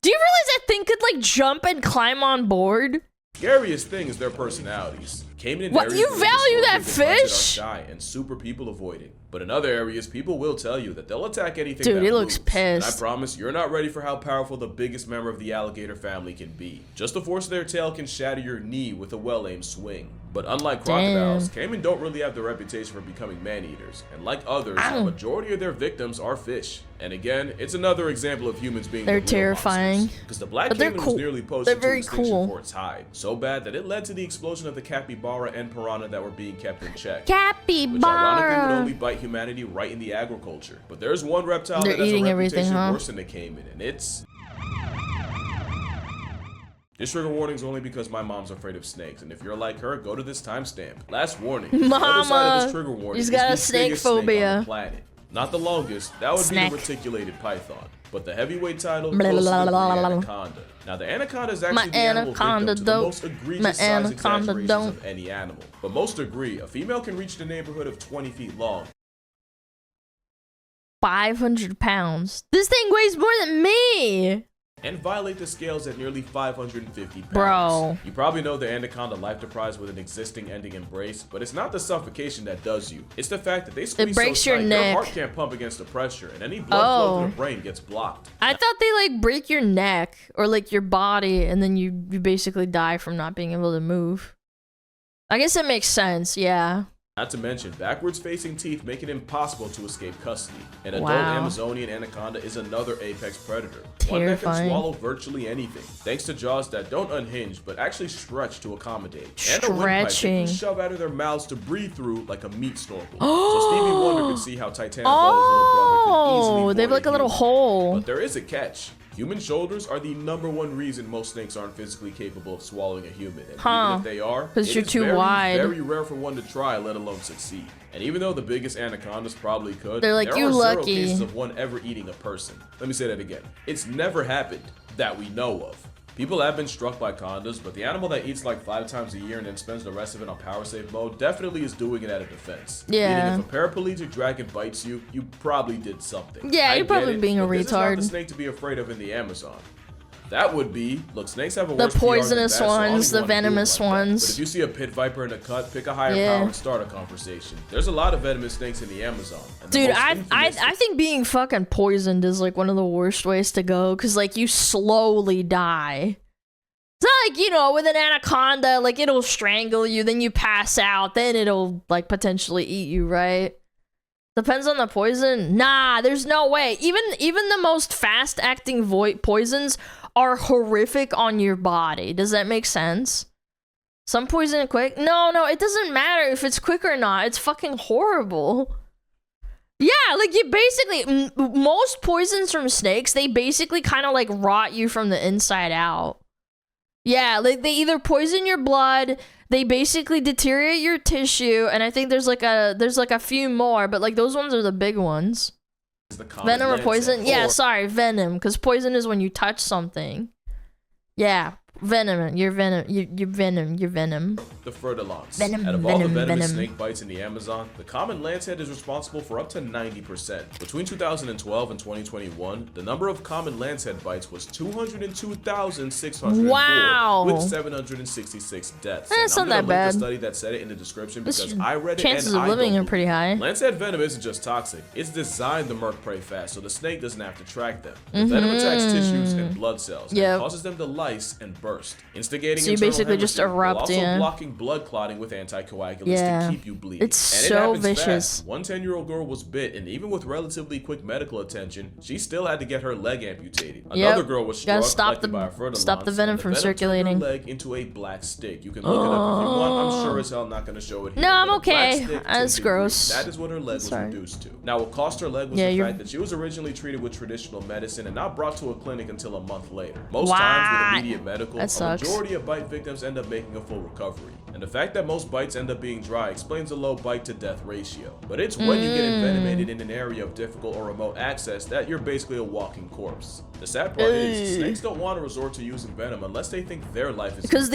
Do you realize that thing could like jump and climb on board? Scariest thing is their personalities. What, you value that fish? Shy and super people avoid it. But in other areas, people will tell you that they'll attack anything. Dude, that he moves. looks pissed. And I promise you're not ready for how powerful the biggest member of the alligator family can be. Just the force of their tail can shatter your knee with a well-aimed swing. But unlike crocodiles, caiman don't really have the reputation for becoming man-eaters. And like others, the majority of their victims are fish. And again, it's another example of humans being They're terrifying. Because the black caiman was nearly posted to extinction for its hide. So bad that it led to the explosion of the capybara and piranha that were being kept in check. Capybara! Which ironically would only bite humanity right in the agriculture. But there's one reptile that has a reputation worse than the caiman, and it's... This trigger warning is only because my mom's afraid of snakes, and if you're like her, go to this timestamp. Last warning. Mama, the other side of this trigger warning he's got a snake phobia. On the planet. Not the longest, that would be the reticulated python. But the heavyweight title goes to the anaconda. Now the anaconda is actually the animal victim to the most egregious size exaggerations of any animal. But most agree, a female can reach the neighborhood of 20 feet long. 500 pounds. This thing weighs more than me. And violate the scales at nearly 550 pounds. Bro. You probably know the anaconda life deprives with an existing ending embrace, but it's not the suffocation that does you. It's the fact that they squeeze breaks so tight, your neck. Your heart can't pump against the pressure, and any blood flow to the brain gets blocked. I thought they like break your neck or like your body, and then you basically die from not being able to move. I guess it makes sense, yeah. Not to mention, backwards facing teeth make it impossible to escape custody. An adult Amazonian anaconda is another apex predator. One that can swallow virtually anything, thanks to jaws that don't unhinge but actually stretch to accommodate. And a windpipe they can shove out of their mouths to breathe through like a meat snorkel. So Stevie Wonder could see how Titanic little brother could easily they have like a little hole. But there is a catch. Human shoulders are the #1 reason most snakes aren't physically capable of swallowing a human. And even if they are, because you're too very, wide. Very rare for one to try, let alone succeed. And even though the biggest anacondas probably could, they're like, there you are lucky. 0 cases of one ever eating a person. Let me say that again. It's never happened that we know of. People have been struck by condas, but the animal that eats like 5 times a year and then spends the rest of it on power save mode definitely is doing it out of defense. Yeah. Meaning if a paraplegic dragon bites you, you probably did something. Yeah, you're probably being a but this is not retard. the snake to be afraid of in the Amazon. That would be, look, snakes have a The worse PR than poisonous that, so I don't ones, even the wanna do it venomous like that. ones. But if you see a pit viper in a cut, pick a higher Yeah. power and start a conversation. There's a lot of venomous snakes in the Amazon. And the Dude, most I infamous- think being fucking poisoned is like one of the worst ways to go, because like you slowly die. It's not like, you know, with an anaconda, like it'll strangle you, then you pass out, then it'll like potentially eat you, right? Depends on the poison. Nah, there's no way. Even the most fast acting poisons are horrific on your body. Does that make sense? Some poison quick? No, it doesn't matter if it's quick or not. It's fucking horrible. Yeah, like you basically, most poisons from snakes, they basically kind of like rot you from the inside out. Yeah, like they either poison your blood, they basically deteriorate your tissue, and I think there's like a few more, but like those ones are the big ones. Venom or poison? Yeah, sorry, venom, because poison is when you touch something. Yeah, venom. You're venom. You're venom. You're venom. The Furtilons. Venom, Out of all the venom, venomous venom. snake bites in the Amazon, the common lancehead is responsible for up to 90%. Between 2012 and 2021, the number of common lancehead bites was 202,604, Wow. with 766 deaths. That's And I'm not gonna that link the bad. study that said it in the description This because I read it chances and of I living don't are pretty high. Lancehead venom isn't just toxic, it's designed to murk prey fast so the snake doesn't have to track them. The venom attacks tissues and blood cells Yep. and causes them to lyse and burst, instigating So you internal basically just hemorrhaging while erupt, also yeah. blocking blood clotting with anticoagulants Yeah. to keep you bleeding. It's and it so happens vicious. fast. One 10-year-old girl was bit, and even with relatively quick medical attention, she still had to get her leg amputated. Another girl was Gotta struck stop by a Furtilon, stop the venom and from venom turned circulating. her leg into a black stick. You can look it up if you want. I'm sure as hell not going to show it here. No, I'm but a black okay. stick That's tinted gross. green. That is what her leg Sorry. was reduced to. Now, what cost her leg was Yeah, the you're- fact that she was originally treated with traditional medicine and not brought to a clinic until a month later. Most What? times with immediate medical, That a sucks. majority of bite victims end up making a full recovery. And the fact that most bites end up being dry explains the low bite to death ratio. But it's when you get envenomated in an area of difficult or remote access that you're basically a walking corpse. The sad part is, snakes don't want to resort to using venom unless they think their life is Because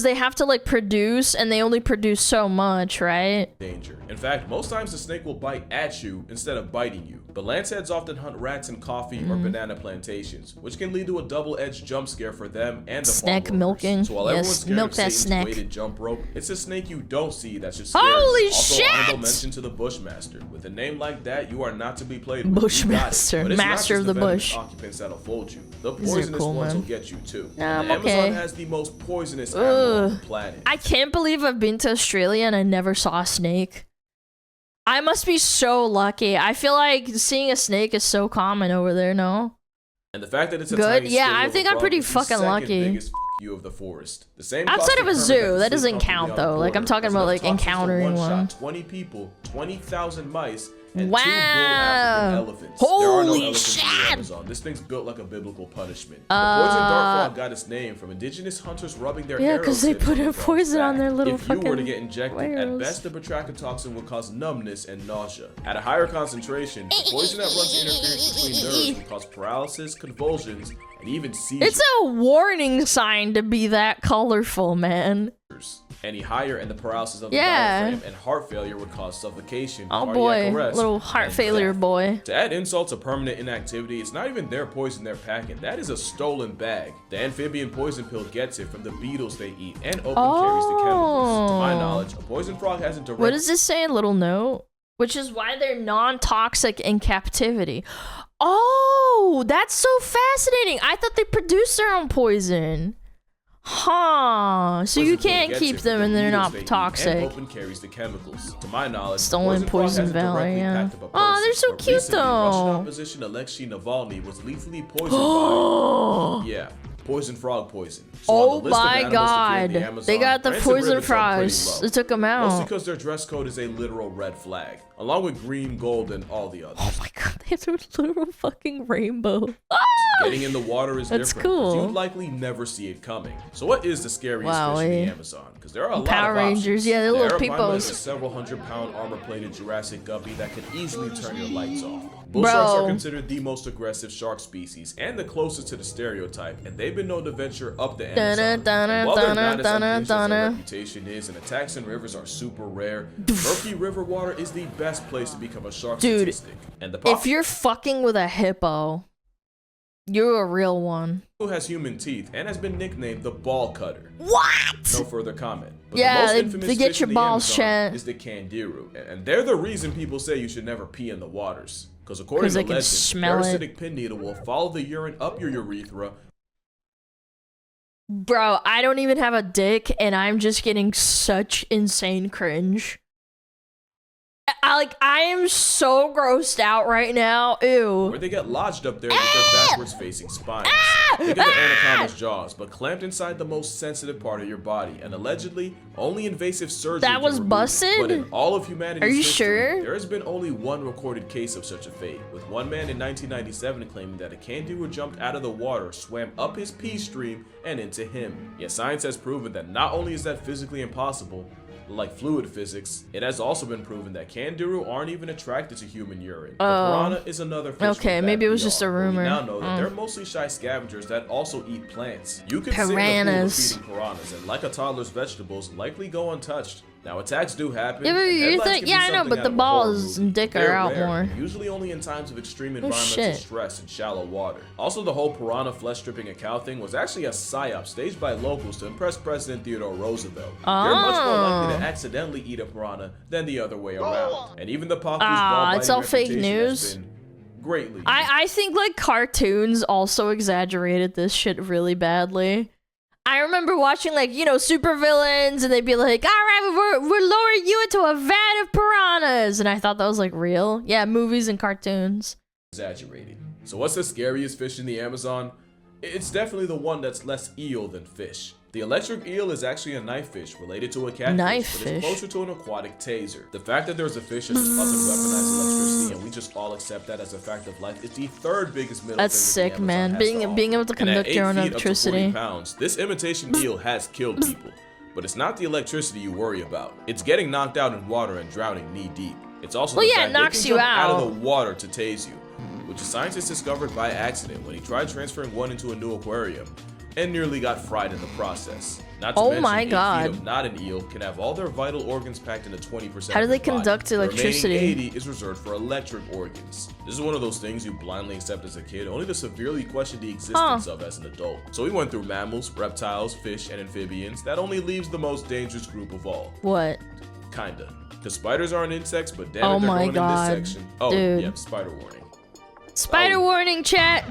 they have to like produce, and they only produce so much, right? danger. In fact, most times the snake will bite at you instead of biting you. But lanceheads often hunt rats in coffee or banana plantations, which can lead to a double-edged jump scare for them and the farm Snack workers. milking. So while everyone's Yes, scared milk of that Satan's snack. weighted jump rope, it's a snake you don't see that should scare Holy you. Also, shit! honorable mention to the Bushmaster. With a name like that, you are not to be played with. You got it. Bushmaster, But it's not master just of the venomous bush. occupants that'll fold you. The These are poisonous cool, ones man. will get you too. Nah, And I'm the Amazon okay. has the most poisonous animal on the planet. I can't believe I've been to Australia and I never saw a snake. I must be so lucky. I feel like seeing a snake is so common over there, no? And the fact that it's a Good? tiny Yeah, skin I of a think I'm bug pretty is the fucking second lucky. biggest you of the forest. The same Outside cost of a permit zoo, the that doesn't company count on the though. Like I'm border talking is about enough like toxins to encountering one-shot one. 20 people, 20,000 mice, and Wow. 2 bull African elephants. There are no Holy elephants in the shit. Amazon. This thing's built like a biblical punishment. The poison dart frog got its name from indigenous hunters rubbing their Yeah, arrow because they tips put on the a frog's poison on back. their little If you fucking were to get injected, at arrows. best the batrachotoxin would cause numbness and nausea. At a higher concentration, the poison that runs interference between nerves would cause paralysis, convulsions, and even seizures. It's a warning sign to be that colorful, man. Any higher, and the paralysis of the Yeah. diaphragm and heart failure would cause suffocation, Oh cardiac boy, arrest, little heart and failure death. boy. To add insult to permanent inactivity, it's not even their poison they're packing. That is a stolen bag. The amphibian poison pill gets it from the beetles they eat and open carries the chemicals. To my knowledge, a poison frog hasn't direct. What does this say? A little note? Which is why they're non-toxic in captivity. Oh, that's so fascinating. I thought they produced their own poison. Huh. So you Poison pill can't gets keep it from them the and they're beetles not they eat and toxic. open carries the chemicals. To my knowledge, Stolen frog poison hasn't valor, directly yeah. packed up a Oh, person, they're so but cute, recently, Russian though. opposition Alexei Navalny was lethally poisoned by, yeah, poison frog poison. So on Oh the list of my animals to fear in god. the Amazon, They got the France and poison rabbits are pretty frogs. low. They took them Mostly out. because their dress code is a literal red flag, along with green, gold, and all the others. Oh my god, they have a literal fucking rainbow. Getting in the water is That's different. cool. You'd likely never see it coming. So what is the scariest fish in the Amazon? Because there are a lot Power of options. Rangers, yeah, they're little There are primarily peepos. a several 100-pound armor-plated Jurassic guppy that could easily turn your lights off. Bull sharks are considered the most aggressive shark species and the closest to the stereotype, and they've been known to venture up the Amazon. And while they're not as unhinged as their reputation is, and attacks in rivers are super rare, murky river water is the best place to become a shark statistic. And the if you're fucking with a hippo, you're a real one. Who has human teeth and has been nicknamed the ball cutter. What? No further comment. But Yeah, the most they infamous get fish your in the balls Amazon shut. is the candiru, and they're the reason people say you should never pee in the waters. Because according to they can legend, smell it. parasitic pin needle will follow the urine up your urethra. Bro, I don't even have a dick, and I'm just getting such insane cringe. I am so grossed out right now. Ew. Where they get lodged up there with their backwards facing spines. Think of the anaconda's jaws, but clamped inside the most sensitive part of your body, and allegedly, only invasive surgery That was can remove it. busted? But in all of humanity's Are you history, sure? there has been only one recorded case of such a fate, with one man in 1997 claiming that a candiru jumped out of the water, swam up his pee stream, and into him. Yet science has proven that not only is that physically impossible, like fluid physics, it has also been proven that candiru aren't even attracted to human urine. The piranha is another fish. Okay, with maybe bad it was just PR, a but rumor. We now know that they're mostly shy scavengers that also eat plants. You could sit in a pool of Piranhas. feeding piranhas and, like a toddler's vegetables, likely go untouched. Now, attacks do happen. Yeah, but and you headlines think- can be yeah, I know, something but out the of a horror balls movie. and dick are They're out rare, more. Usually only in times of extreme Oh, environmental shit. stress and shallow water. Also, the whole piranha flesh stripping a cow thing was actually a psyop staged by locals to impress President Theodore Roosevelt. They're much more likely to accidentally eat a piranha than the other way around. And even the Pacu's it's all fake reputation has news. been greatly. I think like cartoons also exaggerated this shit really badly. I remember watching like, you know, supervillains, and they'd be like, all right, we're lowering you into a vat of piranhas. And I thought that was like real. Yeah, movies and cartoons. Exaggerated. So what's the scariest fish in the Amazon? It's definitely the one that's less eel than fish. The electric eel is actually a knife fish related to a catfish, Knife but fish? it's closer to an aquatic taser. The fact that there's a fish that doesn't weaponize electricity and we just all accept that as a fact of life is the third biggest middle That's finger the sick, Amazon man. has to offer. Being able to And at conduct 8 your own feet up to 40 electricity. pounds, this imitation eel has killed people. But it's not the electricity you worry about. It's getting knocked out in water and drowning knee deep. It's also Well, the yeah, fact it they knocks can you jump out of out. the water to tase you, which a scientist discovered by accident when he tried transferring one into a new aquarium and nearly got fried in the process. Not to Oh mention, my 8 feet God. of not an eel can have all their vital organs packed into 20%. How do of they their body. conduct The remaining electricity? 80 is reserved for electric organs. This is one of those things you blindly accept as a kid, only to severely question the existence of as an adult. So we went through mammals, reptiles, fish, and amphibians. That only leaves the most dangerous group of all. What? Kinda. Because spiders aren't insects, but damn Oh it, they're my going God, in this section. Oh, dude. yep, spider warning. Spider warning, chat.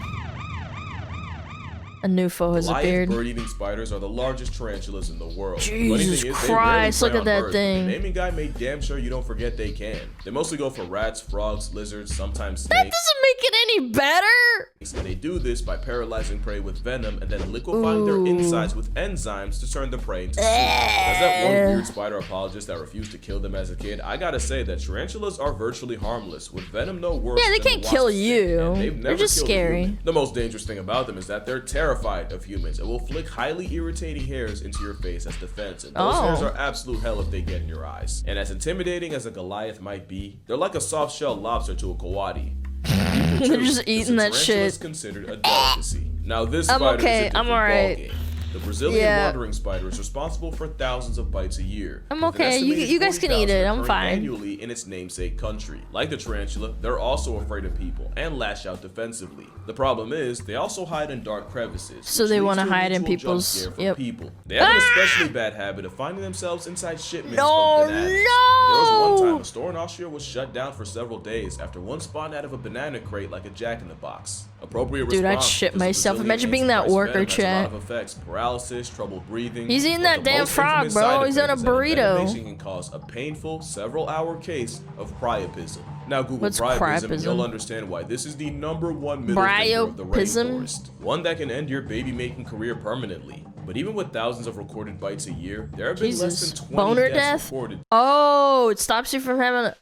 A Nufo has Goliath appeared. bird-eating spiders are the largest tarantulas in the world. The funny Jesus thing is, they rarely Christ, look prey at on that birds, but thing. The naming guy made damn sure you don't forget they can. They mostly go for rats, frogs, lizards, sometimes That snakes. doesn't make it any better. And they do this by paralyzing prey with venom and then liquefying their insides with enzymes to turn the prey into soup. As that one weird spider apologist that refused to kill them as a kid, I gotta say that tarantulas are virtually harmless, with venom no worse Yeah, they than can't a kill wasp's sting, you. and they've They're never just killed a scary. human. The most dangerous thing about them is that they're terrified of humans and will flick highly irritating hairs into your face as defense, and those hairs are absolute hell if they get in your eyes. And as intimidating as a Goliath might be, they're like a soft-shell lobster to a coati. They're just eating that shit. Is considered a delicacy. Now this I'm spider okay, is a I'm different alright. ballgame. The Brazilian Yeah. wandering spider is responsible for thousands of bites a year. I'm with an okay, estimated you guys can eat 40,000 it, I'm occurring fine. Annually in its namesake country. Like the tarantula, they're also afraid of people and lash out defensively. The problem is, they also hide in dark crevices. So which they leads wanna to a hide in mutual jump people's- scare from yep. people. They have an especially bad habit of finding themselves inside shipments No, of bananas. There was one time a store in Austria was shut down for several days after one spawned out of a banana crate like a jack-in-the-box. Appropriate Dude, I'd response, shit because the myself. Brazilian Imagine being that anti-spice worker, venom has a lot chat. of effects: paralysis, trouble breathing. He's eating But that the damn most frog, infamous bro. side He's on a effect is that burrito. venomation can cause a painful, several-hour case of priapism. Now Google What's priapism and priapism? you'll understand why this is the #1 middle finger of the Priapism? rainforest. One that can end your baby-making career permanently. But even with thousands of recorded bites a year, there have been less than 20 Boner deaths death? reported. Oh, it stops you from having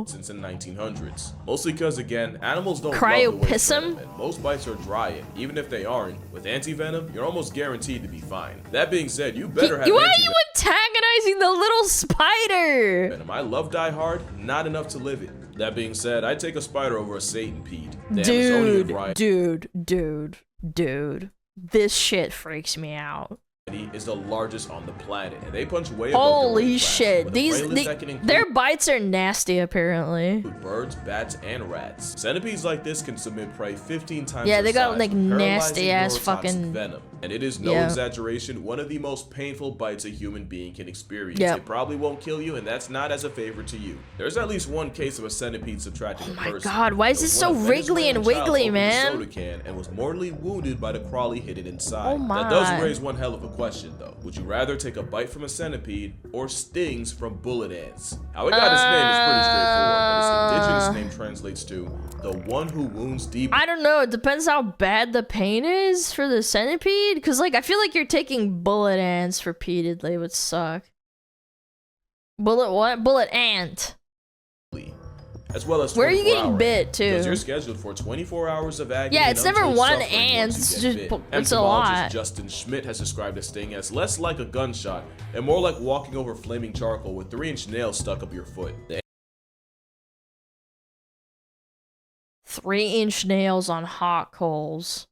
Since the 1900s. Mostly because, again, animals don't Cryopism? love and most bites are dry, and even if they aren't, with anti-venom, you're almost guaranteed to be fine. That being said, you better have Why are you antagonizing the little spider? venom. I love Die Hard, not enough to live it. That being said, I'd take a spider over a centipede. The Amazonian variety Dude. This shit freaks me out. is the largest on the planet, and they punch way above Holy shit. Their bites are nasty, apparently. Birds, bats, and rats. Centipedes like this can submit prey 15 times. Yeah, they got size, like nasty ass fucking venom. And it is no exaggeration, one of the most painful bites a human being can experience. Yep. It probably won't kill you, and that's not as a favor to you. There's at least one case of a centipede subtracting a person. Oh my god, why is this so wriggly and wiggly, man? Soda can and was mortally wounded by the crawly hidden inside. Oh my. That does raise one hell of a question, though. Would you rather take a bite from a centipede or stings from bullet ants? How it got its name is pretty straightforward, but its indigenous name translates to the one who wounds deep. I don't know, it depends how bad the pain is for the centipede, because like I feel like you're taking bullet ants repeatedly would suck. Bullet what? Bullet ant. As well as where are you getting bit too? Because you're scheduled for 24 hours of agony. Yeah, it's never one ant. It's just it's a lot. Justin Schmidt has described a sting as less like a gunshot and more like walking over flaming charcoal with 3-inch nails stuck up your foot. 3-inch nails on hot coals.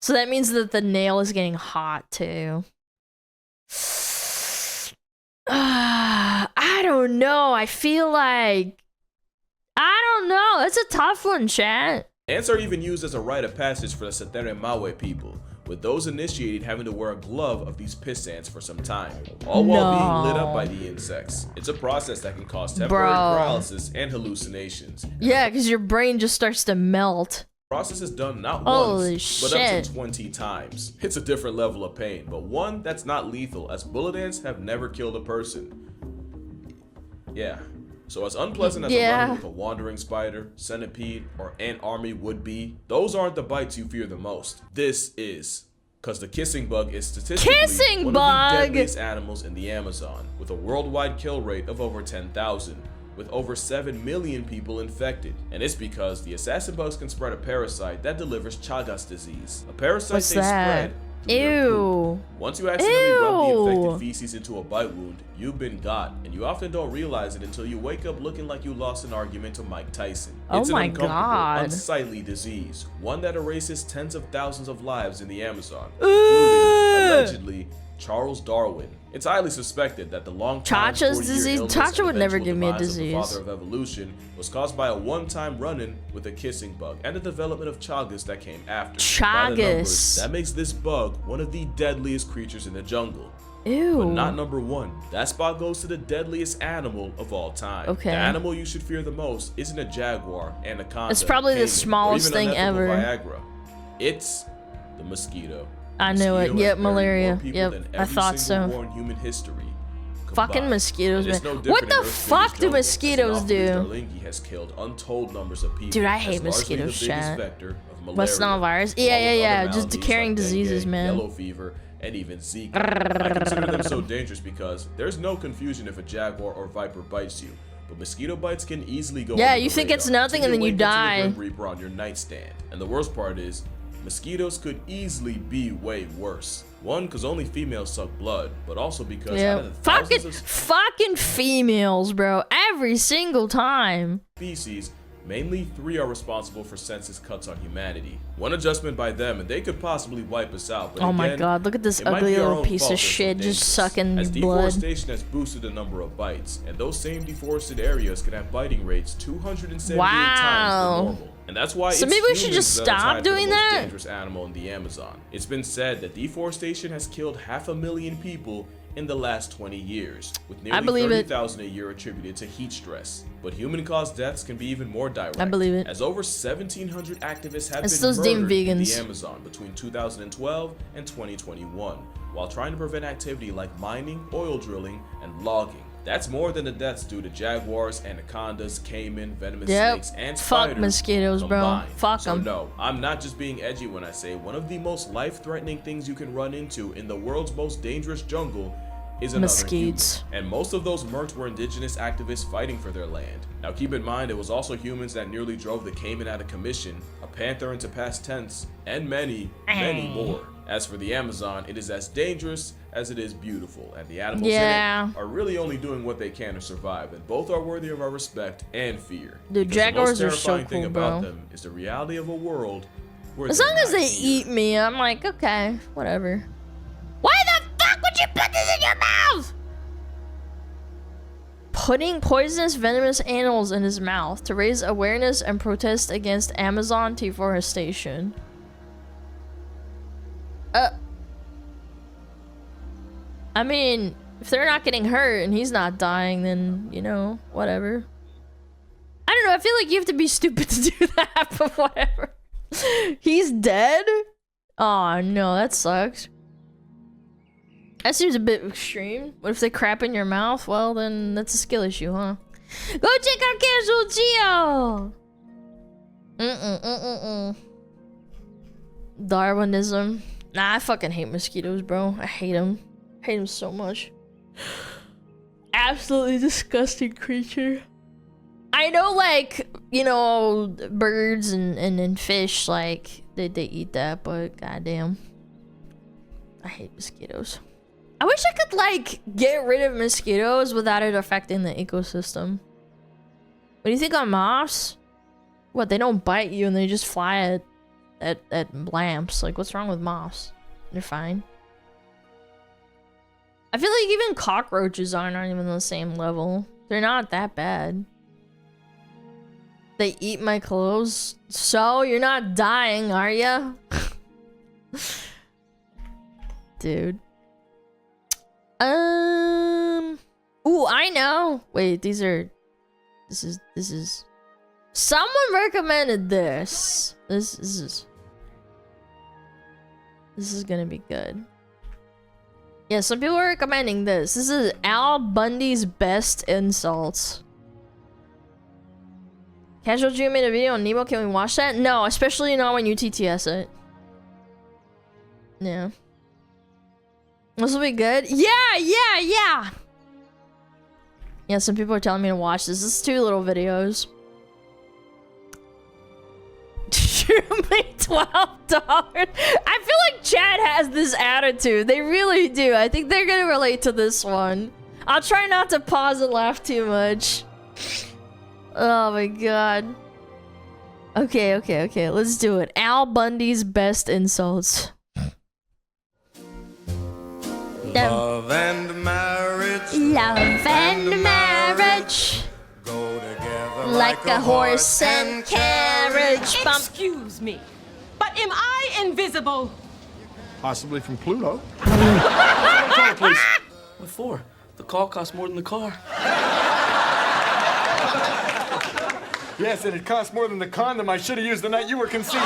So that means that the nail is getting hot too. I don't know. I feel like I don't know. That's a tough one, chat. Ants are even used as a rite of passage for the Setere Mawe people, with those initiated having to wear a glove of these piss ants for some time, all while being lit up by the insects. It's a process that can cause temporary paralysis and hallucinations. Yeah, because your brain just starts to melt. The process is done not Holy once, but up to 20 times. It's a different level of pain, but one that's not lethal, as bullet ants have never killed a person. Yeah. So as unpleasant as a run with a wandering spider, centipede, or ant army would be, those aren't the bites you fear the most. This is. Because the kissing bug is statistically one of the deadliest animals in the Amazon, with a worldwide kill rate of over 10,000, with over 7 million people infected. And it's because the assassin bugs can spread a parasite that delivers Chagas disease. A parasite spread. Ew. Once you accidentally rub the infected feces into a bite wound, you've been got, and you often don't realize it until you wake up looking like you lost an argument to Mike Tyson. It's an uncomfortable, unsightly disease, one that erases tens of thousands of lives in the Amazon, including, allegedly, Charles Darwin. It's highly suspected that the long-time Chacha's disease. Chacha would never give me a disease. The father of evolution was caused by a one-time run-in with a kissing bug and the development of Chagas that came after. Chagas. That makes this bug one of the deadliest creatures in the jungle. Ew. But not number one. That spot goes to the deadliest animal of all time. Okay. The animal you should fear the most isn't a jaguar, anaconda, it's probably the smallest thing ever. Viagra. It's the mosquito. I knew it. Yep, malaria. Yep, I thought so. War in human history. Fucking mosquitoes, man. What the fuck do mosquitoes do? Has killed untold numbers of people. Dude, I hate mosquitoes, chat. West Nile virus? Yeah. Just carrying diseases, man. Yellow fever, and even Zika. I consider them so dangerous because there's no confusion if a jaguar or viper bites you. But mosquito bites can easily go. Yeah, you think it's nothing and then you die. Reaper on your nightstand. And the worst part is, mosquitoes could easily be way worse. One, because only females suck blood, but also because out of the thousands of fucking females, bro. Every single time. Species, mainly 3 are responsible for census cuts on humanity. One adjustment by them, and they could possibly wipe us out. But oh my god, look at this ugly little piece of shit just sucking as blood. Deforestation has boosted the number of bites, and those same deforested areas can have biting rates 278 times the normal. And that's why so maybe we should just stop doing that. Dangerous animal in the Amazon. It's been said that deforestation has killed 500,000 people in the last 20 years, with nearly 30,000 a year attributed to heat stress. But human-caused deaths can be even more direct. I believe it. As over 1,700 activists have been those damn murdered in vegans. the Amazon between 2012 and 2021, while trying to prevent activity like mining, oil drilling, and logging That's more than the deaths due to jaguars, anacondas, caiman, venomous snakes, and spiders. Fuck mosquitoes, combined. bro. Fuck them. So no, I'm not just being edgy when I say one of the most life-threatening things you can run into in the world's most dangerous jungle is another Mesquites. human. And most of those mercs were indigenous activists fighting for their land. Now keep in mind, it was also humans that nearly drove the caiman out of commission, a panther into past tense, and many, many more. As for the Amazon, it is as dangerous as it is beautiful, and the animals in it are really only doing what they can to survive, and both are worthy of our respect and fear. Dude, jaguars are so thing cool, about bro. them is the reality of a world where As long as they eat me, I'm like, okay, whatever. Why the fuck would you put this in your mouth? Putting poisonous, venomous animals in his mouth to raise awareness and protest against Amazon deforestation. I mean, if they're not getting hurt and he's not dying, then, you know, whatever. I don't know, I feel like you have to be stupid to do that, but whatever. He's dead? Oh no, that sucks. That seems a bit extreme. What if they crap in your mouth? Well, then that's a skill issue, huh? Go check out Casual Geo! Darwinism. Nah, I fucking hate mosquitoes, bro. I hate them. I hate them so much. Absolutely disgusting creature. I know, like, you know, birds and fish, like, they eat that, but goddamn. I hate mosquitoes. I wish I could, like, get rid of mosquitoes without it affecting the ecosystem. What do you think on moths? What, they don't bite you and they just fly at lamps? Like, what's wrong with moths? They're fine. I feel like even cockroaches aren't even on the same level. They're not that bad. They eat my clothes. So, you're not dying, are ya? Dude. Ooh, I know. Wait, this is... Someone recommended this. This is gonna be good. Yeah, some people are recommending this. This is Al Bundy's best insults. Casual Dream made a video on Nemo. Can we watch that? No, especially not when you TTS it. Yeah. This will be good. Yeah. Yeah, some people are telling me to watch this. This is 2 little videos. $12. I feel like Chad has this attitude. They really do. I think they're gonna relate to this one. I'll try not to pause and laugh too much. Oh my god. Okay. Let's do it. Al Bundy's best insults. Love and marriage. Love and marriage. Go together like a horse and carriage. Bump. Excuse me, but am I invisible? Possibly from Pluto. Please. What for? The call costs more than the car. Yes, and it costs more than the condom I should have used the night you were conceived.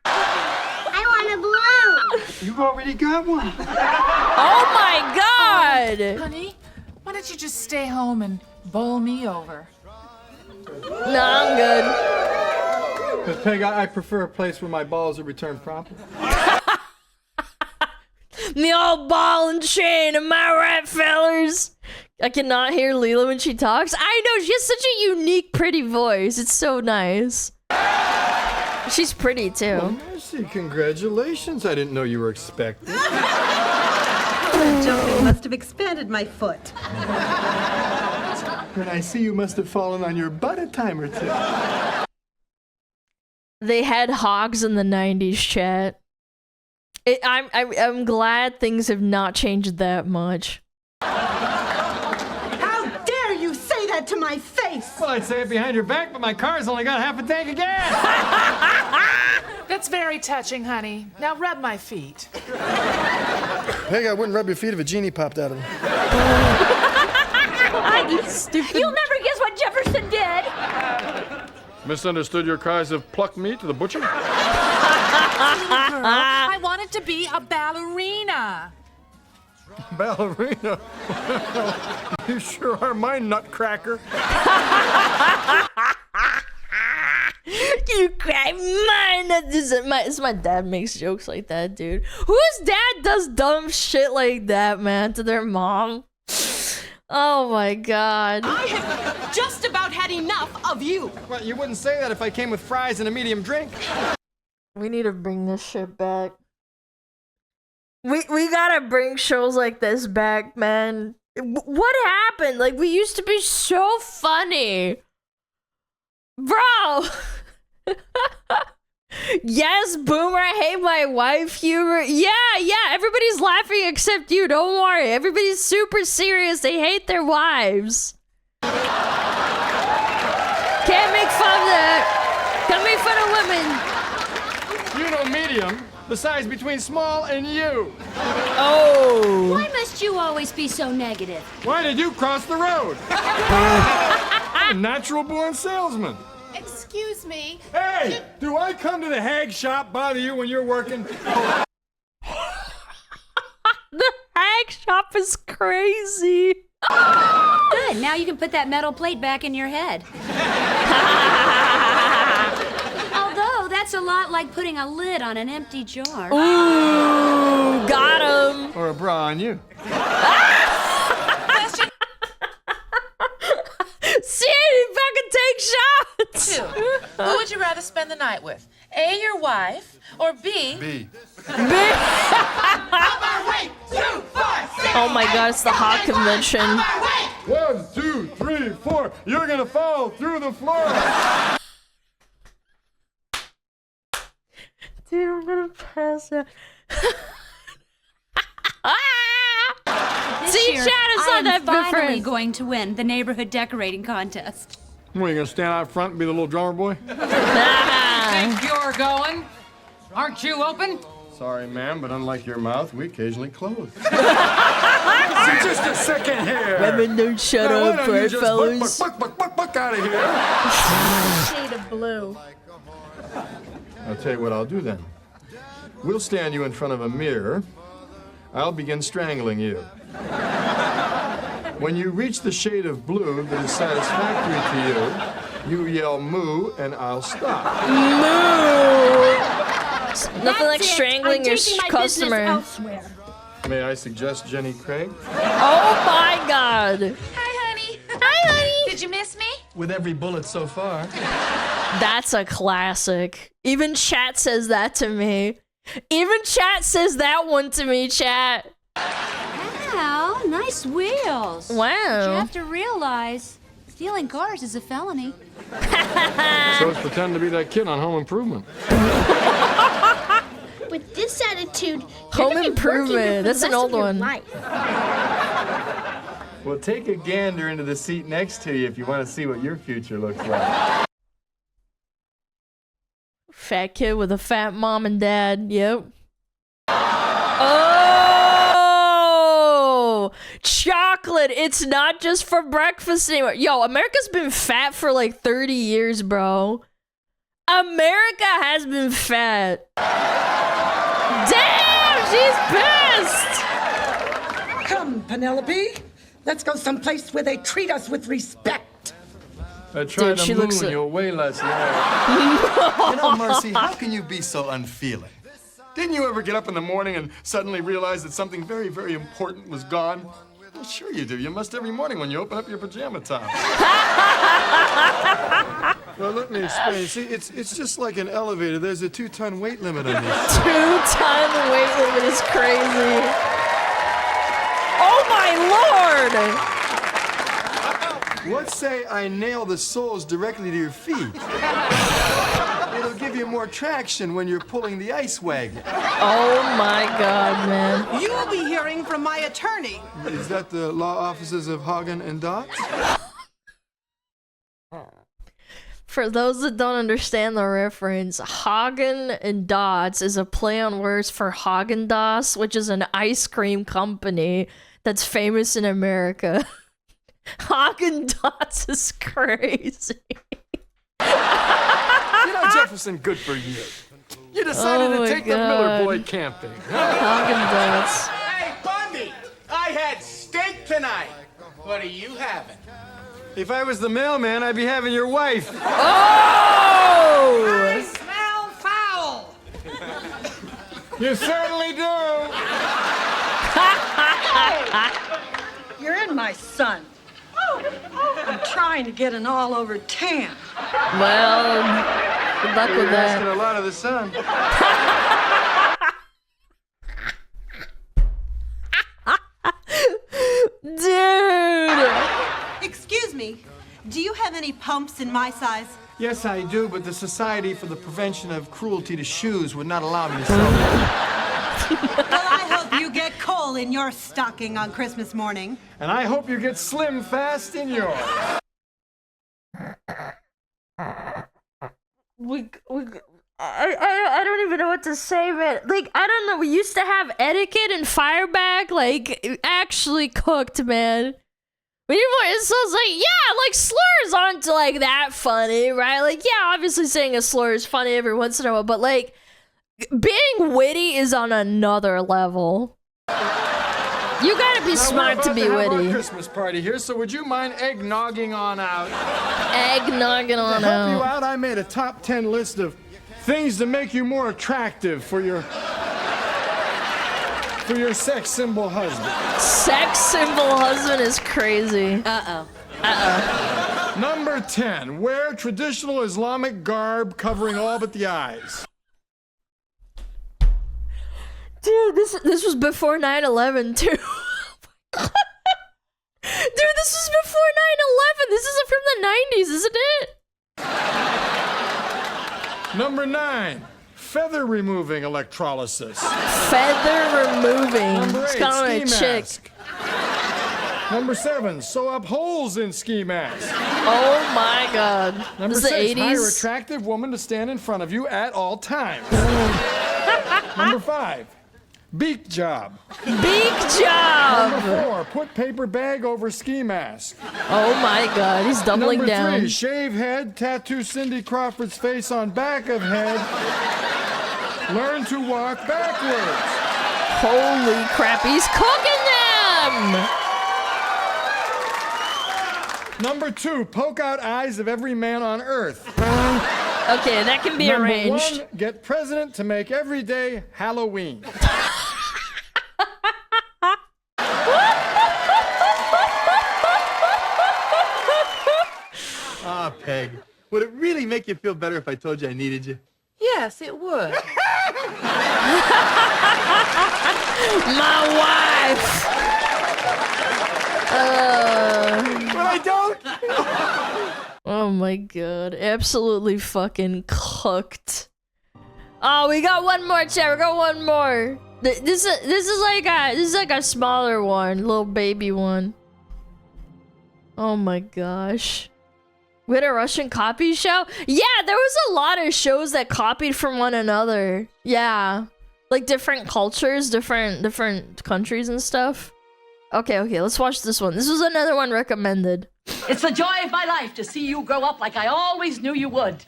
I want a balloon. You already got one. Oh my god! Honey, why don't you just stay home and bowl me over? No, I'm good. Because, Peg, I prefer a place where my balls are returned promptly. The old ball and chain, am I right, fellers? I cannot hear Leela when she talks. I know, she has such a unique, pretty voice. It's so nice. She's pretty, too. Well, mercy, congratulations. I didn't know you were expecting. The jumping must have expanded my foot. And I see you must have fallen on your butt a time or two. They had hogs in the 90s, chat. I'm glad things have not changed that much. How dare you say that to my face? Well, I'd say it behind your back, but my car's only got half a tank of gas. That's very touching, honey. Now rub my feet. Peg, I wouldn't rub your feet if a genie popped out of them. You stupid. You'll never guess what Jefferson did. Misunderstood your cries of pluck meat to the butcher? I wanted to be a ballerina. Ballerina? You sure are my nutcracker. You cry mine. It's my dad makes jokes like that, dude. Whose dad does dumb shit like that, man, to their mom? Oh my god. I have just about had enough of you. Well, you wouldn't say that if I came with fries and a medium drink. We need to bring this shit back. We gotta bring shows like this back, man. What happened? Like, we used to be so funny. Bro! Yes, Boomer, I hate my wife humor. Yeah, everybody's laughing except you. Don't worry. Everybody's super serious. They hate their wives. Can't make fun of that. Can't make fun of women. You know medium. Besides, between small and you. Oh. Why must you always be so negative? Why did you cross the road? I'm a natural-born salesman. Excuse me. Hey, do I come to the hag shop bother you when you're working? The hag shop is crazy. Good. Now you can put that metal plate back in your head. Although that's a lot like putting a lid on an empty jar. Ooh, got him. Or a bra on you. See, he fucking takes shots. Who would you rather spend the night with? A, your wife, or B? B. Oh my god, it's the hot convention. 1, 2, 3, 4. You're gonna fall through the floor. Dude, I'm gonna pass out. This See, year, Chad is not that I'm finally different. going to win the neighborhood decorating contest. What, you gonna stand out front and be the little drummer boy? Think you're going? Aren't you open? Sorry, ma'am, but unlike your mouth, we occasionally close. Just a second here. Women don't shut Now, why up, don't you right, just fellas? buck out of here. Shade of blue. I'll tell you what I'll do then. We'll stand you in front of a mirror. I'll begin strangling you. When you reach the shade of blue that is satisfactory to you, you yell moo and I'll stop. Moo! Nothing like That's it. strangling I'm your taking my customer. business elsewhere. May I suggest Jenny Craig? Oh my god. Hi, honey. Hi, honey. Did you miss me? With every bullet so far. That's a classic. Even chat says that to me. Even chat says that one to me, chat. Wow, nice wheels. Wow. But you have to realize, stealing cars is a felony. So it's pretend to be that kid on Home Improvement. With this attitude, Home Improvement. That's an old one. Well, take a gander into the seat next to you if you want to see what your future looks like. Fat kid with a fat mom and dad. Yep. Oh! Chocolate. It's not just for breakfast anymore. Yo, America's been fat for like 30 years, bro. America has been fat. Damn, she's pissed. Come, Penelope. Let's go someplace where they treat us with respect. I tried she the looks moon like- your way last night. You know, Marcy, how can you be so unfeeling? Didn't you ever get up in the morning and suddenly realize that something very, very important was gone? Well, sure you do. You must every morning when you open up your pajama top. Well, let me explain. See, it's just like an elevator. There's a 2-ton weight limit on this. 2-ton weight limit is crazy. Oh my lord! Let's say I nail the soles directly to your feet. It'll give you more traction when you're pulling the ice wagon. Oh my god, man. You will be hearing from my attorney. Is that the law offices of Hagen and Dotz? For those that don't understand the reference, Hagen and Dotz is a play on words for Haagen-Dazs, which is an ice cream company that's famous in America. Haagen-Dazs is crazy. You know, Jefferson, good for you. You decided Oh to my take the God. Miller boy camping. Haagen-Dazs. Hey, Bundy! tonight? What are you having? If I was the mailman, I'd be having your wife. Oh! I smell foul. You certainly do. You're in my son. I'm trying to get an all-over tan. Well, good luck with You're that. asking a lot of the sun. Dude! Excuse me, do you have any pumps in my size? Yes, I do, but the Society for the Prevention of Cruelty to Shoes would not allow me to sell them. Well, I hope you get coal in your stocking on Christmas morning. And I hope you get slim fast in yours. I don't even know what to say, man. Like, I don't know. We used to have etiquette and fireback, like, actually cooked, man. So it's like, yeah, like, slurs aren't, like, that funny, right? Like, yeah, obviously saying a slur is funny every once in a while, but, like, being witty is on another level. You gotta be smart to be We're about to have witty. our Christmas party here, so would you mind eggnogging on out? Eggnogging on To help you out. out, I made a top 10 list of things to make you more attractive for your sex symbol husband. Sex symbol husband is crazy. Uh-oh. Uh-oh. Number 10, wear traditional Islamic garb covering all but the eyes. Dude, this was before 9/11 too. Dude, this was before 9/11. This is from the 90s, isn't it? Number 9, feather removing electrolysis. Feather removing. Number It's 8, kind of ski like a chick. mask. Number 7, sew up holes in ski mask. Oh my god. Number This is 6, the hire 80s. attractive woman to stand in front of you at all times. Number 5, beak job. Beak job. Number 4, put paper bag over ski mask. Oh my god, he's doubling Number down. 3, shave head, tattoo Cindy Crawford's face on back of head. Learn to walk backwards. Holy crap, he's cooking them. Number 2, poke out eyes of every man on earth. Okay, that can be Number arranged. 1, get president to make every day Halloween. Ah, Peg, would it really make you feel better if I told you I needed you? Yes, it would. My wife. But I don't. Oh my god, absolutely fucking cooked. Oh, we got one more, chat. We got one more. This is like a smaller one, little baby one. Oh my gosh. We had a Russian copy show? Yeah, there was a lot of shows that copied from one another. Yeah. Like different cultures, different countries and stuff. Okay, let's watch this one. This was another one recommended. It's the joy of my life to see you grow up like I always knew you would.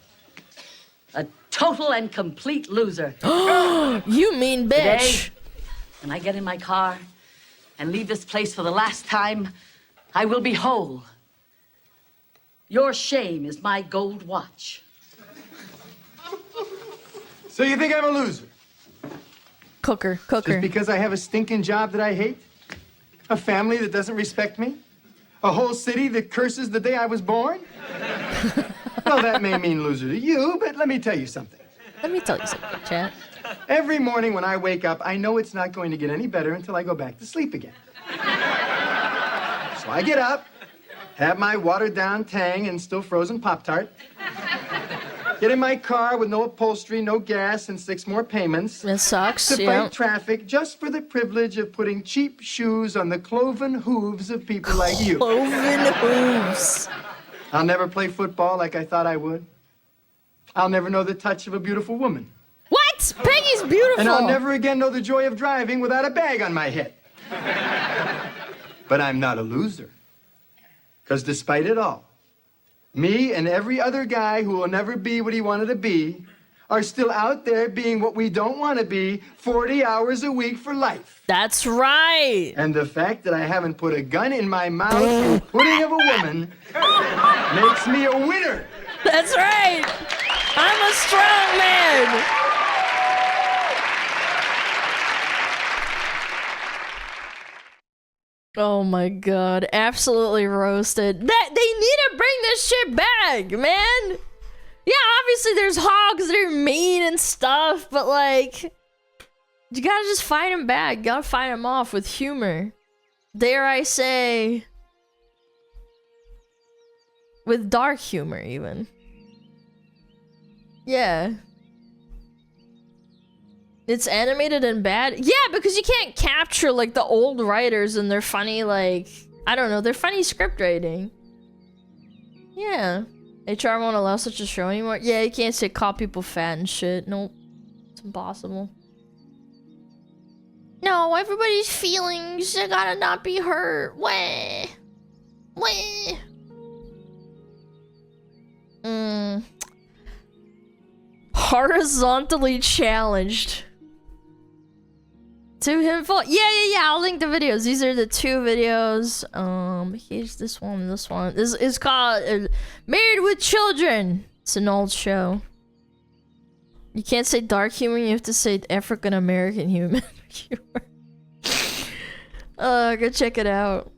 A total and complete loser. You mean bitch. Today, when I get in my car and leave this place for the last time, I will be whole. Your shame is my gold watch. So you think I'm a loser? Cooker. Just because I have a stinking job that I hate? A family that doesn't respect me? A whole city that curses the day I was born? Well, that may mean loser to you, but let me tell you something. Let me tell you something, chat. Every morning when I wake up, I know it's not going to get any better until I go back to sleep again. So I get up, have my watered-down Tang and still frozen Pop-Tart, get in my car with no upholstery, no gas, and 6 more payments. It sucks, to fight traffic just for the privilege of putting cheap shoes on the cloven hooves of people like you. Cloven hooves. I'll never play football like I thought I would. I'll never know the touch of a beautiful woman. What? Peggy's beautiful. And I'll never again know the joy of driving without a bag on my head. But I'm not a loser. Because despite it all, me and every other guy who will never be what he wanted to be are still out there being what we don't want to be 40 hours a week for life. That's right. And the fact that I haven't put a gun in my mouth in pudding of a woman makes me a winner. That's right. I'm a strong man. Oh my god, absolutely roasted. That they need to bring this shit back, man. Yeah, obviously there's hogs that are mean and stuff, but like, you gotta just fight them back. You gotta fight them off with humor. Dare I say, with dark humor even. Yeah. It's animated and bad? Yeah, because you can't capture, like, the old writers and their funny, like... I don't know, their funny script writing. Yeah. HR won't allow such a show anymore? Yeah, you can't say call people fat and shit. Nope. It's impossible. No, everybody's feelings, they gotta not be hurt. Wah. Wah. Horizontally challenged. To him full. Yeah, I'll link the videos. These are the 2 videos. Here's this one, this one. This is called Married with Children. It's an old show. You can't say dark humor, you have to say African American humor. Go check it out.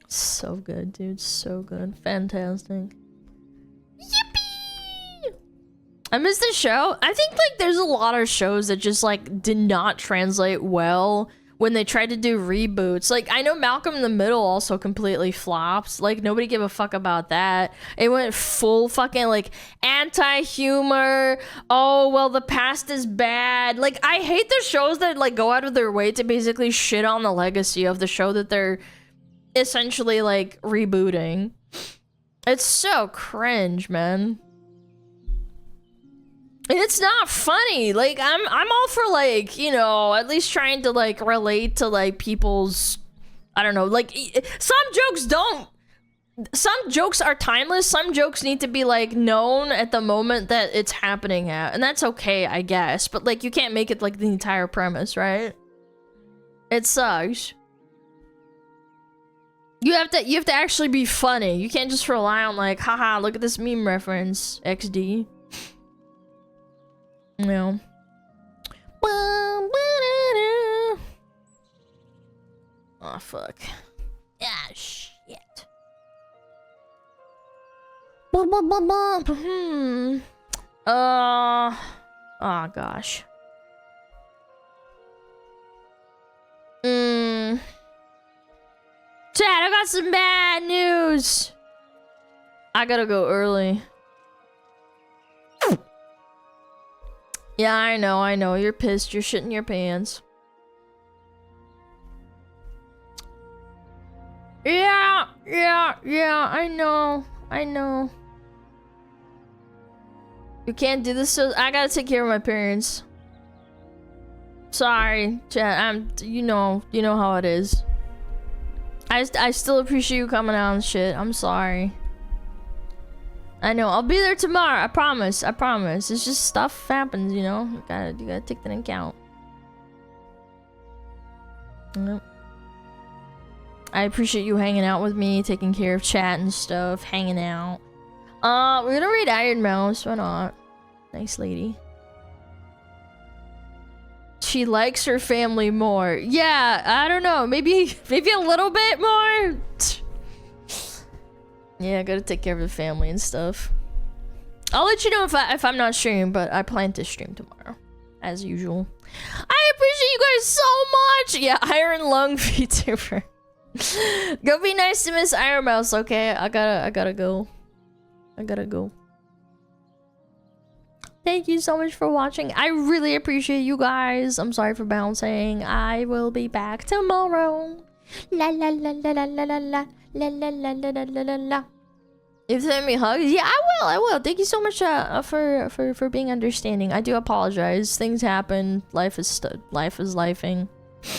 So good, dude. So good. Fantastic. I miss the show. I think like there's a lot of shows that just like did not translate well when they tried to do reboots. Like I know Malcolm in the Middle also completely flopped. Like nobody gave a fuck about that. It went full fucking like anti-humor. Oh, well the past is bad. Like I hate the shows that like go out of their way to basically shit on the legacy of the show that they're essentially like rebooting. It's so cringe, man. And it's not funny. Like I'm all for like, you know, at least trying to like relate to like people's, I don't know, like some jokes are timeless. Some jokes need to be like known at the moment that it's happening at, and that's okay, I guess. But like you can't make it like the entire premise, right? It sucks. You have to actually be funny. You can't just rely on like, haha, look at this meme reference, XD. No. Oh, fuck. Ah, shit. Oh, gosh. Chad, I got some bad news. I gotta go early. Yeah, I know. You're pissed. You're shitting your pants. Yeah, I know. You can't do this, so I gotta take care of my parents. Sorry, Chad. You know how it is. I still appreciate you coming out and shit. I'm sorry. I know. I'll be there tomorrow. I promise. It's just stuff happens, you know. You gotta take that into account. Yep. I appreciate you hanging out with me, taking care of chat and stuff, hanging out. We're gonna read Iron Mouse. Why not? Nice lady. She likes her family more. Yeah, I don't know. Maybe a little bit more. Yeah, I gotta take care of the family and stuff. I'll let you know if I'm not streaming, but I plan to stream tomorrow, as usual. I appreciate you guys so much. Yeah, Iron Lung VTuber. Go be nice to Miss Iron Mouse, okay? I gotta go. Thank you so much for watching. I really appreciate you guys. I'm sorry for bouncing. I will be back tomorrow. La la la la la la la la la la la la la la. You send me hugs? Yeah, I will. Thank you so much for being understanding. I do apologize. Things happen. Life is lifing.